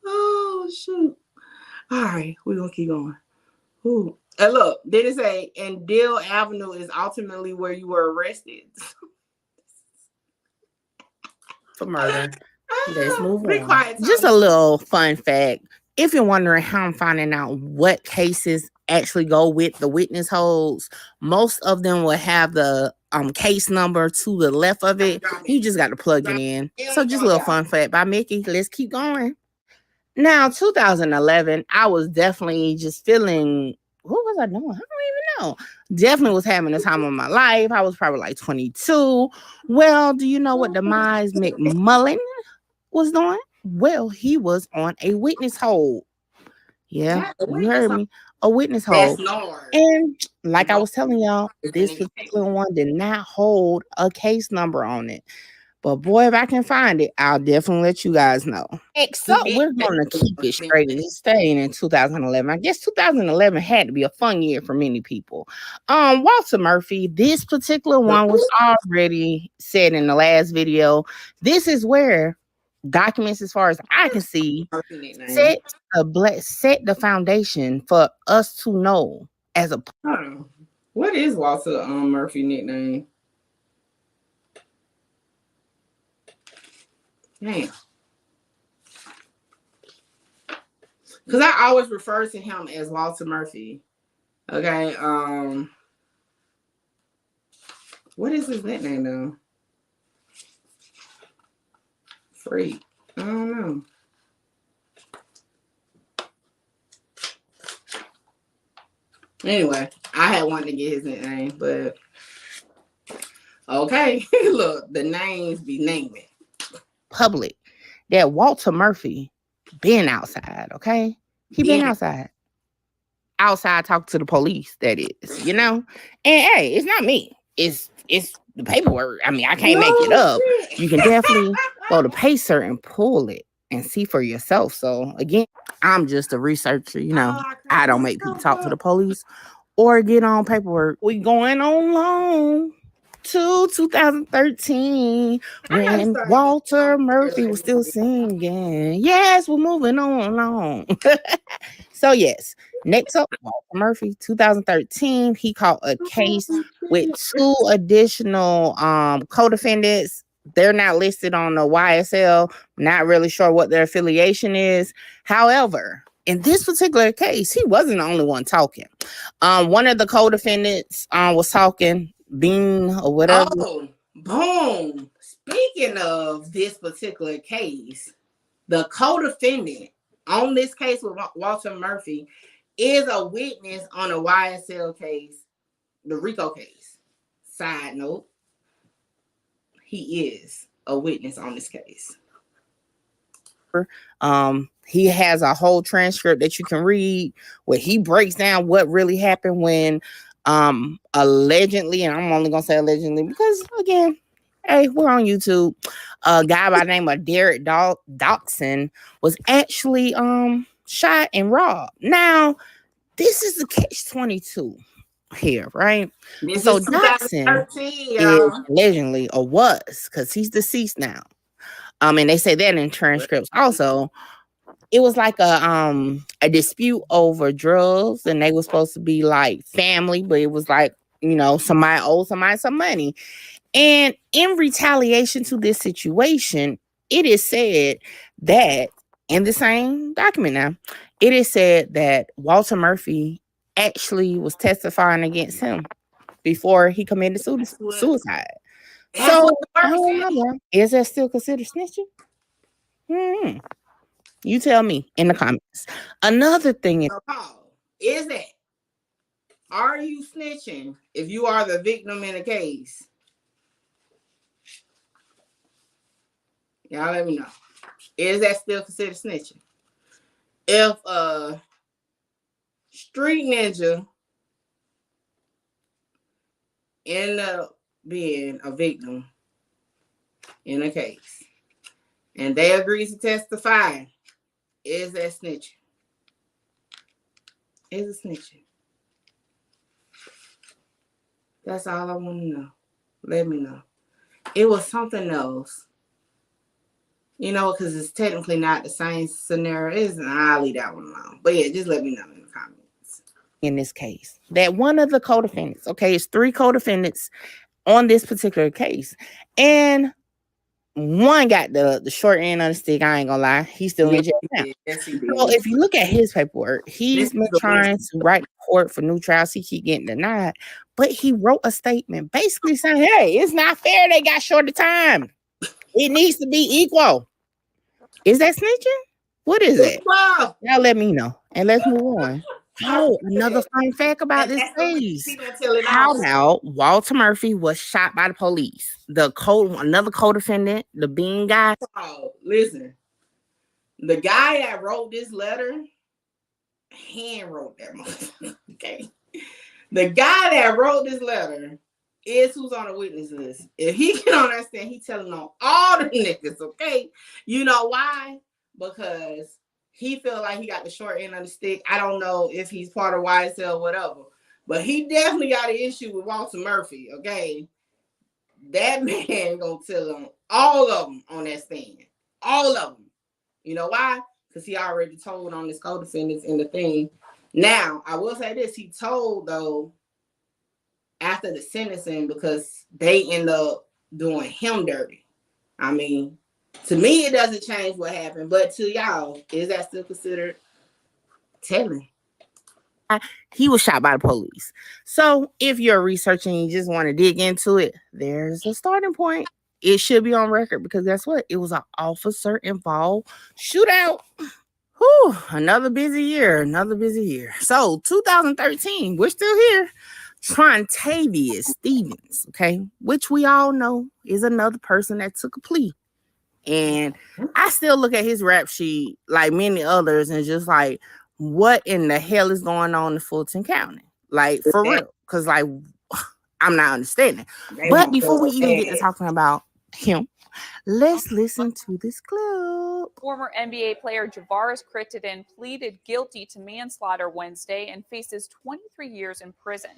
Oh shoot! All right, we're gonna keep going. Ooh. Look, did it say, and Dill Avenue is ultimately where you were arrested for murder. Let's move on. Quiet, just a little fun fact. If you're wondering how I'm finding out what cases actually go with the witness holds, most of them will have the case number to the left of it. You just got to plug it in. So just a little fun fact by Mickey. Let's keep going. Now, 2011, I was definitely just feeling, what was I doing? I don't even know. Definitely was having the time of my life. I was probably like 22. Well, do you know what Demise McMullen was doing? Well, he was on a witness hold. Yeah, you heard me. A witness hold. And like I was telling y'all, this particular one did not hold a case number on it. But boy, if I can find it, I'll definitely let you guys know. Next up, we're going to keep it straight and staying in 2011. I guess 2011 had to be a fun year for many people. Walter Murphy, this particular one was already said in the last video. This is where documents, as far as I can see, set the foundation for us to know as a. What is Walter Murphy nickname? Damn. Because I always refer to him as Walter Murphy. Okay. What is his nickname though? Freak. I don't know. Anyway, I had wanted to get his nickname, but okay. Look, the names be naming. Public. That Walter Murphy been outside, okay? He been outside. Outside talking to the police, that is, you know? And hey, it's not me. It's the paperwork. I mean, I can't make it up. You can definitely go to Pacer and pull it and see for yourself. So again, I'm just a researcher, you know. I don't make people talk to the police or get on paperwork. We going on long to 2013 when Walter Murphy was still singing. Yes, we're moving on long. So yes, next up, Walter Murphy, 2013. He caught a case with 2 additional co-defendants. They're not listed on the YSL. Not really sure what their affiliation is. However, in this particular case, he wasn't the only one talking. One of the co-defendants was talking, Bean or whatever. Oh, boom. Speaking of this particular case, the co-defendant on this case with Walter Murphy is a witness on a YSL case, the Rico case. Side note, he is a witness on this case. He has a whole transcript that you can read where he breaks down what really happened when allegedly, and I'm only gonna say allegedly because again, hey, we're on YouTube. A guy by the name of Derek Dotson was actually shot and robbed. Now, this is the catch-22 here, right? This so Dotson is allegedly, or was, because he's deceased now. And they say that in transcripts also. It was like a dispute over drugs, and they were supposed to be like family, but it was like, you know, somebody owed somebody some money. And in retaliation to this situation, it is said that in the same document now, it is said that Walter Murphy actually was testifying against him before he committed suicide. So, is that still considered snitching? You tell me in the comments. Another thing is that, are you snitching if you are the victim in a case? Y'all let me know. Is that still considered snitching? If a street ninja end up being a victim in a case and they agree to testify, is that snitching? Is it snitching? That's all I want to know. Let me know. It was something else. You know, because it's technically not the same scenario. Isn't I'll leave that one alone. But yeah, just let me know in the comments. In this case, that one of the co-defendants, okay, it's 3 co-defendants on this particular case. And one got the short end of the stick. I ain't gonna lie. He's still in jail now. Yes, he did. So if you look at his paperwork, he's been trying to write court for new trials. He keep getting denied. But he wrote a statement basically saying, hey, it's not fair they got shorter time. It needs to be equal. Is that snitching? What is it? Wow. Now let me know. And let's move on. Oh, another fun fact about this case. How about Walter Murphy was shot by the police? Another co-defendant, the Bean guy. Oh, listen. The guy that wrote this letter, hand wrote that motherfucker. Okay. The guy that wrote this letter is who's on the witness list. If he get on that stand, he telling on all the niggas, okay? You know why? Because he feel like he got the short end of the stick. I don't know if he's part of YSL or whatever, but he definitely got an issue with Walter Murphy, okay? That man gonna tell them, all of them on that stand. All of them. You know why? Because he already told on his co-defendants in the thing. Now, I will say this. He told, though, after the sentencing, because they end up doing him dirty. I mean, To me, it doesn't change what happened, but to y'all, is that still considered telling? He was shot by the police. So if you're researching and you just want to dig into it, there's a starting point. It should be on record because guess what? It was an officer involved shootout. Whew, another busy year. So 2013, we're still here. TRAETHETRUTH Stevens, okay, which we all know is another person that took a plea. And I still look at his rap sheet like many others and just like, what in the hell is going on in Fulton County? Like, for real. Because, like, I'm not understanding. But before we even get to talking about him, let's listen to this clip. Former NBA player Javaris Crittenden pleaded guilty to manslaughter Wednesday and faces 23 years in prison.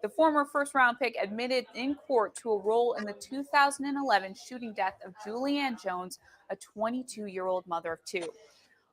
The former first-round pick admitted in court to a role in the 2011 shooting death of Julianne Jones, a 22-year-old mother of two.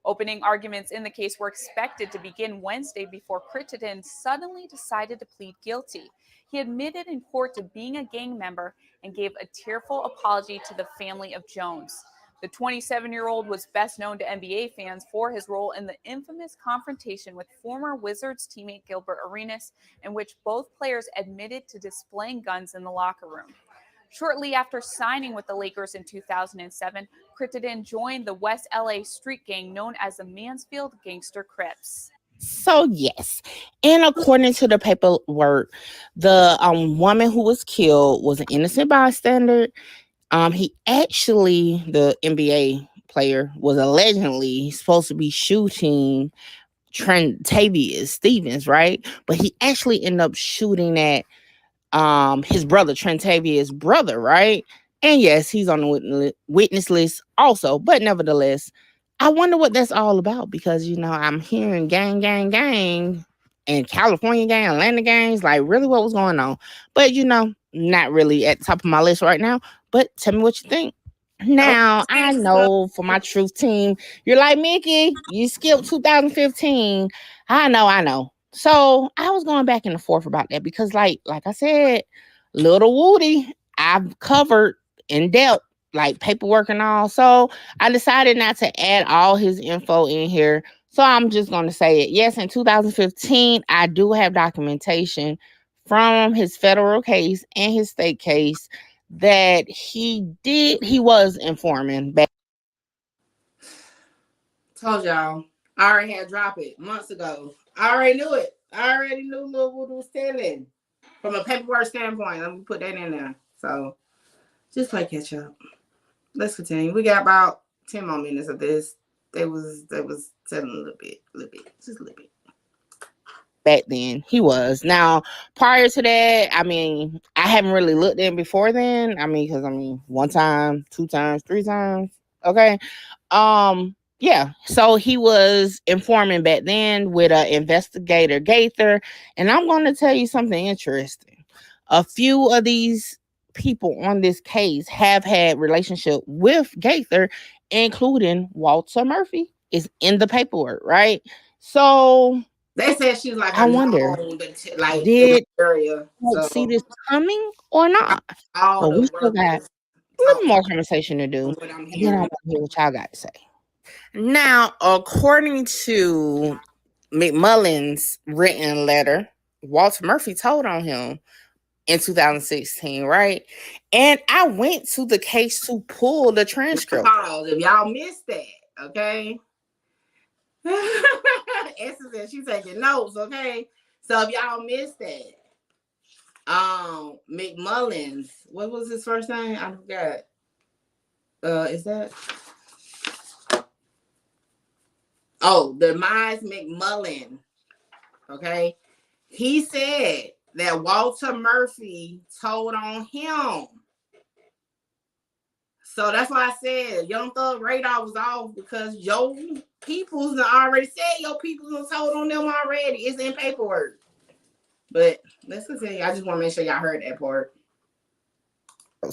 Opening arguments in the case were expected to begin Wednesday before Crittenden suddenly decided to plead guilty. He admitted in court to being a gang member and gave a tearful apology to the family of Jones. The 27-year-old was best known to NBA fans for his role in the infamous confrontation with former Wizards teammate Gilbert Arenas, in which both players admitted to displaying guns in the locker room. Shortly after signing with the Lakers in 2007, Crittenden joined the West LA street gang known as the Mansfield Gangster Crips. So yes, and according to the paperwork, the woman who was killed was an innocent bystander. He actually, the NBA player, was allegedly supposed to be shooting TRAETHETRUTH Stevens, right? But he actually ended up shooting at his brother, TRAETHETRUTH's brother, right? And yes, he's on the witness list also, but nevertheless, I wonder what that's all about because I'm hearing gang, and California gang, Atlanta gangs, like really what was going on. But not really at the top of my list right now. But tell me what you think. Now, I know for my truth team, you're like, Mickey, you skipped 2015. I know. So I was going back and forth about that because like I said, Little Woody, I've covered in depth, like paperwork and all. So I decided not to add all his info in here. So I'm just going to say it. Yes, in 2015, I do have documentation from his federal case and his state case that he was informing back. Told y'all. I already had dropped it months ago. I already knew it. I already knew Lil Woody was telling. From a paperwork standpoint, let me put that in there. So just play catch up. Let's continue. We got about 10 more minutes of this. They was telling a little bit, just a little bit. Back then, he was. Now, prior to that, I haven't really looked in before then. Because one time, two times, three times. Okay. Yeah. So he was informing back then with investigator Gaither, and I'm going to tell you something interesting. A few of these people on this case have had relationship with Gaither, including Walter Murphy is in the paperwork, right? So they said she was like, I wonder, like did area. So, see this coming or not? But we still got a little more conversation to do. And then I want to hear what y'all got to say. Now, according to McMullen's written letter, Walter Murphy told on him in 2016, right? And I went to the case to pull the transcript. If y'all missed that, okay? Esther said she's taking notes, okay? So if y'all missed that, McMullen's, what was his first name? I forgot. Is that? Oh, Demise McMullen. Okay. He said that Walter Murphy told on him. So that's why I said Young Thug radar was off because your peoples already said your peoples told on them already. It's in paperwork. But let's continue. I just want to make sure y'all heard that part.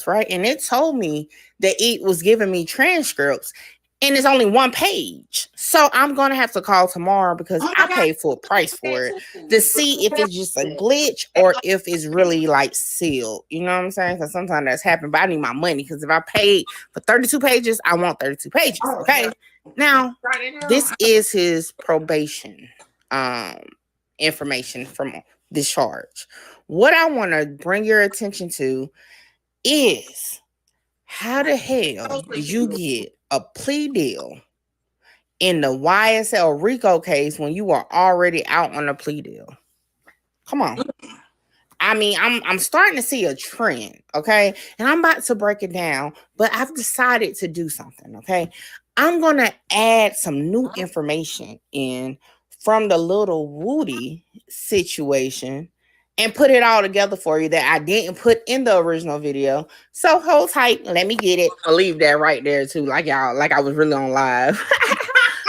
Right. And it told me that it was giving me transcripts. and it's only one page. So I'm gonna have to call tomorrow because Oh my I God. paid full price for it to see if it's just a glitch or if it's really like sealed. You know what I'm saying? Because sometimes that's happened, but I need my money because if I paid for 32 pages, I want 32 pages. Okay. Now, this is his probation information from discharge. What I want to bring your attention to is how the hell did you get a plea deal in the YSL Rico case when you were already out on a plea deal? Come on. I mean, I'm starting to see a trend, okay? And I'm about to break it down, but I've decided to do something, okay? I'm going to add some new information in from the little Woody situation and put it all together for you that I didn't put in the original video. So hold tight, let me get it. I'll leave that right there too, like y'all, like I was really on live.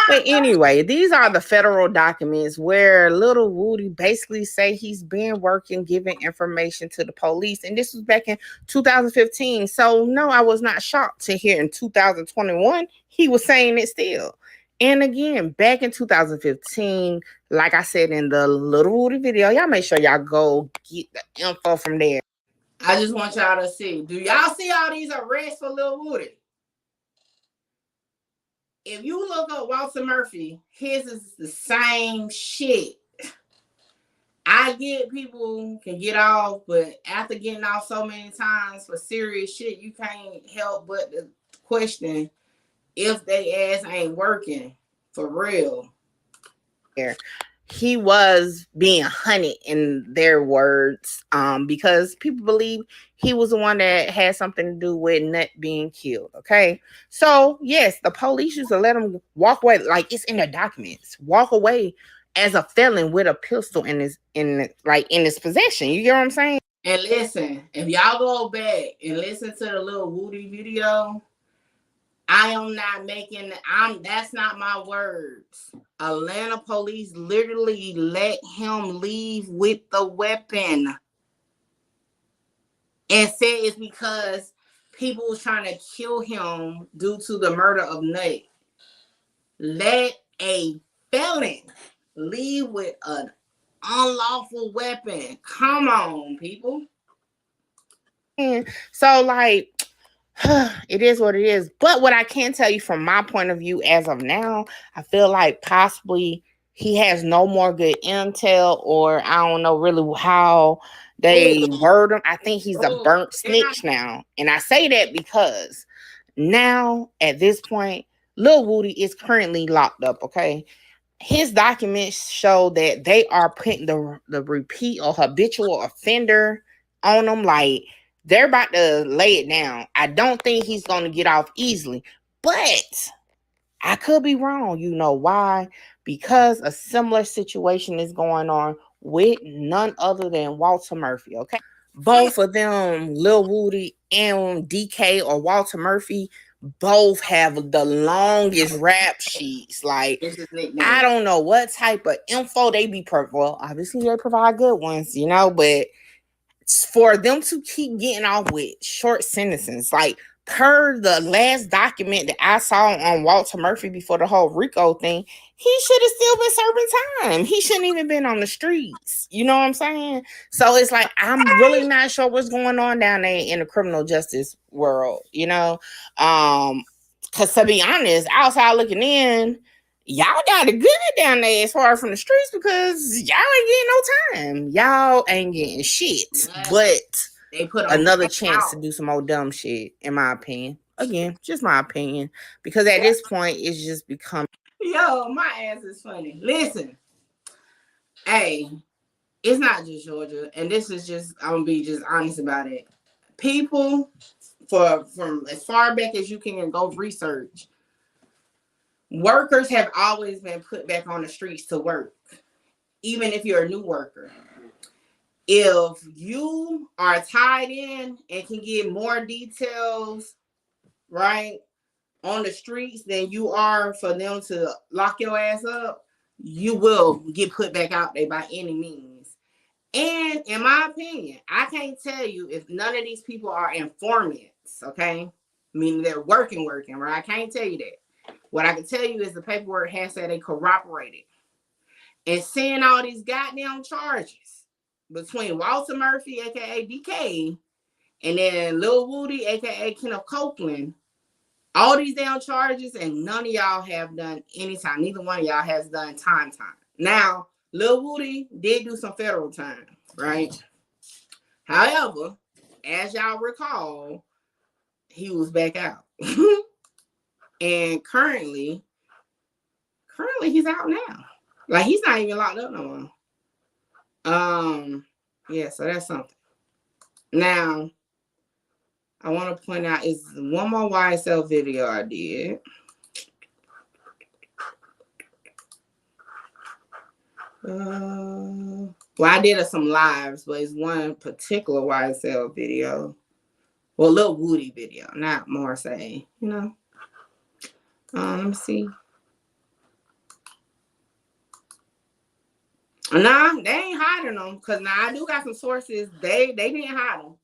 But anyway, these are the federal documents where little Woody basically say he's been working, giving information to the police. And this was back in 2015. So no, I was not shocked to hear in 2021, he was saying it still. And again, back in 2015, like I said in the little Woody video, y'all make sure y'all go get the info from there. I just want y'all to see. Do y'all see all these arrests for Lil Woody? If you look up Walter Murphy, his is the same shit. I get people can get off, but after getting off so many times for serious shit, you can't help but to question if they ass ain't working for real. He was being hunted in their words because people believe he was the one that had something to do with Nut being killed. Okay, so yes, the police used to let him walk away, like it's in the documents, walk away as a felon with a pistol in his possession. You get what I'm saying? And listen, if y'all go back and listen to the little Woody video, I am not making, that's not my words. Atlanta police literally let him leave with the weapon and said it's because people was trying to kill him due to the murder of Nut. Let a felon leave with an unlawful weapon. Come on, people. So, like, it is what it is. But what I can tell you from my point of view as of now, I feel like possibly he has no more good intel, or I don't know really how they word him. I think he's a burnt snitch now. And I say that because now at this point, Lil Woody is currently locked up, okay? His documents show that they are putting the repeat or habitual offender on him, like they're about to lay it down. I don't think he's going to get off easily, but I could be wrong. You know why? Because a similar situation is going on with none other than Walter Murphy, okay? Both of them, Lil Woody and DK or Walter Murphy, both have the longest rap sheets. Like, I don't know what type of info they be well, obviously they provide good ones, you know, but for them to keep getting off with short sentences, like per the last document that I saw on Walter Murphy before the whole Rico thing, he should have still been serving time. He shouldn't even been on the streets. You know what I'm saying? So it's like, I'm really not sure what's going on down there in the criminal justice world, you know? Because to be honest, outside looking in, y'all got it good down there as far from the streets because y'all ain't getting no time. Y'all ain't getting shit. But they put another chance to do some old dumb shit, in my opinion. Again, just my opinion. Because at this point, it's just become... Yo, my ass is funny. Listen. Hey, it's not just Georgia. And this is just, I'm going to be just honest about it. People, from as far back as you can go research, workers have always been put back on the streets to work, even if you're a new worker. If you are tied in and can get more details, right, on the streets than you are for them to lock your ass up, you will get put back out there by any means. And in my opinion, I can't tell you if none of these people are informants, okay? Meaning they're working, right? I can't tell you that. What I can tell you is the paperwork has said they corroborated. And seeing all these goddamn charges between Walter Murphy, aka DK, and then Lil Woody, aka Kenneth Copeland, all these damn charges, and none of y'all have done any time. Neither one of y'all has done time. Now, Lil Woody did do some federal time, right? However, as y'all recall, he was back out. And currently he's out now. Like, he's not even locked up no more. Yeah, so that's something. Now, I want to point out is one more YSL video I did. Well, I did some lives, but it's one particular YSL video. Well, Lil Woody video, not Marseille, you know. Let me see. Nah, they ain't hiding them, because now I do got some sources. They didn't hide them.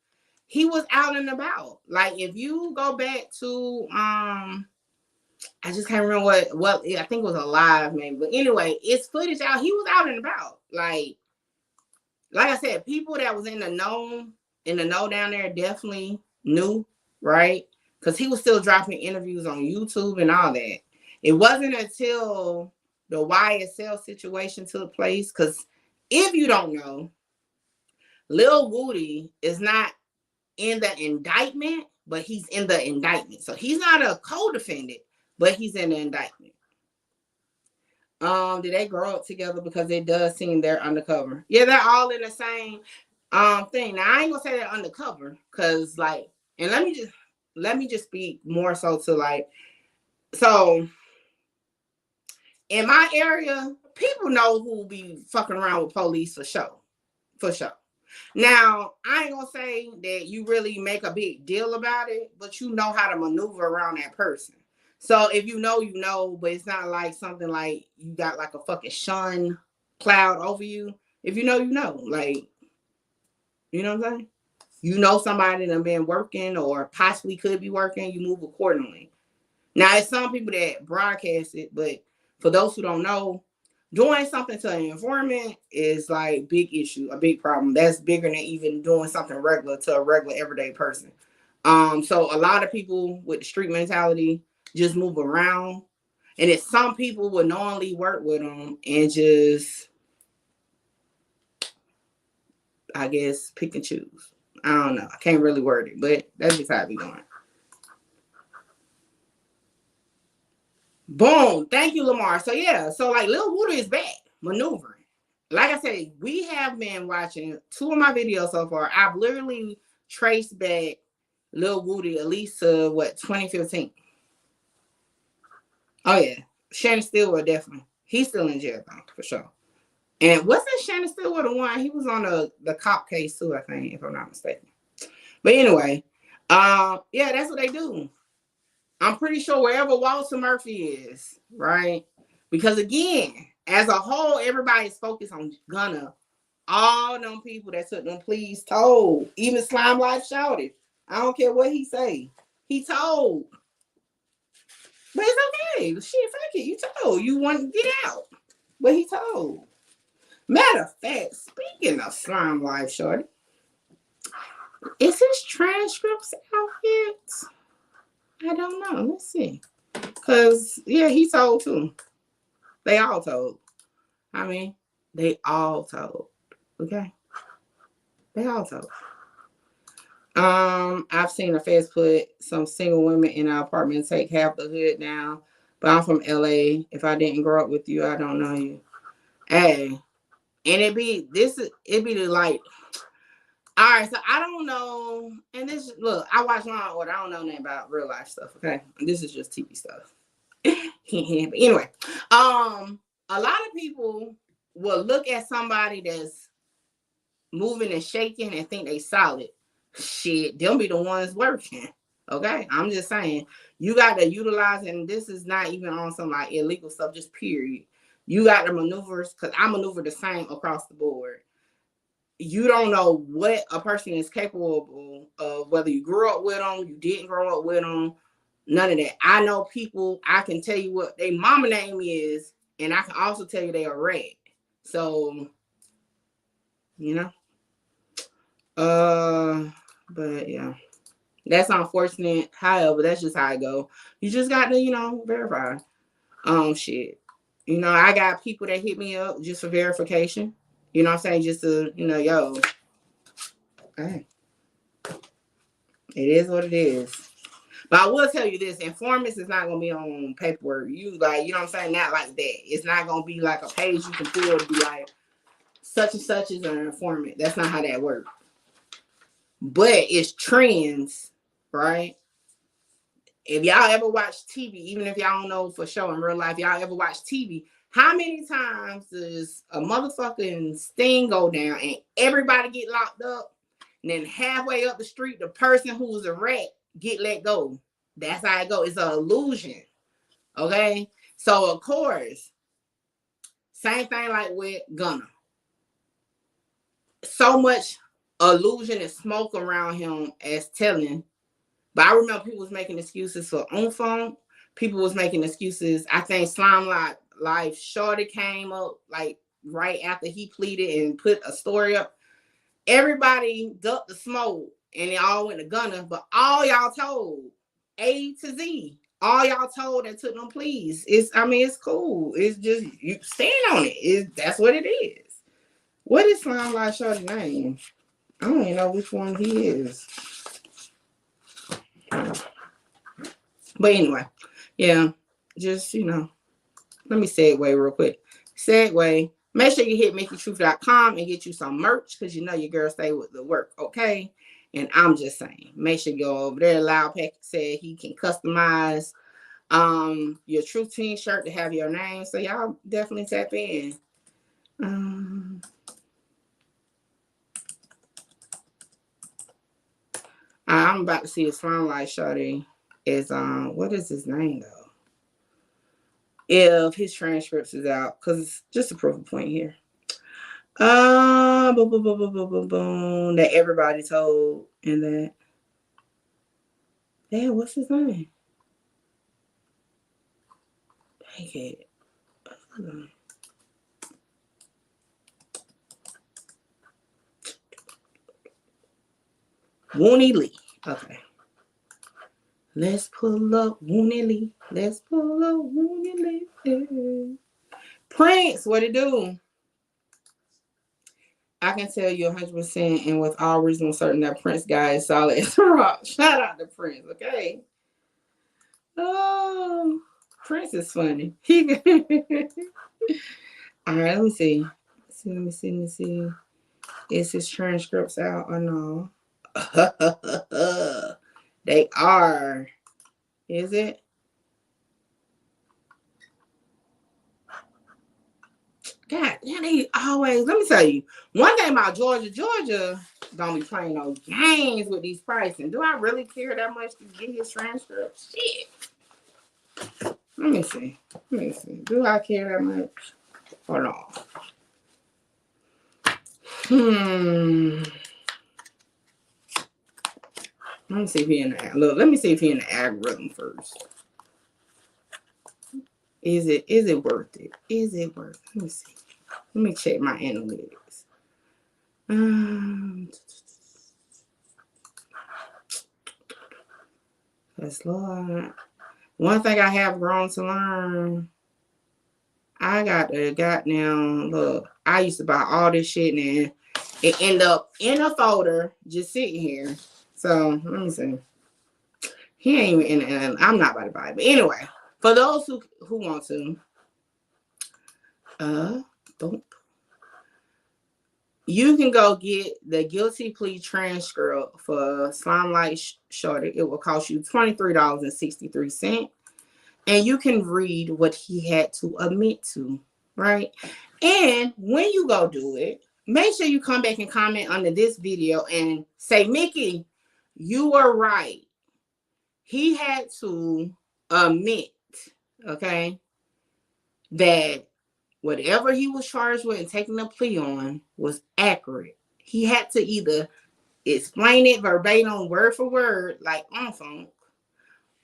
He was out and about. Like, if you go back to I just can't remember what I think it was a live maybe. But anyway, it's footage out. He was out and about. Like I said, people that was in the know down there definitely knew, right? Because he was still dropping interviews on YouTube and all that. It wasn't until the YSL situation took place, because if you don't know, Lil Woody is not in the indictment, but he's in the indictment. So he's not a co-defendant, but he's in the indictment. Did they grow up together? Because it does seem they're undercover. Yeah, they're all in the same thing. Now I ain't gonna say they're undercover, because like, and let me just speak more so to like, so in my area, people know who be fucking around with police for sure. For sure. Now, I ain't gonna say that you really make a big deal about it, but you know how to maneuver around that person. So if you know, but it's not like something like you got like a fucking shun cloud over you. If you know, like, you know what I'm saying? You know somebody that been working or possibly could be working, you move accordingly. Now, it's some people that broadcast it, but for those who don't know, doing something to an informant is like big issue, a big problem. That's bigger than even doing something regular to a regular everyday person. So a lot of people with the street mentality just move around, and it's some people will knowingly work with them and just, I guess, pick and choose. I don't know. I can't really word it, but that's just how it be going. Boom. Thank you, Lamar. So yeah, so like Lil Woody is back maneuvering. Like I said, we have been watching 2 of my videos so far. I've literally traced back Lil Woody at least to 2015. Oh yeah, Shannon Stillwell definitely. He's still in jail though, for sure. And wasn't Shannon Stillwell the one? He was on the cop case too, I think, if I'm not mistaken. But anyway, yeah, that's what they do. I'm pretty sure wherever Walter Murphy is, right? Because again, as a whole, everybody's focused on Gunna. All them people that took them pleas told. Even Slime Life shouted. I don't care what he say. He told. But it's okay. Shit, fuck it. You told. You want to get out. But he told. Matter of fact, speaking of Slime Life, shorty, is his transcripts out yet? I don't know. Let's see. Because, yeah, he told too. They all told. I mean, they all told. Okay? They all told. I've seen a face put some single women in our apartment take half the hood down. But I'm from LA. If I didn't grow up with you, I don't know you. Hey. And it'd be the like, all right, so I don't know. And this, look, I watch Law and Order. I don't know nothing about real life stuff, okay? This is just TV stuff. But anyway, a lot of people will look at somebody that's moving and shaking and think they solid. Shit, they'll be the ones working. Okay, I'm just saying, you got to utilize, and this is not even on some like illegal stuff, just period. You got the maneuvers, because I maneuver the same across the board. You don't know what a person is capable of, whether you grew up with them, you didn't grow up with them, None of that. I know people, I can tell you what their mama name is, and I can also tell you they are red. So, you know. But yeah. That's unfortunate. However, that's just how I go. You just got to, you know, verify. Shit. You know, I got people that hit me up just for verification. You know what I'm saying? Just to, you know, yo. Hey. It is what it is. But I will tell you this, informants is not gonna be on paperwork. You like, you know what I'm saying? Not like that. It's not gonna be like a page you can pull to be like such and such is an informant. That's not how that works. But it's trends, right? If y'all ever watch TV, even if y'all don't know for sure in real life, y'all ever watch TV, how many times does a motherfucking sting go down and everybody get locked up? And then halfway up the street, the person who was a rat get let go. That's how it goes. It's an illusion. Okay? So, of course, same thing like with Gunna. So much illusion and smoke around him as telling. But I remember people was making excuses for Unfunk. People was making excuses. I think Slime Life Shorty came up like right after he pleaded and put a story up. Everybody ducked the smoke and they all went to Gunna, but all y'all told A to Z. All y'all told that took them pleas. It's cool. It's just you stand on it. That's what it is. What is Slime Life Shorty's name? I don't even know which one he is. But anyway, yeah, just, you know, let me segue real quick. Segue. Make sure you hit MickeyTruth.com and get you some merch because you know your girl stay with the work, okay? And I'm just saying, make sure you go over there. Loud Pack said he can customize your Truth Team shirt to have your name. So y'all definitely tap in. I'm about to see a Slime Light Shorty is what is his name though? If his transcripts is out, because it's just a proof of point here. Boom, boom, boom, boom, boom, boom, boom. That everybody told and that. Damn, what's his name? Dang it. Woony Lee. Okay. Let's pull up Woony Lee. Let's pull up Woony Lee. Prince, what it do? I can tell you 100% and with all reason certain that Prince guy is solid as a rock. Shout out to Prince, okay? Oh, Prince is funny. All right, let me see. Let me see. Is his transcripts out or no? They are. Is it? God, yeah, they always. Let me tell you one thing about Georgia. Georgia don't be playing no games with these pricing. Do I really care that much to get his transcripts? Shit. Let me see. Do I care that much or no? Let me see if he in the look. Let me see if he in the algorithm first. Is it worth it? Is it worth it? Let me see. Let me check my analytics. That's Lord. One thing I have grown to learn. I got the goddamn look. I used to buy all this shit and it end up in a folder just sitting here. So let me see. He ain't even in it. I'm not about to buy it. But anyway, for those who want to, you can go get the guilty plea transcript for Slime Light Shorty. It will cost you $23.63. And you can read what he had to admit to, right? And when you go do it, make sure you come back and comment under this video and say, Mickey, you were right. He had to admit, okay, that whatever he was charged with and taking a plea on was accurate. He had to either explain it verbatim, word for word, like on phone,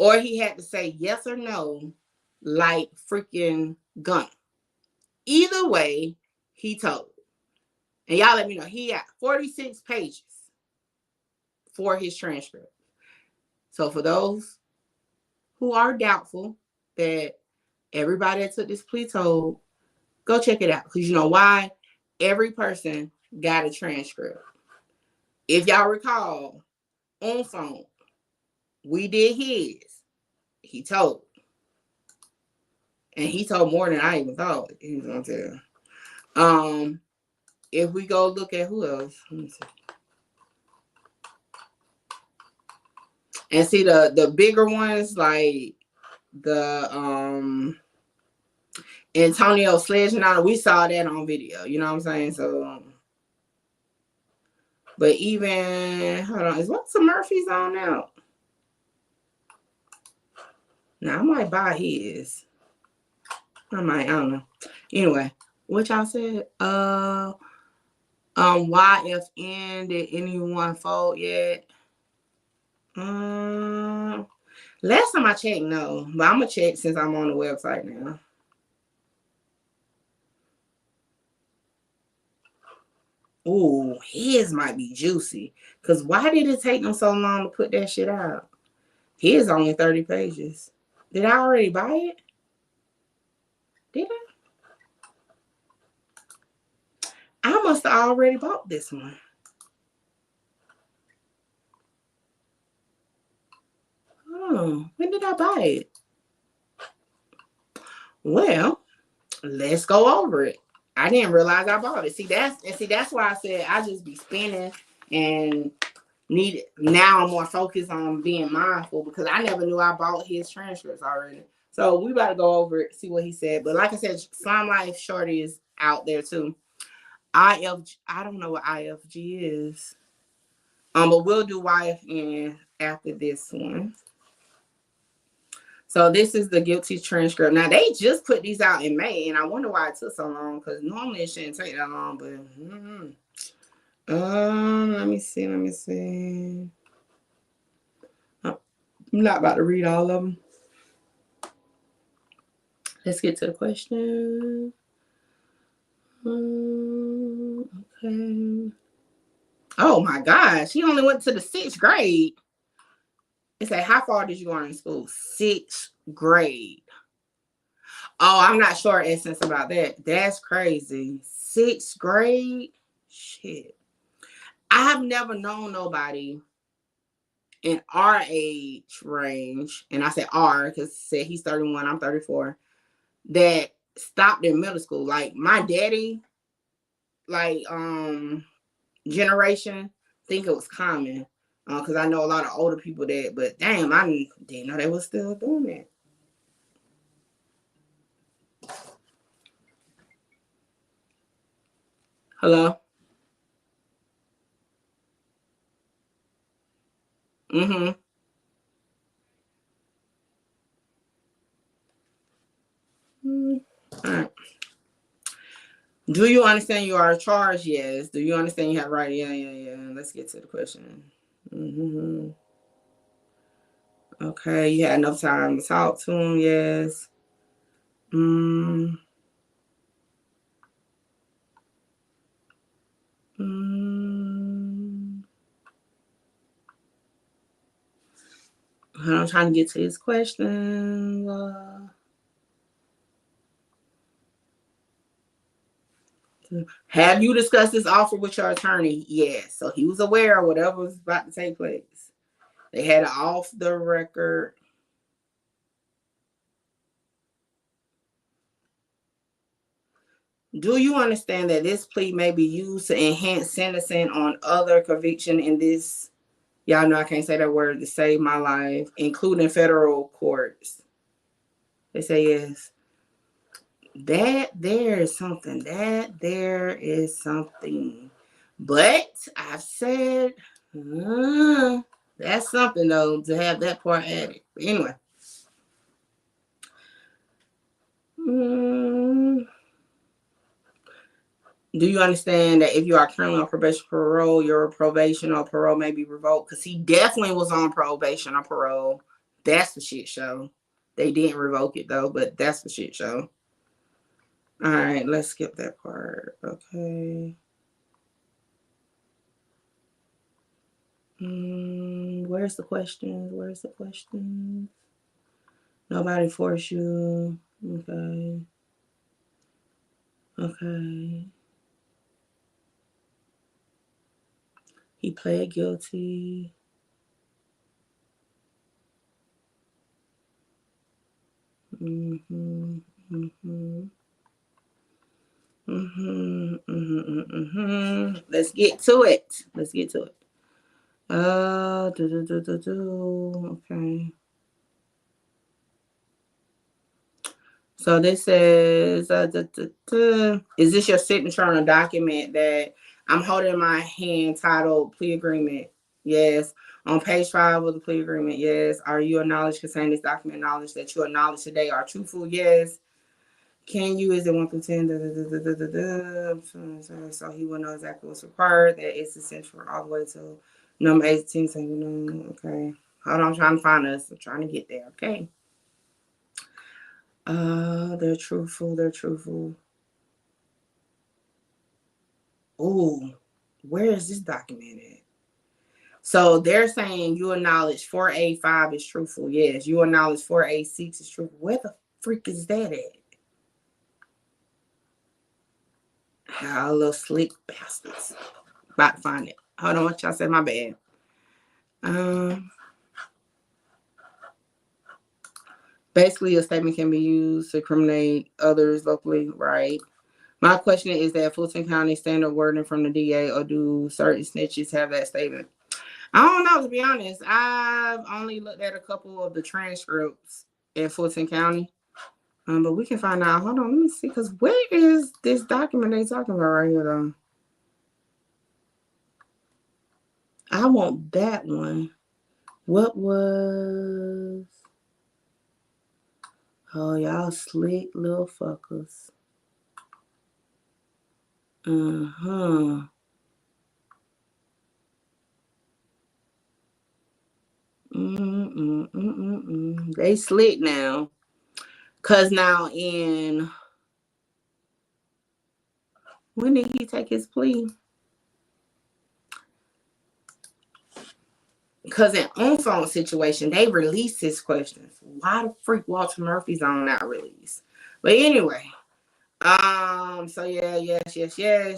or he had to say yes or no, like freaking Gunna. Either way, he told. And y'all let me know. He had 46 pages for his transcript. So for those who are doubtful that everybody that took this plea told, go check it out. Because you know why? Every person got a transcript. If y'all recall, on phone, we did his. He told. And he told more than I even thought he was going to tell. If we go look at who else. Let me see. And see the bigger ones, like the Antonio Sledgehammer, we saw that on video. You know what I'm saying? So, but even, hold on, is what's the Murphy's on now? Now, I might buy his. I don't know. Anyway, what y'all said? YFN, did anyone fold yet? Last time I checked, no. But I'm gonna check since I'm on the website now. Ooh, his might be juicy. Cause why did it take them so long to put that shit out? His only 30 pages. Did I already buy it? Did I must have already bought this one. Oh, when did I buy it? Well, let's go over it. I didn't realize I bought it. See, that's why I said I just be spending and need it. Now I'm more focused on being mindful because I never knew I bought his transcripts already. So we about to go over it, see what he said. But like I said, Slime Life Shorty is out there too. I don't know what IFG is. But we'll do YFN after this one. So this is the guilty transcript. Now they just put these out in May, and I wonder why it took so long. Because normally it shouldn't take that long. But let me see. I'm not about to read all of them. Let's get to the question. Okay. Oh my gosh, he only went to the 6th grade. It said, how far did you go in school? 6th grade. Oh, I'm not sure essence about that. That's crazy. 6th grade? Shit. I have never known nobody in our age range, and I said R because said he's 31, I'm 34, that stopped in middle school. Like my daddy, like generation, think it was common. Because I know a lot of older people that, but damn, I didn't know they were still doing that. Hello? All right. Do you understand you are charged? Yes. Do you understand you have right? Yeah. Let's get to the question. Okay, you had enough time to talk to him. Yes. I'm trying to get to his question. Have you discussed this offer with your attorney? Yes. So he was aware of whatever was about to take place. They had an off the record. Do you understand that this plea may be used to enhance sentencing on other conviction in this? Y'all know I can't say that word, to save my life, including federal courts. They say yes. There is something. But I've said that's something though to have that part added. But anyway. Do you understand that if you are currently on probation or parole, your probation or parole may be revoked? Because he definitely was on probation or parole. That's the shit show. They didn't revoke it though, but that's the shit show. All right, let's skip that part. Okay. Where's the questions? Where's the questions? Nobody forced you. Okay. Okay. He pled guilty. Let's get to it. Let's get to it. Okay. So this says, is this your signature on a document that I'm holding in my hand titled plea agreement? Yes. On page 5 of the plea agreement, yes. Are you acknowledged concerning this document knowledge that you acknowledge today are truthful? Yes. Can you, is it 1 through 10? So he will know exactly what's required. That is essential all the way to number 18. So you know, okay. Hold on, I'm trying to find us. I'm trying to get there, okay. They're truthful. They're truthful. Oh, where is this documented? So they're saying you acknowledge 4A5 is truthful. Yes. You acknowledge 4A6 is truthful. Where the freak is that at? How little slick bastards. About to find it. Hold on, what y'all say? My bad. Basically, a statement can be used to incriminate others locally, right? My question is that Fulton County standard wording from the DA, or do certain snitches have that statement? I don't know, to be honest. I've only looked at a couple of the transcripts in Fulton County. But we can find out. Hold on, let me see. Because where is this document they talking about right here, though? I want that one. What was... Oh, y'all slick little fuckers. They slick now. Cause now when did he take his plea? Because in on-phone situation, they released his questions. Why the freak Walter Murphy's on that release? But anyway, so yeah, yes.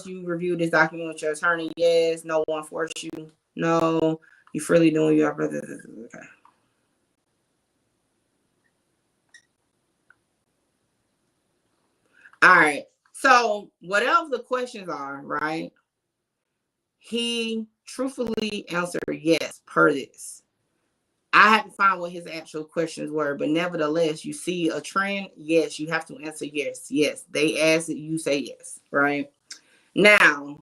You reviewed this document with your attorney. Yes, no one forced you. No, you freely doing your okay. All right. So whatever the questions are, right? He truthfully answered yes per this. I had to find what his actual questions were, but nevertheless, you see a trend. Yes, you have to answer yes. Yes, they ask it, you say yes, right? Now,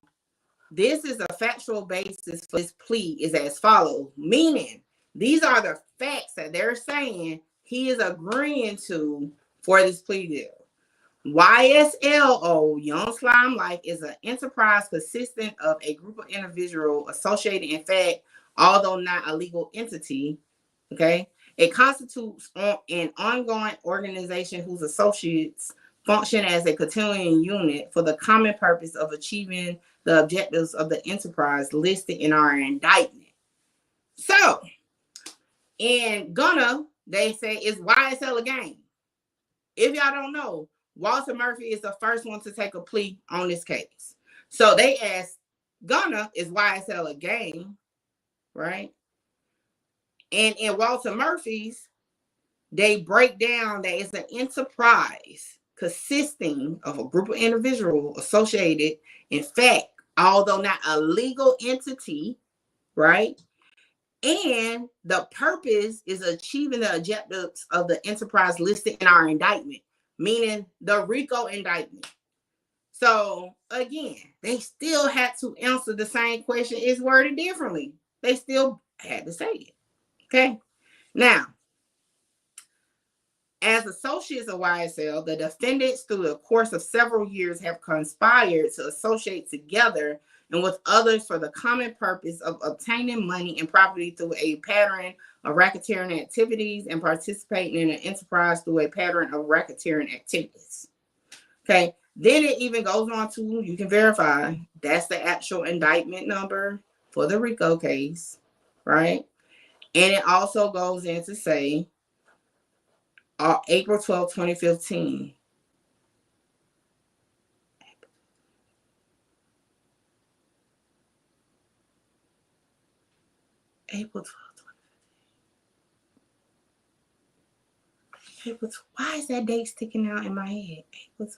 this is a factual basis for this plea is as follows, meaning these are the facts that they're saying he is agreeing to for this plea deal. YSLO, Young Slime Life, is an enterprise consisting of a group of individuals associated, in fact, although not a legal entity. Okay, it constitutes an ongoing organization whose associates function as a continuing unit for the common purpose of achieving the objectives of the enterprise listed in our indictment. So, in Gunna, they say it's YSL a gang. If y'all don't know, Walter Murphy is the first one to take a plea on this case. So they asked Gunna, is YSL a gang, right? And in Walter Murphy's, they break down that it's an enterprise consisting of a group of individuals associated, in fact, although not a legal entity, right? And the purpose is achieving the objectives of the enterprise listed in our indictment, meaning the Rico indictment. So again, they still had to answer the same question. It's worded differently. They still had to say it. Okay. Now, as associates of YSL, the defendants through the course of several years have conspired to associate together and with others for the common purpose of obtaining money and property through a pattern of racketeering activities and participating in an enterprise through a pattern of racketeering activities. Okay, then it even goes on to, you can verify, that's the actual indictment number for the Rico case, right? And it also goes in to say April 12, 2015. April 12, 2015. Why is that date sticking out in my head? April 12.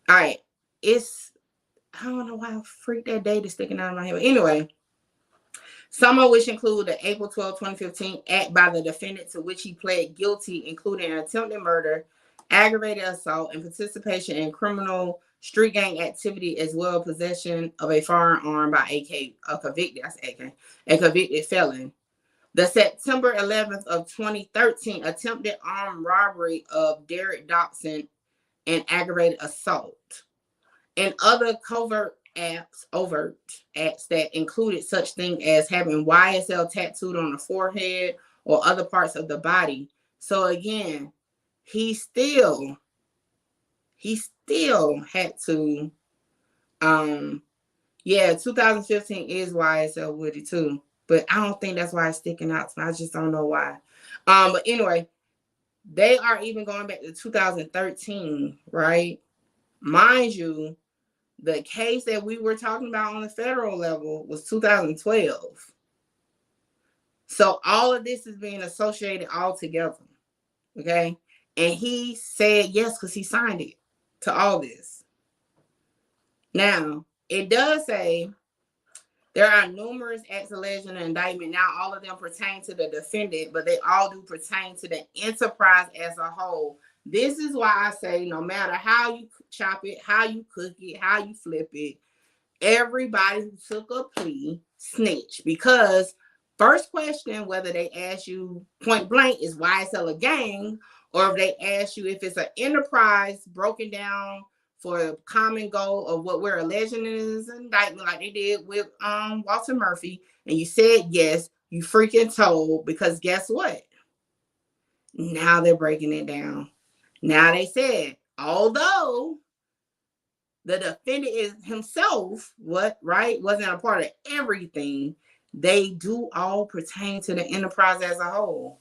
All right. I don't know why I freaked that date is sticking out in my head. But anyway, some of which include the April 12, 2015 act by the defendant to which he pled guilty, including attempted murder, aggravated assault, and participation in criminal street gang activity, as well as possession of a firearm by a convicted felon. The September 11th of 2013 attempted armed robbery of Derek Dobson and aggravated assault. And other overt acts that included such thing as having YSL tattooed on the forehead or other parts of the body. So again, he still had to 2015 is YSL Woody too, but I don't think that's why it's sticking out to me. I just don't know why. But anyway, they are even going back to 2013, right? Mind you, the case that we were talking about on the federal level was 2012. So all of this is being associated all together. Okay. And he said yes because he signed it to all this. Now, it does say there are numerous acts alleged in the indictment. Now, all of them pertain to the defendant, but they all do pertain to the enterprise as a whole. This is why I say no matter how you chop it, how you cook it, how you flip it, everybody who took a plea snitch. Because first question, whether they ask you point blank is YSL a gang, or if they ask you if it's an enterprise broken down for a common goal of what we're alleging in this indictment, like they did with Walter Murphy, and you said yes, you freaking told, because guess what? Now they're breaking it down. Now they said, although the defendant is himself, wasn't a part of everything, they do all pertain to the enterprise as a whole.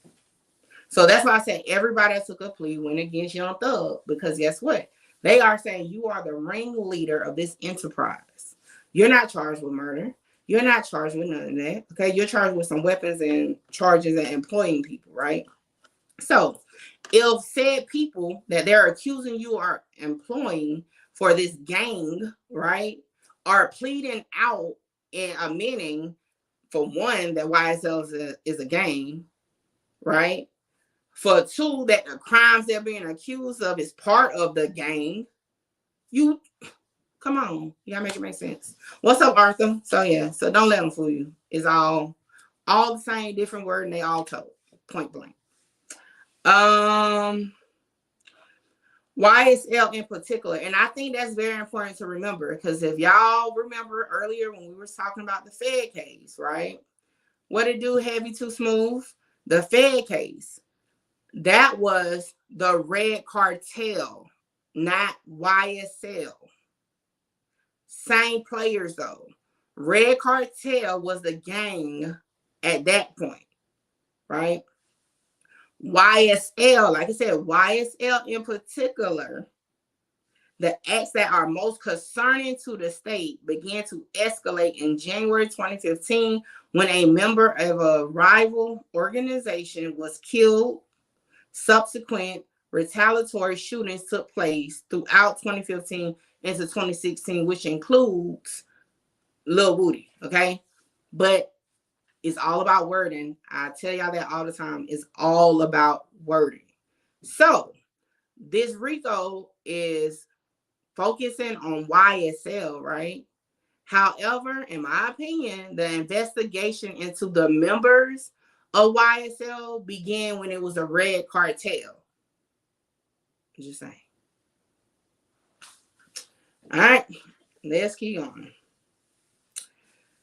So that's why I said everybody that took a plea went against Young Thug, because guess what? They are saying you are the ringleader of this enterprise. You're not charged with murder. You're not charged with none of that. Okay, you're charged with some weapons and charges and employing people, right? So if said people that they're accusing you are employing for this gang, right, are pleading out and admitting, for one, that YSL is a gang, right? For two, that the crimes they're being accused of is part of the gang. You, come on, you gotta make it make sense. What's up, Arthur? So yeah, so don't let them fool you. It's all the same, different word, and they all told, point blank. YSL in particular, and I think that's very important to remember, because if y'all remember earlier when we were talking about the Fed case, right? What it do, Heavy Too Smooth? The Fed case, that was the Red Cartel, not YSL. Same players though. Red Cartel was the gang at that point, right? YSL, like I said, YSL in particular, the acts that are most concerning to the state began to escalate in January 2015 when a member of a rival organization was killed. Subsequent retaliatory shootings took place throughout 2015 into 2016, which includes Lil Woody, okay? But it's all about wording. I tell y'all that all the time. It's all about wording. So this Rico is focusing on YSL, right? However, in my opinion, the investigation into the members of YSL began when it was a Red Cartel. Just saying. All right. Let's keep on.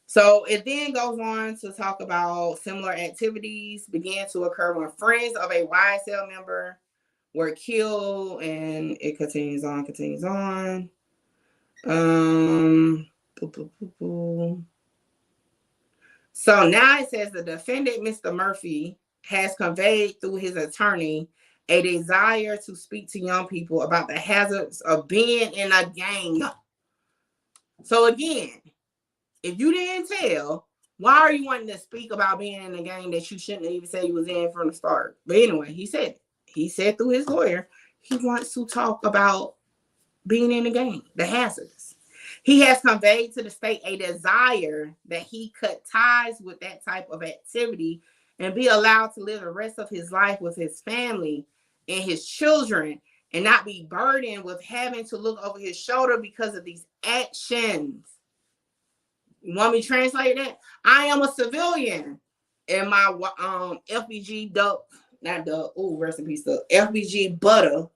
So it then goes on to talk about similar activities began to occur when friends of a YSL member were killed, and it continues on. So now it says the defendant, Mr. Murphy, has conveyed through his attorney a desire to speak to young people about the hazards of being in a gang. So again, if you didn't tell, why are you wanting to speak about being in a gang that you shouldn't even say you was in from the start? But anyway, he said through his lawyer, he wants to talk about being in a gang, the hazards. He has conveyed to the state a desire that he cut ties with that type of activity and be allowed to live the rest of his life with his family and his children and not be burdened with having to look over his shoulder because of these actions. You want me to translate that? I am a civilian in my FBG rest in peace, the FBG butter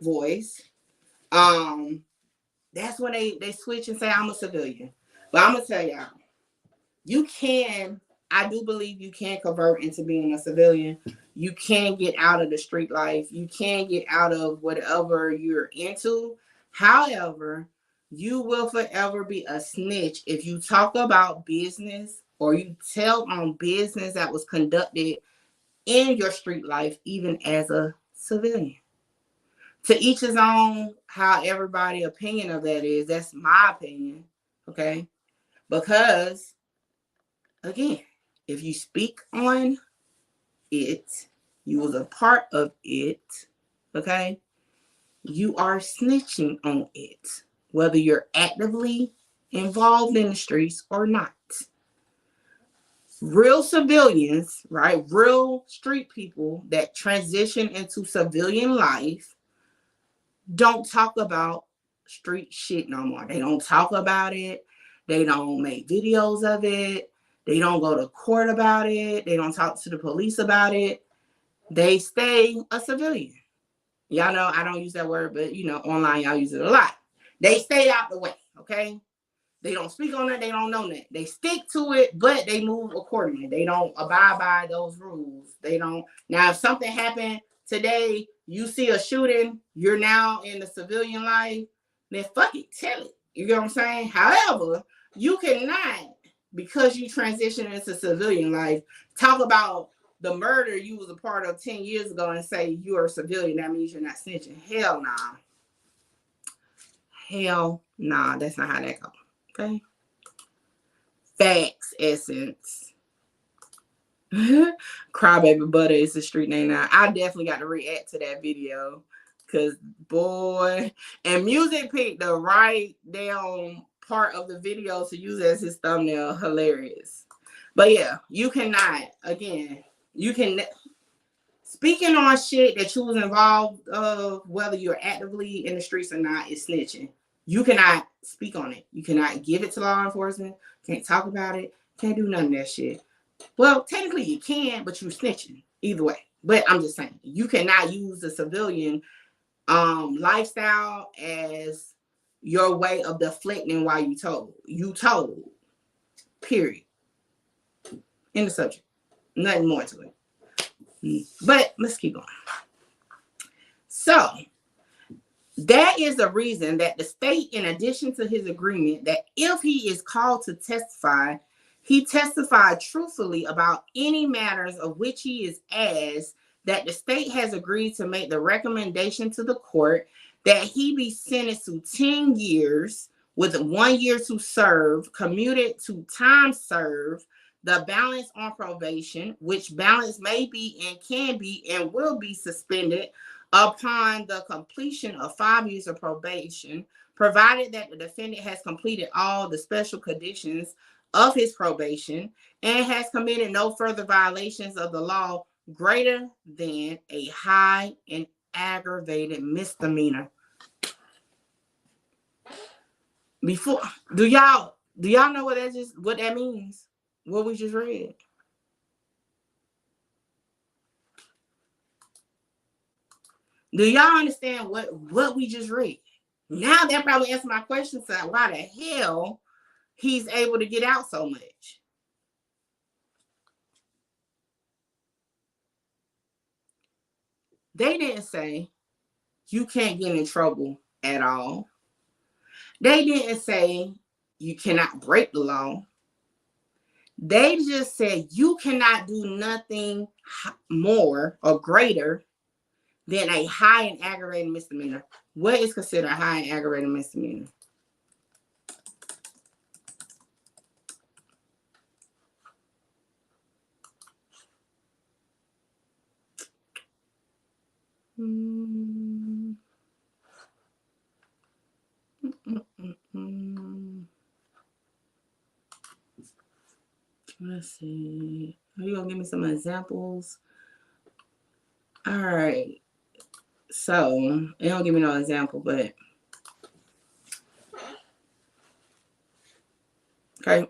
voice. That's when they switch and say I'm a civilian. But I'm gonna tell y'all, I do believe you can convert into being a civilian. You can get out of the street life. You can get out of whatever you're into. However, you will forever be a snitch if you talk about business or you tell on business that was conducted in your street life, even as a civilian. To each his own, how everybody's opinion of that is. That's my opinion, okay? Because, again, if you speak on it, you was a part of it, okay? You are snitching on it, whether you're actively involved in the streets or not. Real civilians, right? Real street people that transition into civilian life don't talk about street shit no more. They don't talk about it. They don't make videos of it. They don't go to court about it. They don't talk to the police about it. They stay a civilian. Y'all know I don't use that word, but online y'all use it a lot. They stay out the way, okay? They don't speak on it. They don't know that. They stick to it, but they move accordingly. They don't abide by those rules. They don't. Now, if something happened today, you see a shooting, you're now in the civilian life, then fuck it, tell it. You get what I'm saying? However, you cannot, because you transition into civilian life, talk about the murder you was a part of 10 years ago and say you're a civilian. That means you're not snitching. Hell nah. Hell nah. That's not how that goes. Okay. Facts, Essence. Crybaby Butter is the street name now. I definitely got to react to that video. Cause boy, and Music picked the right down part of the video to use as his thumbnail. Hilarious. But yeah, you cannot, again, you can speaking on shit that you was involved of, whether you're actively in the streets or not, is snitching. You cannot speak on it. You cannot give it to law enforcement. Can't talk about it. Can't do none of that shit. Well, technically you can, but you're snitching either way. But I'm just saying, you cannot use the civilian lifestyle as your way of deflecting why you told. You told. Period. In the subject. Nothing more to it. But let's keep going. So, that is the reason that the state, in addition to his agreement, that if he is called to testify, he testified truthfully about any matters of which he is asked, that the state has agreed to make the recommendation to the court that he be sentenced to 10 years with 1 year to serve, commuted to time served, the balance on probation, which balance may be and can be and will be suspended upon the completion of 5 years of probation, provided that the defendant has completed all the special conditions of his probation and has committed no further violations of the law greater than a high and aggravated misdemeanor. Before, do y'all know what that means? What we just read? Do y'all understand what we just read? Now that probably answers my question. So why the hell he's able to get out so much? They didn't say you can't get in trouble at all. They didn't say you cannot break the law. They just said you cannot do nothing more or greater than a high and aggravated misdemeanor. What is considered a high and aggravated misdemeanor? Let's see. Are you gonna give me some examples? All right. So it don't give me no example, but okay.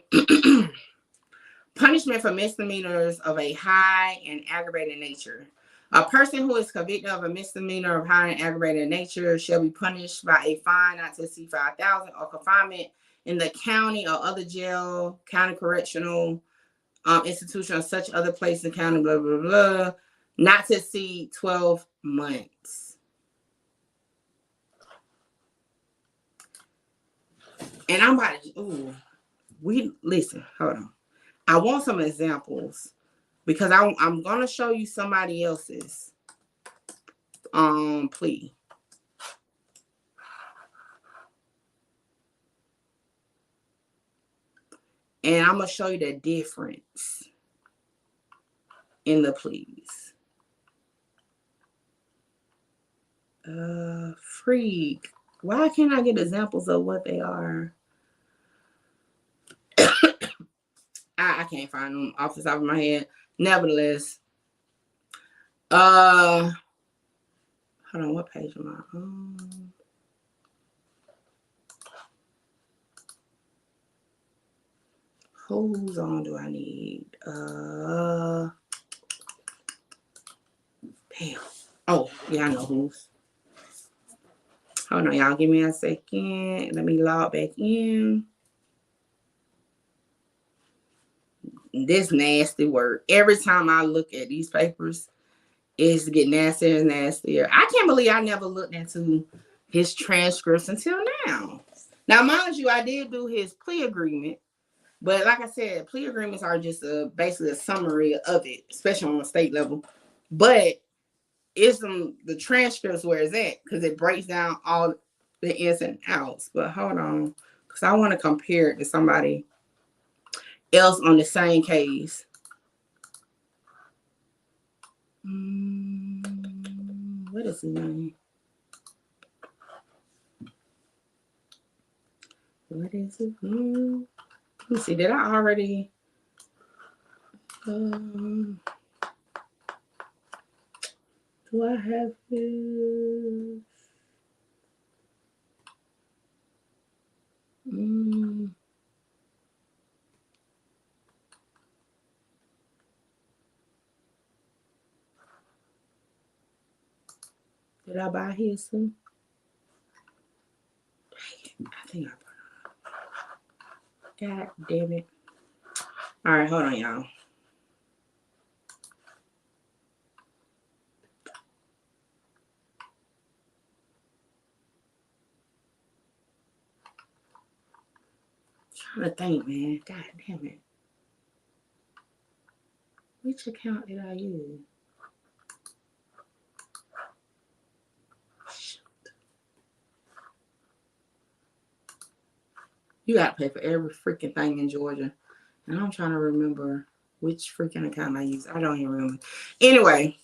Punishment for misdemeanors of a high and aggravated nature. A person who is convicted of a misdemeanor of high and aggravated nature shall be punished by a fine not to exceed $5,000 or confinement in the county or other jail, county correctional institution, or such other place in the county, blah, blah, blah, not to exceed 12 months. And I'm about to, listen, hold on. I want some examples because I'm going to show you somebody else's plea. And I'm going to show you the difference in the pleas. Freak. Why can't I get examples of what they are? I can't find them off the top of my head. Nevertheless, hold on, what page am I on? Whose on do I need? Damn. Oh, yeah, I know whose. Hold on, y'all. Give me a second. Let me log back in. This nasty work. Every time I look at these papers, it's getting nastier and nastier. I can't believe I never looked into his transcripts until now. Now, mind you, I did do his plea agreement. But like I said, plea agreements are just basically a summary of it, especially on a state level. But it's the transcripts where it's at because it breaks down all the ins and outs. But hold on, because I want to compare it to somebody else on the same case. What is his name? What is his name? Let me see. Did I already? Do I have this? Did I buy his too? I think I bought it. God damn it. All right, hold on, y'all. Trying to think, man. God damn it. Which account did I use? Shoot. You gotta pay for every freaking thing in Georgia. And I'm trying to remember which freaking account I use. I don't even remember. Anyway,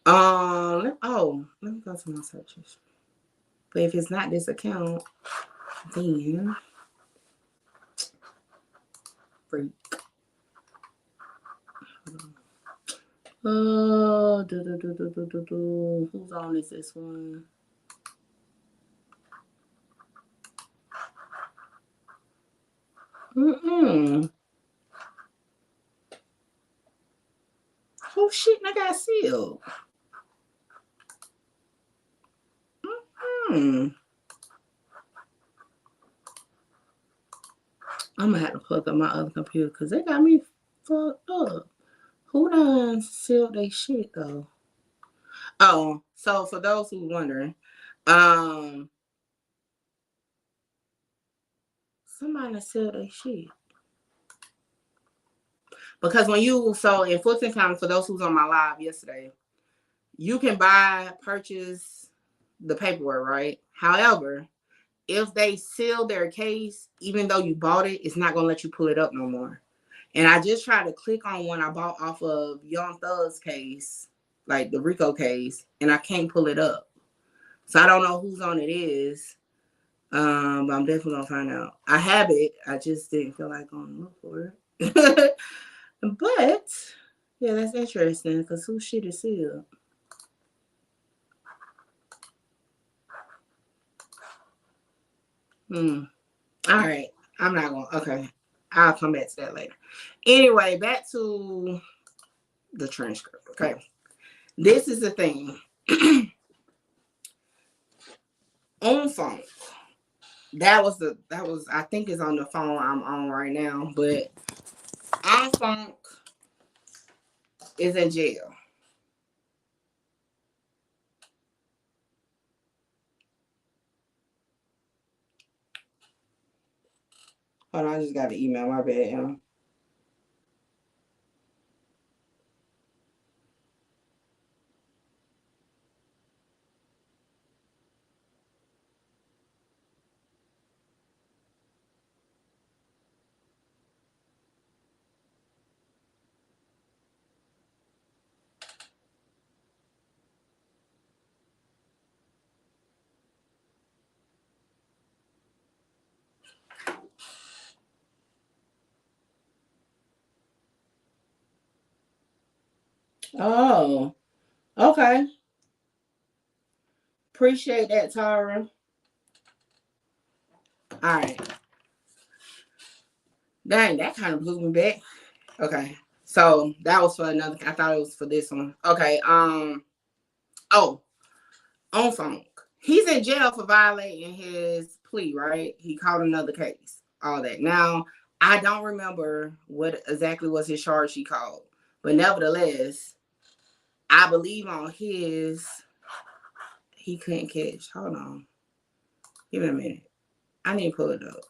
let me go to my searches. But if it's not this account, then freak. Oh, who's on this one? Oh shit, I got sealed. I'm gonna have to plug up my other computer because they got me fucked up. Who done sealed they shit though? Oh, so for those who wondering, somebody sealed they shit. Because when you in Fulton County, for those who's on my live yesterday, you can purchase the paperwork, right? However, if they seal their case, even though you bought it, it's not gonna let you pull it up no more. And I just tried to click on one I bought off of Young Thug's case, like the Rico case, and I can't pull it up. So I don't know whose on it is. But I'm definitely gonna find out. I have it. I just didn't feel like going to look for it. But yeah, that's interesting because whose shit is sealed? All right. I'm not going to. Okay. I'll come back to that later. Anyway, back to the transcript. Okay. This is the thing. On phone. That was I think it's on the phone I'm on right now, but on phone is in jail. Hold on, I just got an email. My bad, y'all. Oh, okay. Appreciate that, Tara. All right. Dang, that kind of blew me back. Okay. So that was for another. I thought it was for this one. Okay. Oh, on phone. He's in jail for violating his plea, right? He called another case. All that. Now, I don't remember what exactly was his charge he called. But nevertheless, I believe on his, he couldn't catch. Hold on. Give me a minute. I need to pull it up.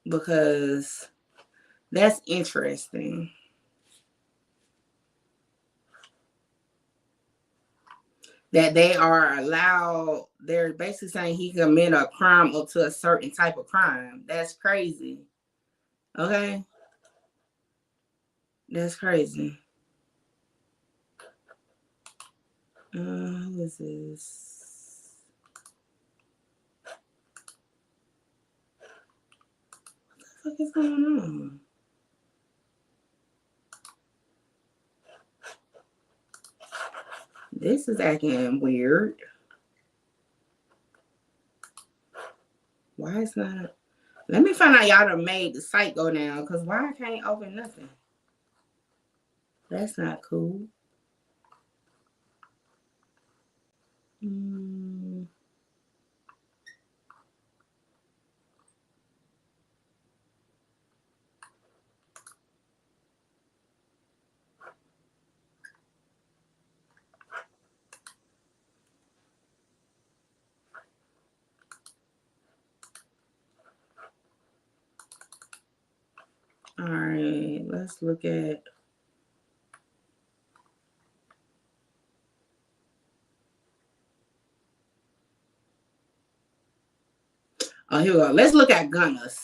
Because that's interesting. That they are allowed, they're basically saying he commit a crime up to a certain type of crime. That's crazy. Okay? That's crazy. Who is this? What the fuck is going on? This is acting weird. Why is not? Let me find out y'all done made the site go down, because why I can't open nothing? That's not cool. All right, let's look at. Oh, here we go. Let's look at Gunners.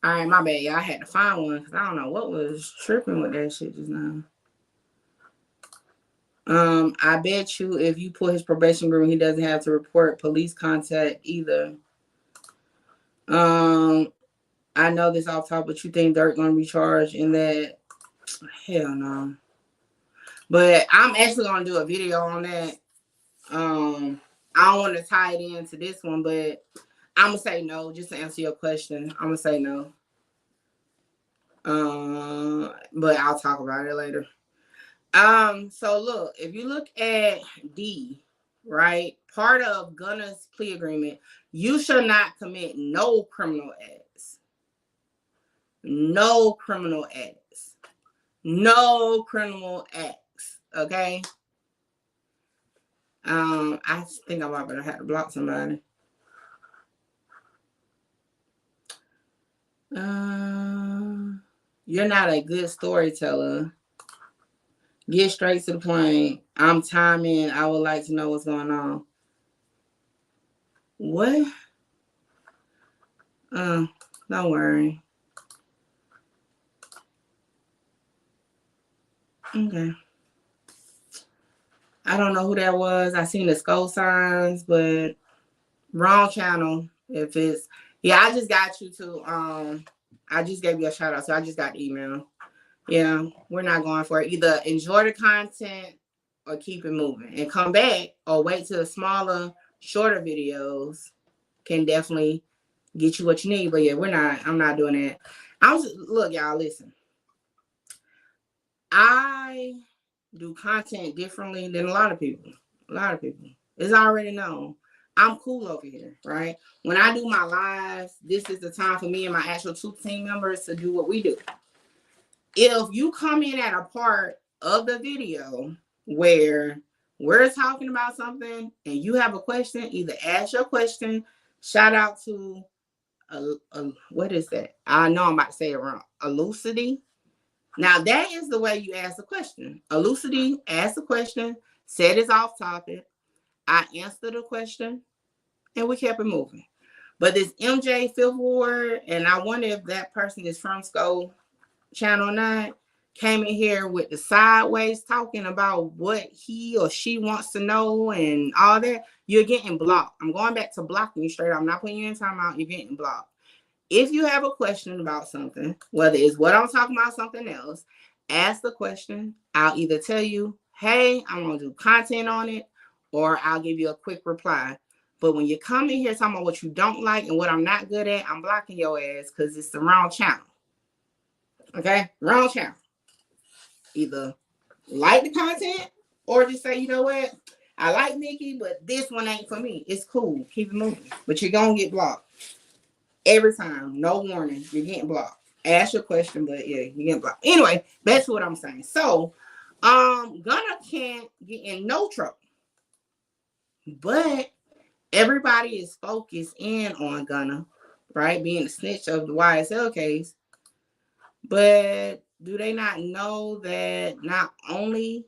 All right, my bad, y'all. I had to find one because I don't know what was tripping with that shit just now. I bet you if you put his probation agreement, he doesn't have to report police contact either. I know this off top, but you think Dirk gonna be charged in that? Hell no. But I'm actually gonna do a video on that. I don't want to tie it into this one, but I'm gonna say no, just to answer your question. I'm gonna say no. But I'll talk about it later. So look, if you look at D, right? Part of Gunna's plea agreement, you shall not commit no criminal acts. No criminal acts. No criminal acts. Okay? I think I'm about to have to block somebody. You're not a good storyteller. Get straight to the point. I'm timing. I would like to know what's going on. What? Don't worry. Okay. I don't know who that was. I seen the skull signs, but wrong channel. If it's I just got you to I just gave you a shout out, so I just got email. Yeah, we're not going for it. Either enjoy the content or keep it moving and come back, or wait till the smaller, shorter videos can definitely get you what you need. But yeah, I'm not doing that. Look, y'all, listen. I do content differently than a lot of people. A lot of people. It's already known. I'm cool over here, right? When I do my lives, this is the time for me and my actual 2 team members to do what we do. If you come in at a part of the video where we're talking about something and you have a question, either ask your question. Shout out to what is that? I know I'm about to say it wrong. Elucidity. Now that is the way you ask the question. Elucidity, ask the question, said it's off topic. I answered the question and we kept it moving. But this MJ Fifth Ward, and I wonder if that person is from Skull Channel 9, came in here with the sideways talking about what he or she wants to know and all that. You're getting blocked. I'm going back to blocking you straight. I'm not putting you in timeout. You're getting blocked. If you have a question about something, whether it's what I'm talking about, something else, ask the question. I'll either tell you, hey, I'm going to do content on it, or I'll give you a quick reply. But when you come in here talking about what you don't like and what I'm not good at, I'm blocking your ass because it's the wrong channel. Okay? Wrong channel. Either like the content or just say, you know what? I like Nikki, but this one ain't for me. It's cool. Keep it moving. But you're going to get blocked. Every time. No warning. You're getting blocked. Ask your question, but yeah, you're getting blocked. Anyway, that's what I'm saying. So, Gunna can't get in no trouble. But everybody is focused in on Gunna, right? Being the snitch of the YSL case. But do they not know that not only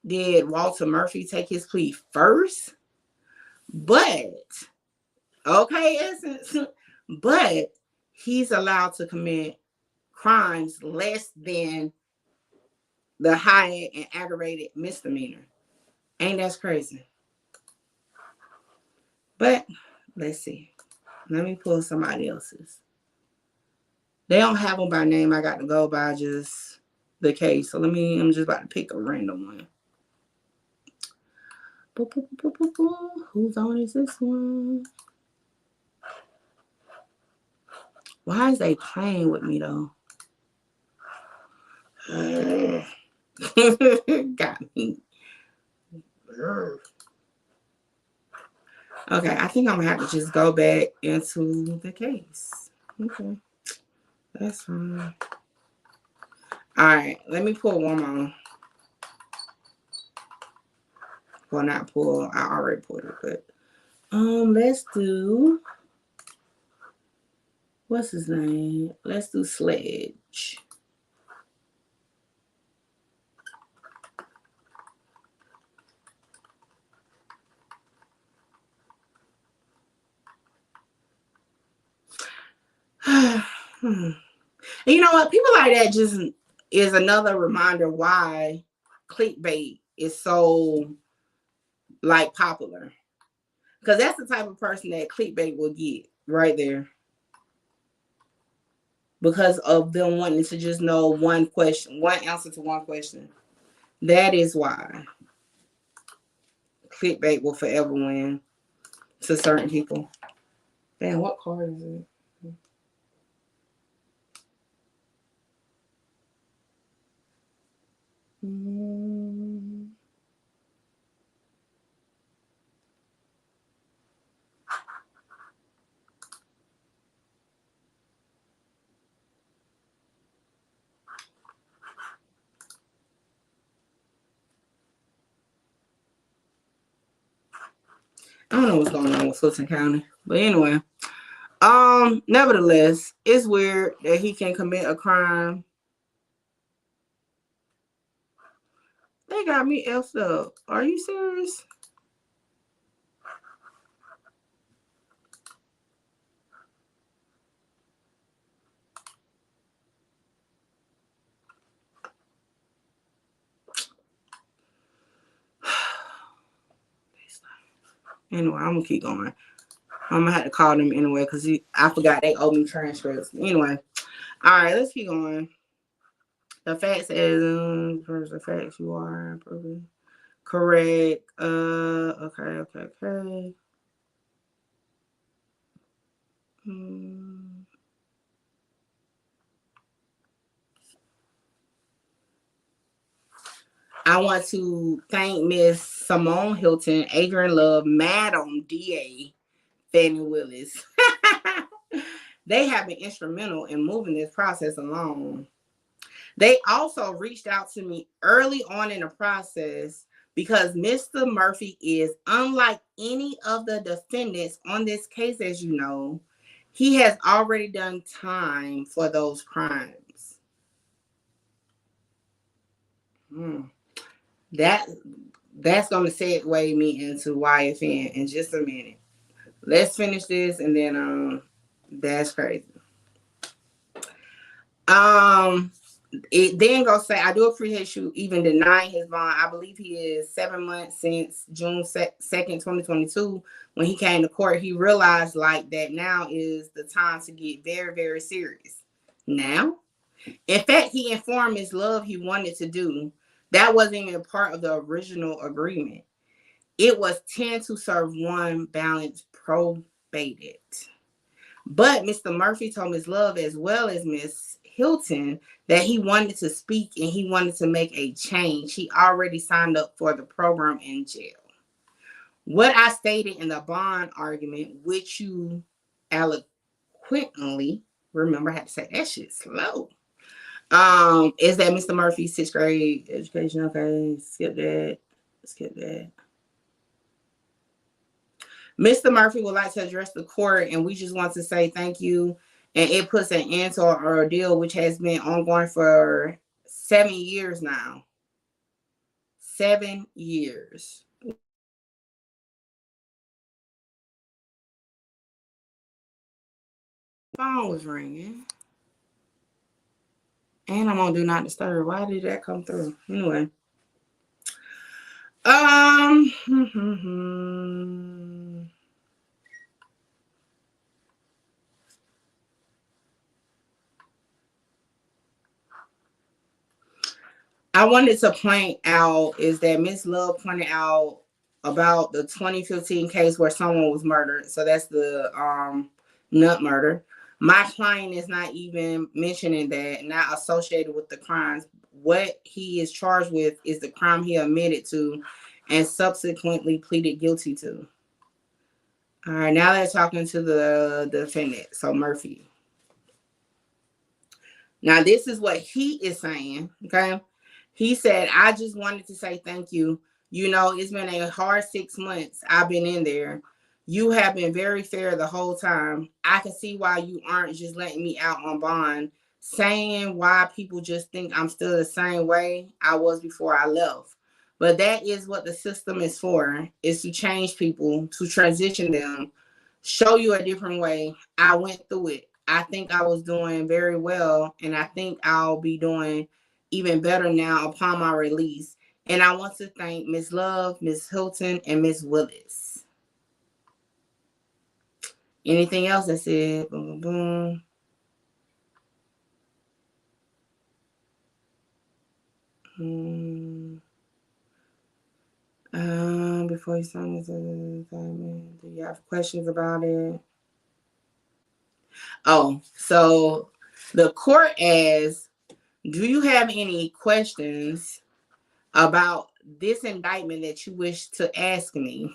did Walter Murphy take his plea first, but, okay, Essence, but he's allowed to commit crimes less than the high and aggravated misdemeanor. Ain't that crazy? But let's see. Let me pull somebody else's. They don't have them by name. I got to go by just the case. So I'm just about to pick a random one. Whose on is this one? Why is they playing with me though? Got me. Okay, I think I'm gonna have to just go back into the case. Okay, that's fine. All right, let me pull one more. Well, not pull. I already pulled it, but let's do. What's his name? Let's do Sledge. And you know what? People like that just is another reminder why clickbait is so like popular. Because that's the type of person that clickbait will get right there. Because of them wanting to just know one question, one answer to one question. That is why clickbait will forever win to certain people. Damn, what card is it? I don't know what's going on with Fulton County. But anyway. Nevertheless, it's weird that he can commit a crime. They got me effed up. Are you serious? Anyway, I'm gonna keep going. I'm gonna have to call them anyway because I forgot they owe me transcripts. Anyway, all right, let's keep going. The fact says, first the facts you are correct. Okay. I want to thank Miss Simone Hilton, Adrian Love, Madam DA, Fannie Willis. They have been instrumental in moving this process along. They also reached out to me early on in the process because Mr. Murphy is unlike any of the defendants on this case, as you know. He has already done time for those crimes. That's going to segue me into YFN in just a minute. Let's finish this and then that's crazy. It then goes say, I do appreciate you even denying his bond. I believe he is 7 months since June 2nd, 2022. When he came to court, he realized like that now is the time to get very, very serious. Now, in fact, he informed Ms. Love he wanted to do. That wasn't even part of the original agreement. It was 10 to serve 1 balance probated. But Mr. Murphy told Ms. Love as well as Ms. Hilton that he wanted to speak and he wanted to make a change. He already signed up for the program in jail. What I stated in the bond argument, which you eloquently, remember I had to say that shit slow, is that Mr. Murphy's 6th grade education. Okay, skip that. Mr. Murphy would like to address the court, and we just want to say thank you. And it puts an end to our ordeal, which has been ongoing for 7 years now. 7 years. Phone was ringing. And I'm on Do Not Disturb. Why did that come through? Anyway. I wanted to point out is that Miss Love pointed out about the 2015 case where someone was murdered. So that's the nut murder. My client is not even mentioning that, not associated with the crimes. What he is charged with is the crime he admitted to and subsequently pleaded guilty to. All right, now they're talking to the defendant, so Murphy. Now, this is what he is saying, okay? He said, I just wanted to say thank you. You know, it's been a hard 6 months I've been in there. You have been very fair the whole time. I can see why you aren't just letting me out on bond, saying why people just think I'm still the same way I was before I left. But that is what the system is for, is to change people, to transition them, show you a different way. I went through it. I think I was doing very well, and I think I'll be doing even better now upon my release. And I want to thank Ms. Love, Ms. Hilton, and Ms. Willis. Anything else that said? Boom, boom, boom. Before you sign this assignment, do you have questions about it? Oh, so the court asks, do you have any questions about this indictment that you wish to ask me?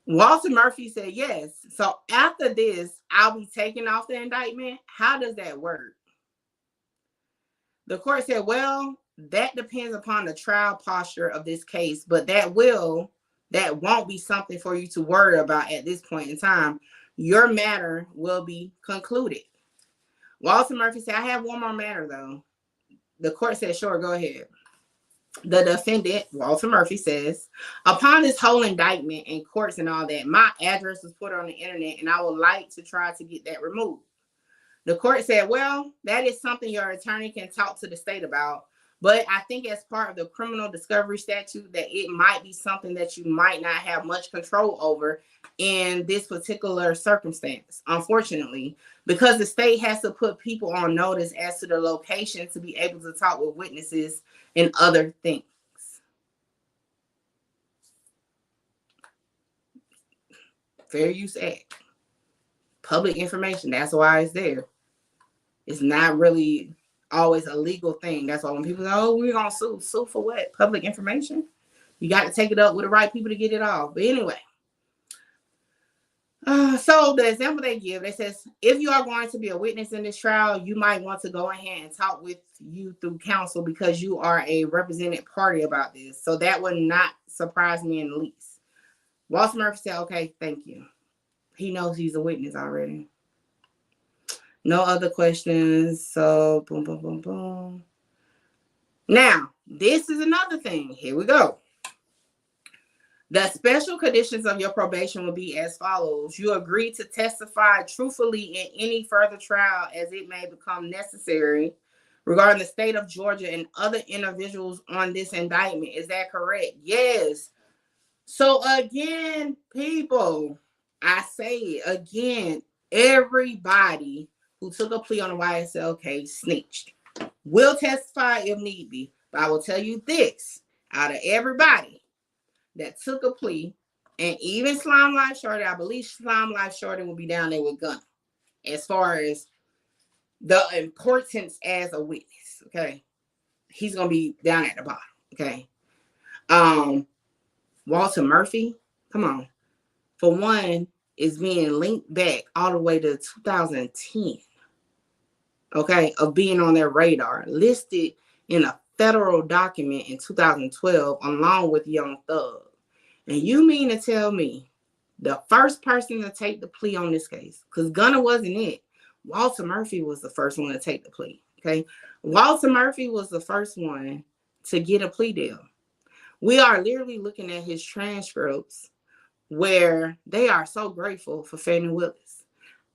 Walter Murphy said yes. So after this, I'll be taking off the indictment. How does that work? The court said, well, that depends upon the trial posture of this case, but that will that won't be something for you to worry about at this point in time. Your matter will be concluded. Walter Murphy said, I have one more matter, though. The court said, sure, go ahead. The defendant, Walter Murphy, says, upon this whole indictment and courts and all that, my address was put on the internet, and I would like to try to get that removed. The court said, well, that is something your attorney can talk to the state about. But I think as part of the criminal discovery statute that it might be something that you might not have much control over in this particular circumstance, unfortunately, because the state has to put people on notice as to the location to be able to talk with witnesses and other things. Fair Use Act. Public information, that's why it's there. It's not really always a legal thing. That's why when people go, oh, we're going to sue for what? Public information? You got to take it up with the right people to get it off. But anyway. So the example they give, it says, if you are going to be a witness in this trial, you might want to go ahead and talk with you through counsel because you are a represented party about this. So that would not surprise me in the least. Walter Murphy said, okay, thank you. He knows he's a witness already. No other questions. So boom, boom, boom, boom. Now, this is another thing. Here we go. The special conditions of your probation will be as follows. You agree to testify truthfully in any further trial as it may become necessary regarding the state of Georgia and other individuals on this indictment. Is that correct? Yes. So again, people, I say it again, everybody who took a plea on the YSL case snitched. Will testify if need be. But I will tell you this, out of everybody that took a plea, and even Slime Life Shorty, I believe Slime Life Shorty will be down there with Gunna as far as the importance as a witness, okay? He's going to be down at the bottom, okay? Walter Murphy, come on. For one, is being linked back all the way to 2010, okay, of being on their radar, listed in a federal document in 2012, along with Young Thug. And you mean to tell me the first person to take the plea on this case, because Gunna wasn't it, Walter Murphy was the first one to take the plea, okay? Walter Murphy was the first one to get a plea deal. We are literally looking at his transcripts where they are so grateful for Fannie Willis.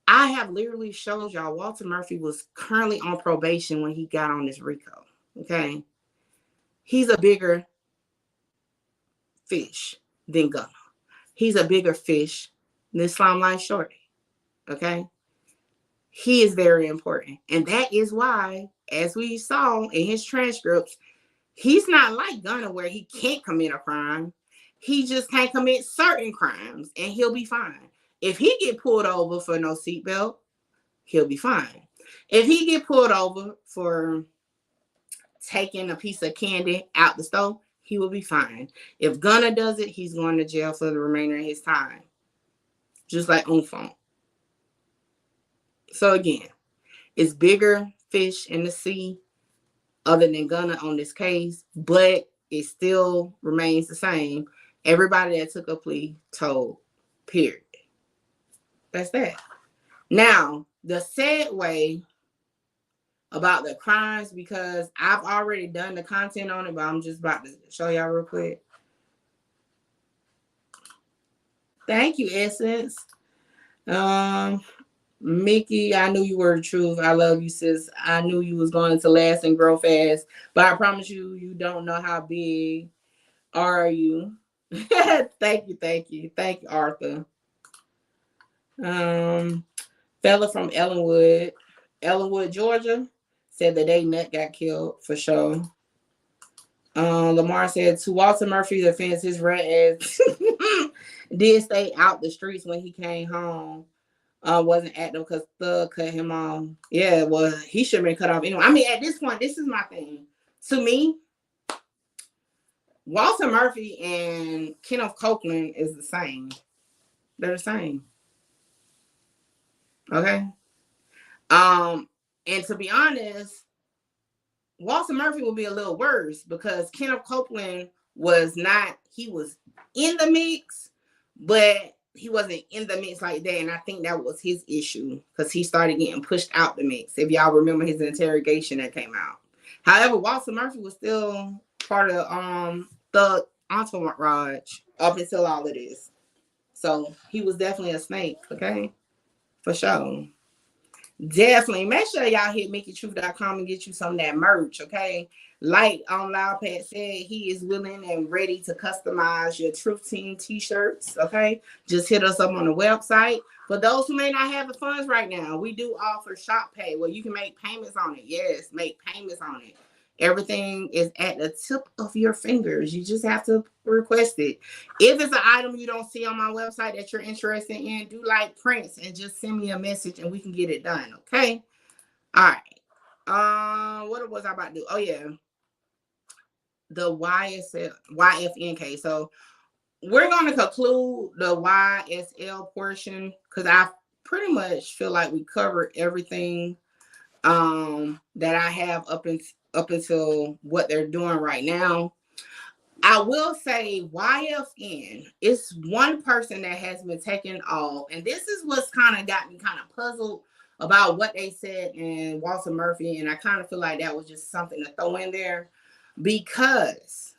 I have literally showed y'all Walter Murphy was currently on probation when he got on this Rico, okay? He's a bigger fish than Gunna. He's a bigger fish than Slime Life Shorty, okay? He is very important. And that is why, as we saw in his transcripts, he's not like Gunna where he can't commit a crime. He just can't commit certain crimes and he'll be fine. If he get pulled over for no seatbelt, he'll be fine. If he get pulled over for taking a piece of candy out the stove, he will be fine. If Gunna does it, he's going to jail for the remainder of his time. Just like Unfont. So again, it's bigger fish in the sea other than Gunna on this case, but it still remains the same. Everybody that took a plea told, period. That's that. Now, the sad way about the crimes, because I've already done the content on it, but I'm just about to show y'all real quick. Thank you, Essence. Mickey, I knew you were the truth. I love you, sis. I knew you was going to last and grow fast, but I promise you, you don't know how big are you. Thank you, Arthur. Fella from Ellenwood, Georgia, said the day Nut got killed for sure. Lamar said to Walter Murphy's offense, his rat ass did stay out the streets when he came home. Wasn't active because Thug cut him off. Yeah, well, he should have been cut off anyway. I mean, at this point, this is my thing. To me, Walter Murphy and Kenneth Copeland is the same. They're the same. Okay. And to be honest, Walter Murphy will be a little worse because Kenneth Copeland was not, he was in the mix, but he wasn't in the mix like that. And I think that was his issue because he started getting pushed out the mix. If y'all remember his interrogation that came out. However, Walter Murphy was still part of the entourage up until all of this. So he was definitely a snake, okay? For sure. Definitely. Make sure y'all hit MickeyTruth.com and get you some of that merch, okay? Like Loudpad said, he is willing and ready to customize your Truth Team t-shirts, okay? Just hit us up on the website. For those who may not have the funds right now, we do offer Shop Pay where you can make payments on it. Yes, make payments on it. Everything is at the tip of your fingers. You just have to request it. If it's an item you don't see on my website that you're interested in, do like Prince and just send me a message and we can get it done, okay? All right. What was I about to do? Oh, yeah. The YFN case. So we're going to conclude the YSL portion because I pretty much feel like we covered everything that I have up until what they're doing right now. I will say YFN is one person that has been taken off, and this is what's kind of got me kind of puzzled about what they said in Walter Murphy, and I kind of feel like that was just something to throw in there, because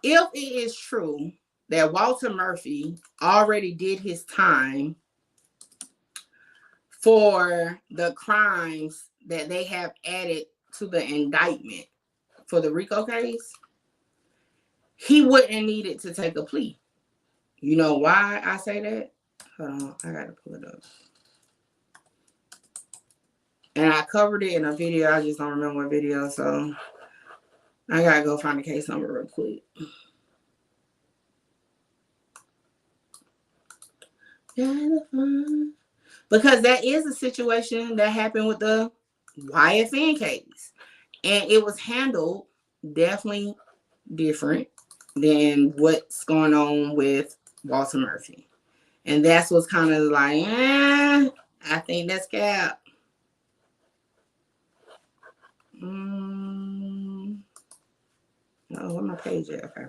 if it is true that Walter Murphy already did his time for the crimes that they have added to the indictment for the Rico case, he wouldn't need it to take a plea. You know why I say that? Hold on, I gotta pull it up. And I covered it in a video, I just don't remember what video, so I gotta go find the case number real quick. Because that is a situation that happened with the YFN case. And it was handled definitely different than what's going on with Walter Murphy. And that's what's kind of like, I think that's cap. Oh, where my page at? Okay.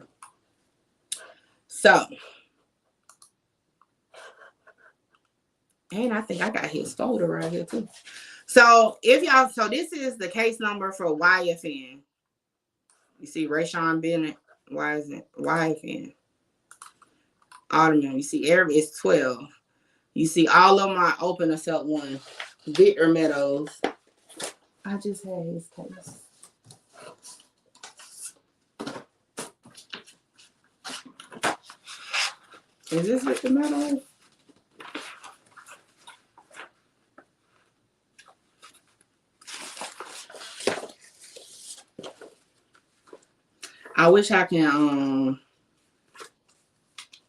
So, and I think I got his folder right here too. So if y'all, so this is the case number for YFN. You see Rayshawn Bennett. Why is it YFN? Ottoman. You see it's 12. You see all of them are open except one. Victor Meadows. I just had his case. Is this Victor Meadows? I wish I can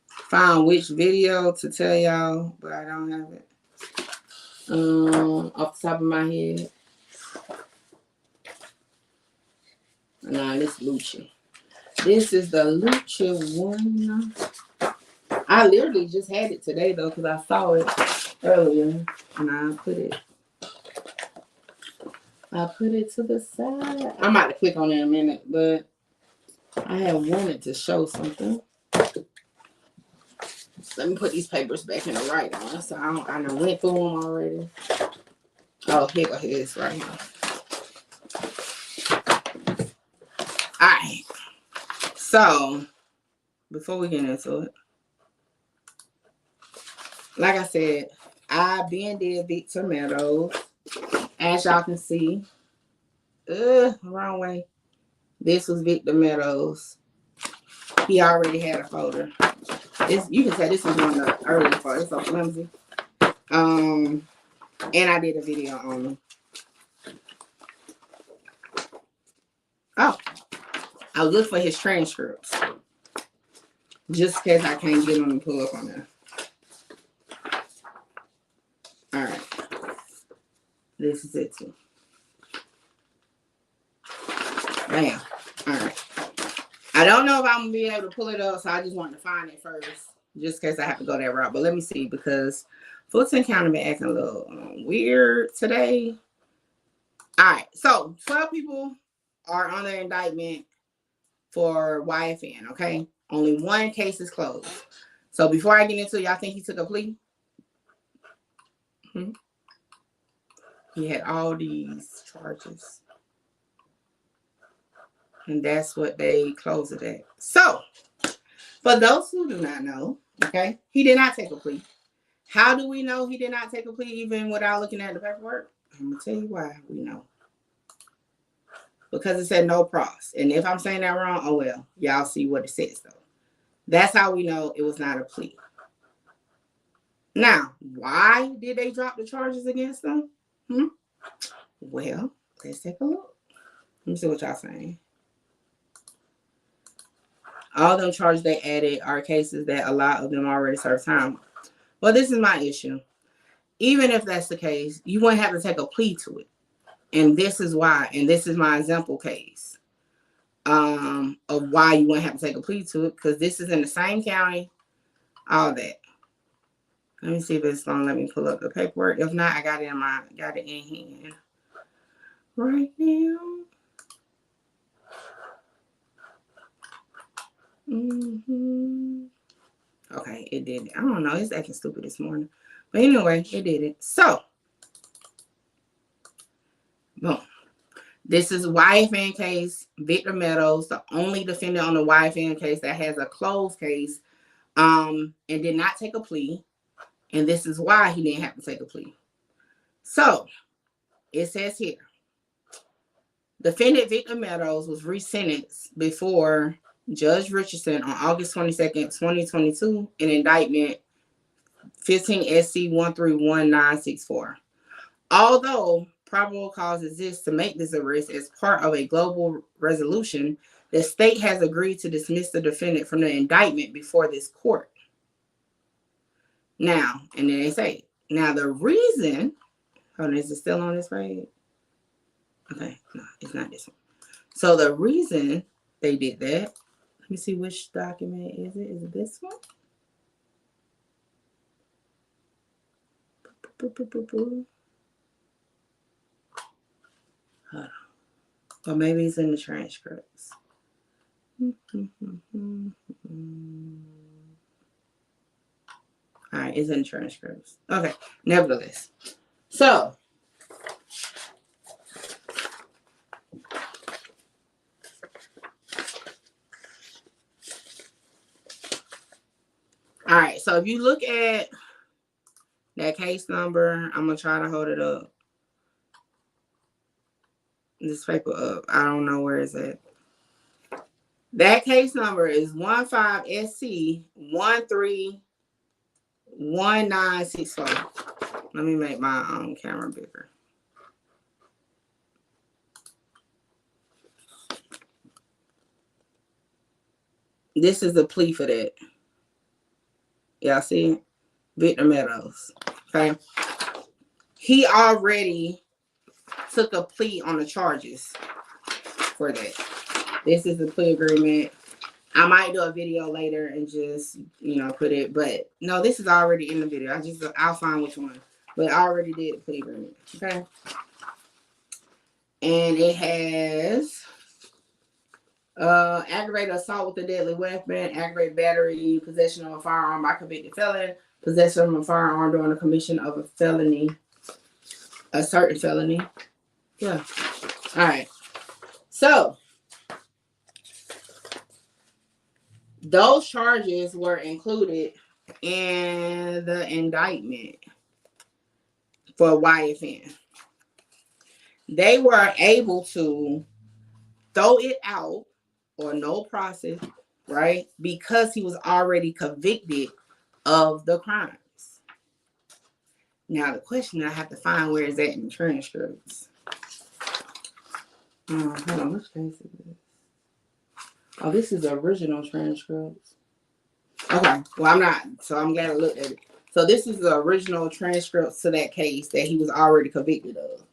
find which video to tell y'all, but I don't have it off the top of my head. Nah, this Lucha. This is the Lucha one. I literally just had it today though, because I saw it earlier and I put it to the side. I'm about to click on it in a minute, but I had wanted to show something. Let me put these papers back in the right one. So I done went through them already. Oh, here it is right here. All right. So, before we get into it, like I said, I been did Victor Meadows. As y'all can see, wrong way. This was Victor Meadows. He already had a folder. You can say this was one of the early photos. It's so flimsy. And I did a video on him. Oh, I looked for his transcripts. Just in case I can't get them to pull up on there. All right. This is it too. Bam. All right. I don't know if I'm gonna be able to pull it up, so I just wanted to find it first, just in case I have to go that route. But let me see, because Fulton County been acting a little weird today. All right, so 12 people are on their indictment for YFN, okay? Only one case is closed. So before I get into it, y'all think he took a plea? He had all these charges. And that's what they closed it at. So, for those who do not know, okay, he did not take a plea. How do we know he did not take a plea even without looking at the paperwork? I'm going to tell you why we know. Because it said no pros. And if I'm saying that wrong, oh well. Y'all see what it says, though. That's how we know it was not a plea. Now, why did they drop the charges against them? Well, let's take a look. Let me see what y'all saying. All them charges they added are cases that a lot of them already served time. Well, this is my issue. Even if that's the case, you wouldn't have to take a plea to it. And this is why. And this is my example case of why you wouldn't have to take a plea to it. Because this is in the same county. All that. Let me see if it's gonna let me pull up the paperwork. If not, I got it in hand right now. Okay, it did it. I don't know. It's acting stupid this morning. But anyway, it did it. So, boom. This is YFN case. Victor Meadows, the only defendant on the YFN case that has a closed case, and did not take a plea. And this is why he didn't have to take a plea. So, it says here, defendant Victor Meadows was resentenced before Judge Richardson on August 22nd, 2022, in indictment 15 SC 131964. Although probable cause exists to make this arrest as part of a global resolution, the state has agreed to dismiss the defendant from the indictment before this court. Now, and then they say, now the reason, hold on, is it still on this page? Okay, no, it's not this one. So the reason they did that, let me see which document is it. Is it this one? Hold on. Or maybe it's in the transcripts. All right, it's in the transcripts. Okay, nevertheless. So, all right, so if you look at that case number, I'm going to try to hold it up. This paper up. I don't know where it's at. That case number is 15SC 131964. Let me make my camera bigger. This is the plea for that. Y'all see it? Victor Meadows. Okay. He already took a plea on the charges for that. This is the plea agreement. I might do a video later and just, put it, but no, this is already in the video. I'll find which one. But I already did the plea agreement. Okay. And it has aggravated assault with a deadly weapon, aggravated battery, possession of a firearm by convicted felon, possession of a firearm during the commission of a felony, a certain felony. Yeah. All right. So, those charges were included in the indictment for YFN. They were able to throw it out or no process, right? Because he was already convicted of the crimes. Now, the question I have to find where is that in transcripts. Hold on, which case is this? Oh, this is the original transcripts. Okay, well, I'm not, so I'm glad I looked at it. So this is the original transcripts to that case that he was already convicted of.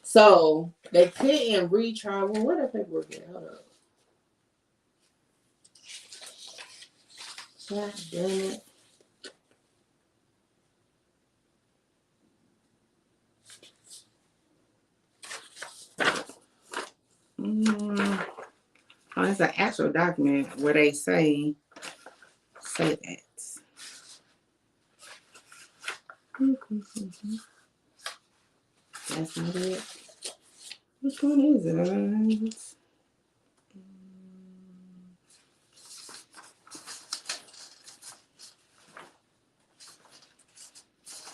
So they couldn't retry. Well, where the paperwork at? Hold up. God damn it. Oh, it's an actual document where they say that. That's not it. Which one is it?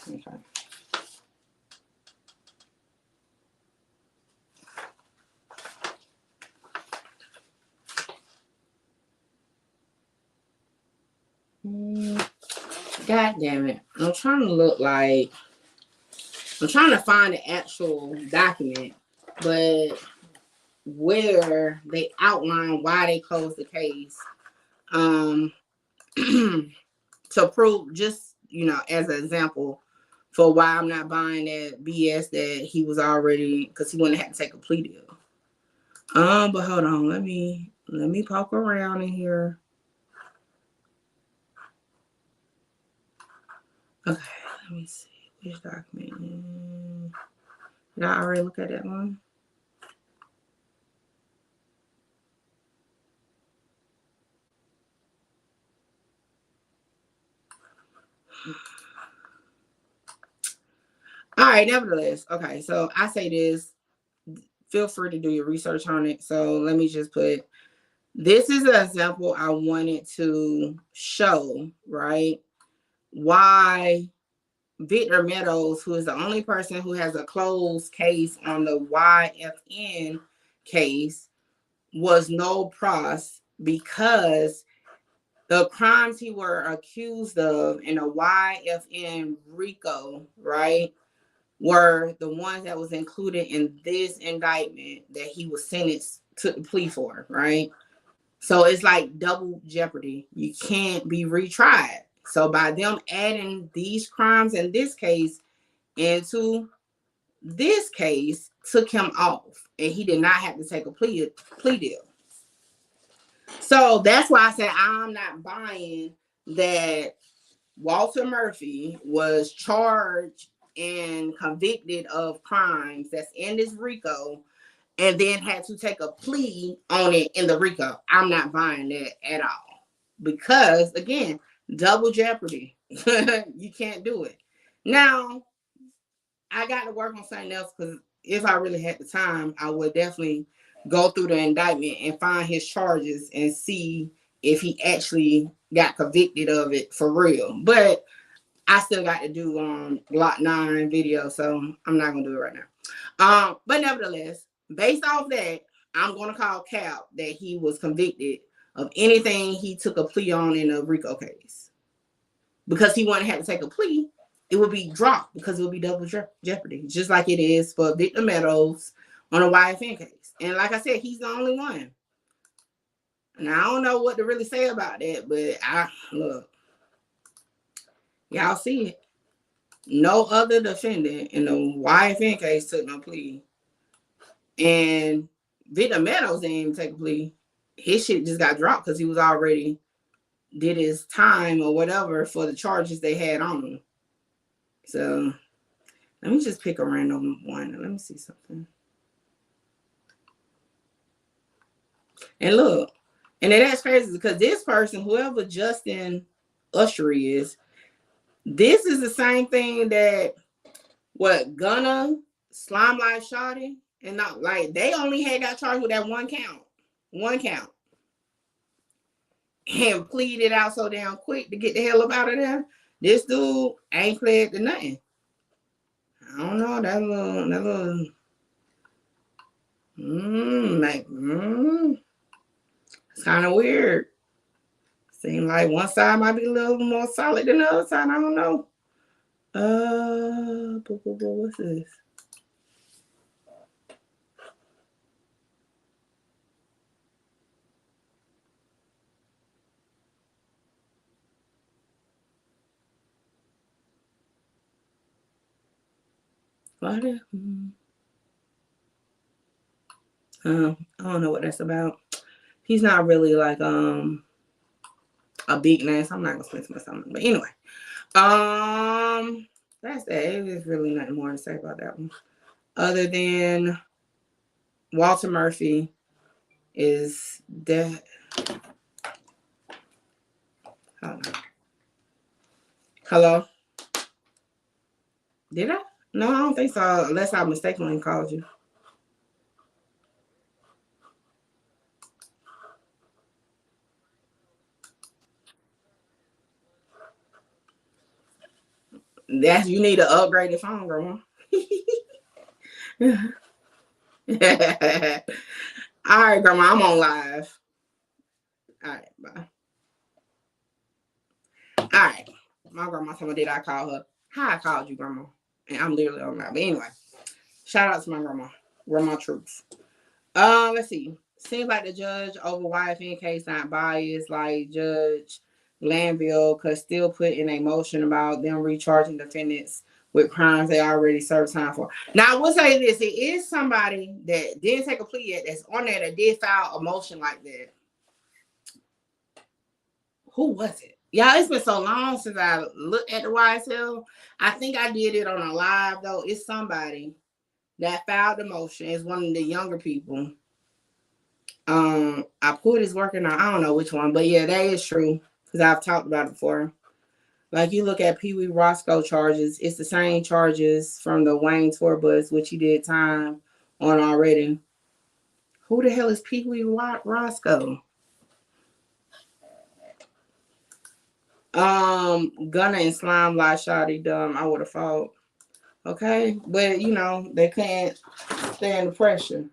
Okay. God damn it. I'm trying to find the actual document, but where they outline why they closed the case. To prove, just, as an example for why I'm not buying that BS that he was already, because he wouldn't have to take a plea deal. But hold on, let me poke around in here. Okay, let me see which document. Did I already look at that one? All right, nevertheless. Okay, so I say this. Feel free to do your research on it. So let me just put, this is an example I wanted to show, right? Why Victor Meadows, who is the only person who has a closed case on the YFN case, was no pros, because the crimes he were accused of in the YFN Rico, right, were the ones that was included in this indictment that he was sentenced to the plea for, right? So it's like double jeopardy. You can't be retried. So by them adding these crimes in this case into this case, took him off, and he did not have to take a plea deal. So that's why I said I'm not buying that Walter Murphy was charged and convicted of crimes that's in this Rico and then had to take a plea on it in the Rico. I'm not buying that at all. Because, again, double jeopardy. You can't do it. Now, I got to work on something else, because if I really had the time, I would definitely go through the indictment and find his charges and see if he actually got convicted of it for real. But I still got to do Block 9 video, so I'm not going to do it right now. But nevertheless, based off that, I'm going to call cap that he was convicted of anything he took a plea on in a Rico case. Because he wouldn't have to take a plea, it would be dropped, because it would be double jeopardy, just like it is for Victor Meadows on a YFN case. And like I said, he's the only one. And I don't know what to really say about that, but look, y'all see it. No other defendant in the YFN case took no plea. And Victor Meadows didn't even take a plea. His shit just got dropped because he was already did his time or whatever for the charges they had on him. So let me just pick a random one. Let me see something. And look, and that's crazy, because this person, whoever Justin Usher is, this is the same thing that Gunna, Slime Life Shawty, and not like they only got charged with that one count, and pleaded out so damn quick to get the hell up out of there. This dude ain't pled to nothing. I don't know, that little it's kind of weird. Seems like one side might be a little more solid than the other side. I don't know. What's this? What? I don't know what that's about. He's not really like a big name, so I'm not gonna spend too much time. But anyway, that's that. There's really nothing more to say about that one, other than Walter Murphy is that. Hold on. Hello? Did I? No, I don't think so, unless I mistakenly called you. That's you need to upgrade the phone, Grandma. All right, Grandma, I'm on live. All right, bye. All right. My grandma told me, did I call her? How I called you, Grandma. And I'm literally on live. But anyway, shout out to my grandma. Grandma Truth. Let's see. Seems like the judge over YFN case not biased, like Judge Glanville could still put in a motion about them recharging defendants with crimes they already served time for. Now, I will say this. It is somebody that didn't take a plea yet that's on there that did file a motion like that. Who was it? Y'all, it's been so long since I looked at the YSL. I think I did it on a live, though. It's somebody that filed the motion. It's one of the younger people. I pulled his working on, I don't know which one, but yeah, that is true because I've talked about it before. Like you look at Pee Wee Roscoe charges, it's the same charges from the Wayne tour bus, which he did time on already. Who the hell is Pee Wee Roscoe? Gunna and Slime Lie Shotty dumb. I would have fought. Okay, but you know they can't stand the pressure.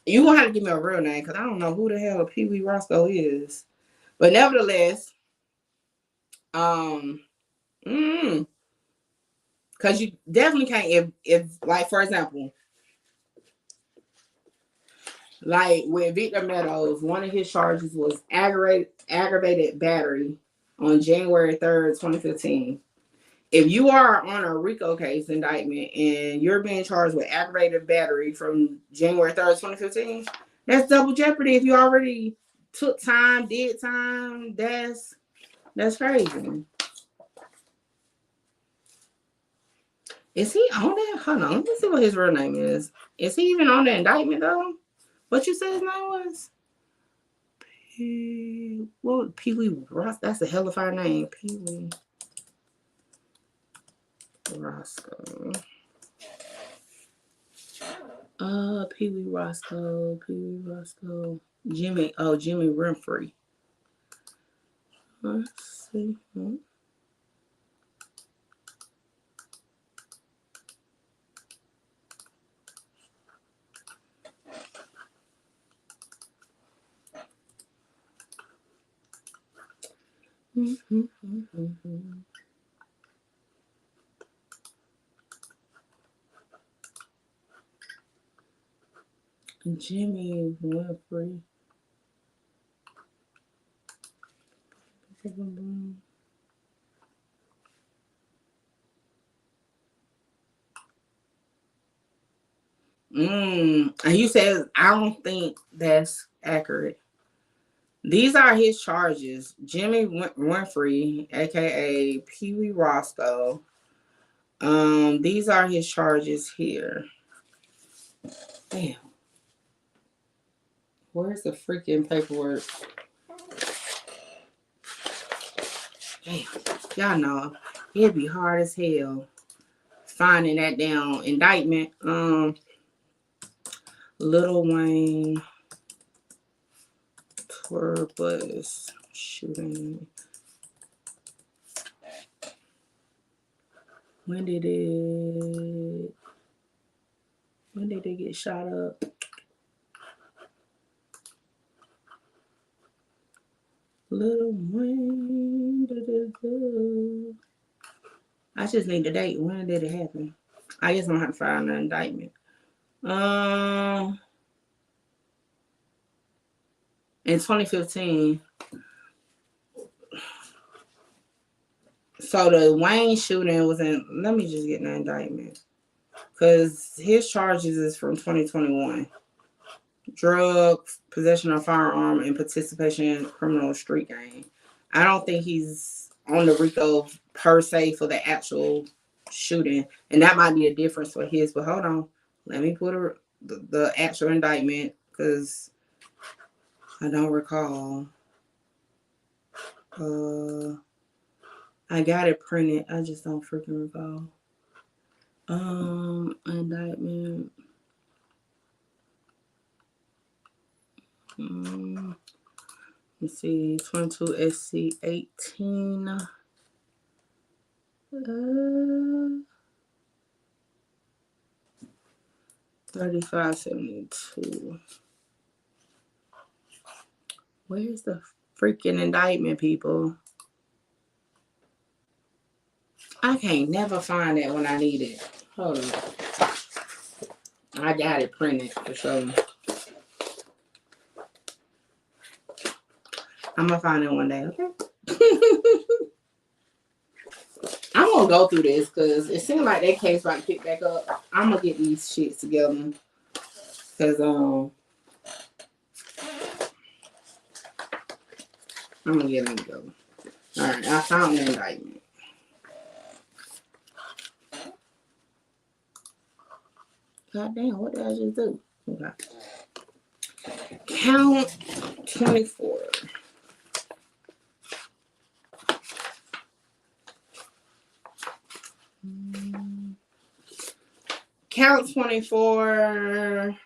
You gonna have to give me a real name because I don't know who the hell Pee Wee Roscoe is. But nevertheless, because you definitely can't if like for example, like with Victor Meadows, one of his charges was aggravated battery on January 3rd, 2015. If you are on a Rico case indictment and you're being charged with aggravated battery from January 3rd, 2015, that's double jeopardy. If you already took time, did time, that's crazy. Is he on that? Hold on, let me see what his real name is. Is he even on the indictment though? What you said his name was? Pee Wee Ross. That's a hell of a name. Pee Wee Roscoe. Pee Wee Roscoe. Jimmy Renfrey. Let's see. Jimmy Winfrey. And you said I don't think that's accurate. These are his charges. Jimmy Winfrey, aka Pee Wee Roscoe. These are his charges here. Damn. Where's the freaking paperwork? Damn. Y'all know it'd be hard as hell finding that down indictment. Lil Wayne tour bus shooting. When did they get shot up? Lil Wayne. I just need the date. When did it happen? I just don't have to file an indictment. In 2015. So the Wayne shooting was in. Let me just get an indictment, because his charges is from 2021. Drugs, possession of firearm, and participation in criminal street gang. I don't think he's on the Rico per se for the actual shooting, and that might be a difference for his. But hold on, let me put the actual indictment, because I don't recall. I got it printed. I just don't freaking recall. Indictment. Let's see, 22 SC 18. 3572. Where's the freaking indictment, people? I can't never find it when I need it. Hold on. I got it printed for sure. I'm gonna find it one day, okay? I'm gonna go through this because it seems like that case about to pick back up. I'm gonna get these shits together because I'm gonna get them together. All right, I found the indictment. God damn, what did I just do? Okay. Count 24. Count 24.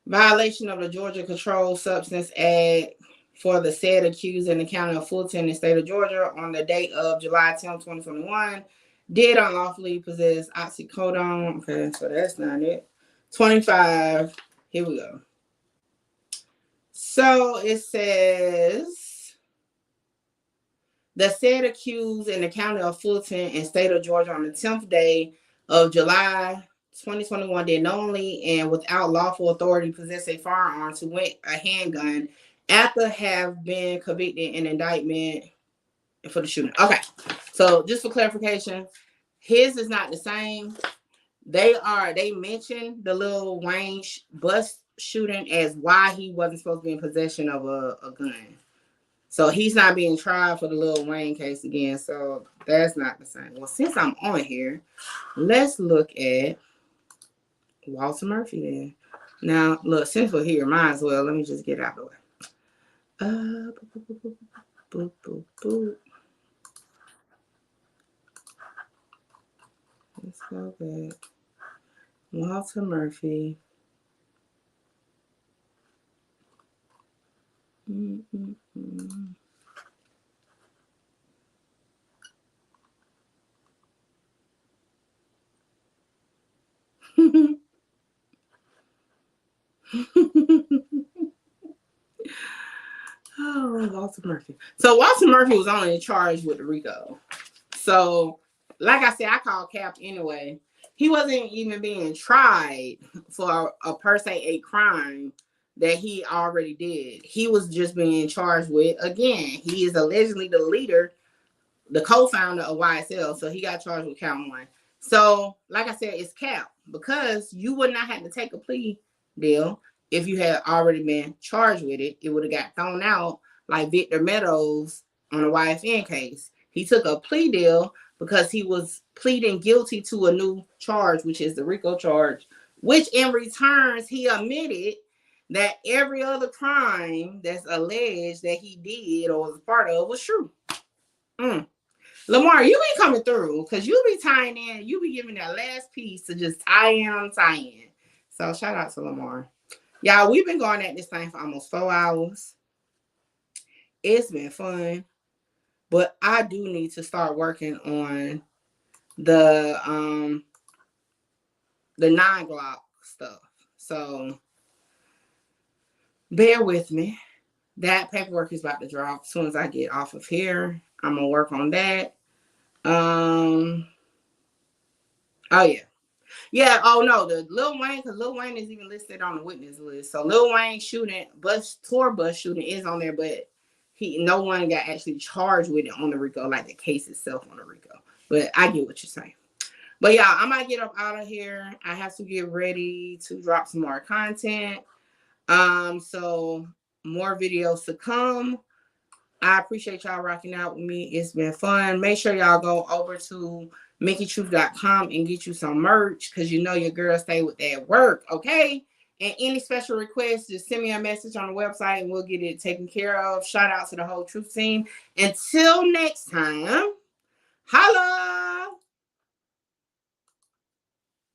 Violation of the Georgia Controlled Substance Act for the said accused in the county of Fulton in the state of Georgia on the date of July 10, 2021. Did unlawfully possess oxycodone. Okay, so that's not it. 25. Here we go. So it says the said accused in the county of Fulton and state of Georgia on the 10th day of July 2021 did knowingly and without lawful authority possess a firearm to win a handgun after have been convicted in indictment for the shooting. Okay, so just for clarification, his is not the same. They mentioned the Lil Wayne bus shooting as why he wasn't supposed to be in possession of a gun. So he's not being tried for the Lil Wayne case again. So that's not the same. Well, since I'm on here, let's look at Walter Murphy then. Now, look, since we're here, might as well. Let me just get out of the way. Boop, boop, boop. Let's go back. Walter Murphy. Oh, Walter Murphy. So Walter Murphy was only charged with the Rico. So, like I said, I call Cap anyway. He wasn't even being tried for a per se a crime that he already did. He was just being charged with, again, he is allegedly the leader, the co-founder of YSL. So he got charged with count 1. So, like I said, it's Cap because you would not have to take a plea deal. If you had already been charged with it, it would have got thrown out like Victor Meadows on a YFN case. He took a plea deal because he was pleading guilty to a new charge, which is the Rico charge, which in returns, he admitted that every other crime that's alleged that he did or was a part of was true. Lamar, you be coming through because you be tying in, you be giving that last piece to just tie in on tie in. So shout out to Lamar. Y'all, we've been going at this thing for almost 4 hours. It's been fun. But I do need to start working on the 9-Glock stuff. So bear with me. That paperwork is about to drop as soon as I get off of here. I'm gonna work on that. Oh yeah. Yeah, oh no, the Lil Wayne, because Lil Wayne is even listed on the witness list. So Lil Wayne tour bus shooting is on there, but no one got actually charged with it on the Rico, like the case itself on the Rico. But I get what you're saying. But yeah, I might get up out of here. I have to get ready to drop some more content. So more videos to come. I appreciate y'all rocking out with me. It's been fun. Make sure y'all go over to MickeyTruth.com and get you some merch because you know your girl stay with that work, okay? And any special requests, just send me a message on the website and we'll get it taken care of. Shout out to the whole Truth team. Until next time, holla!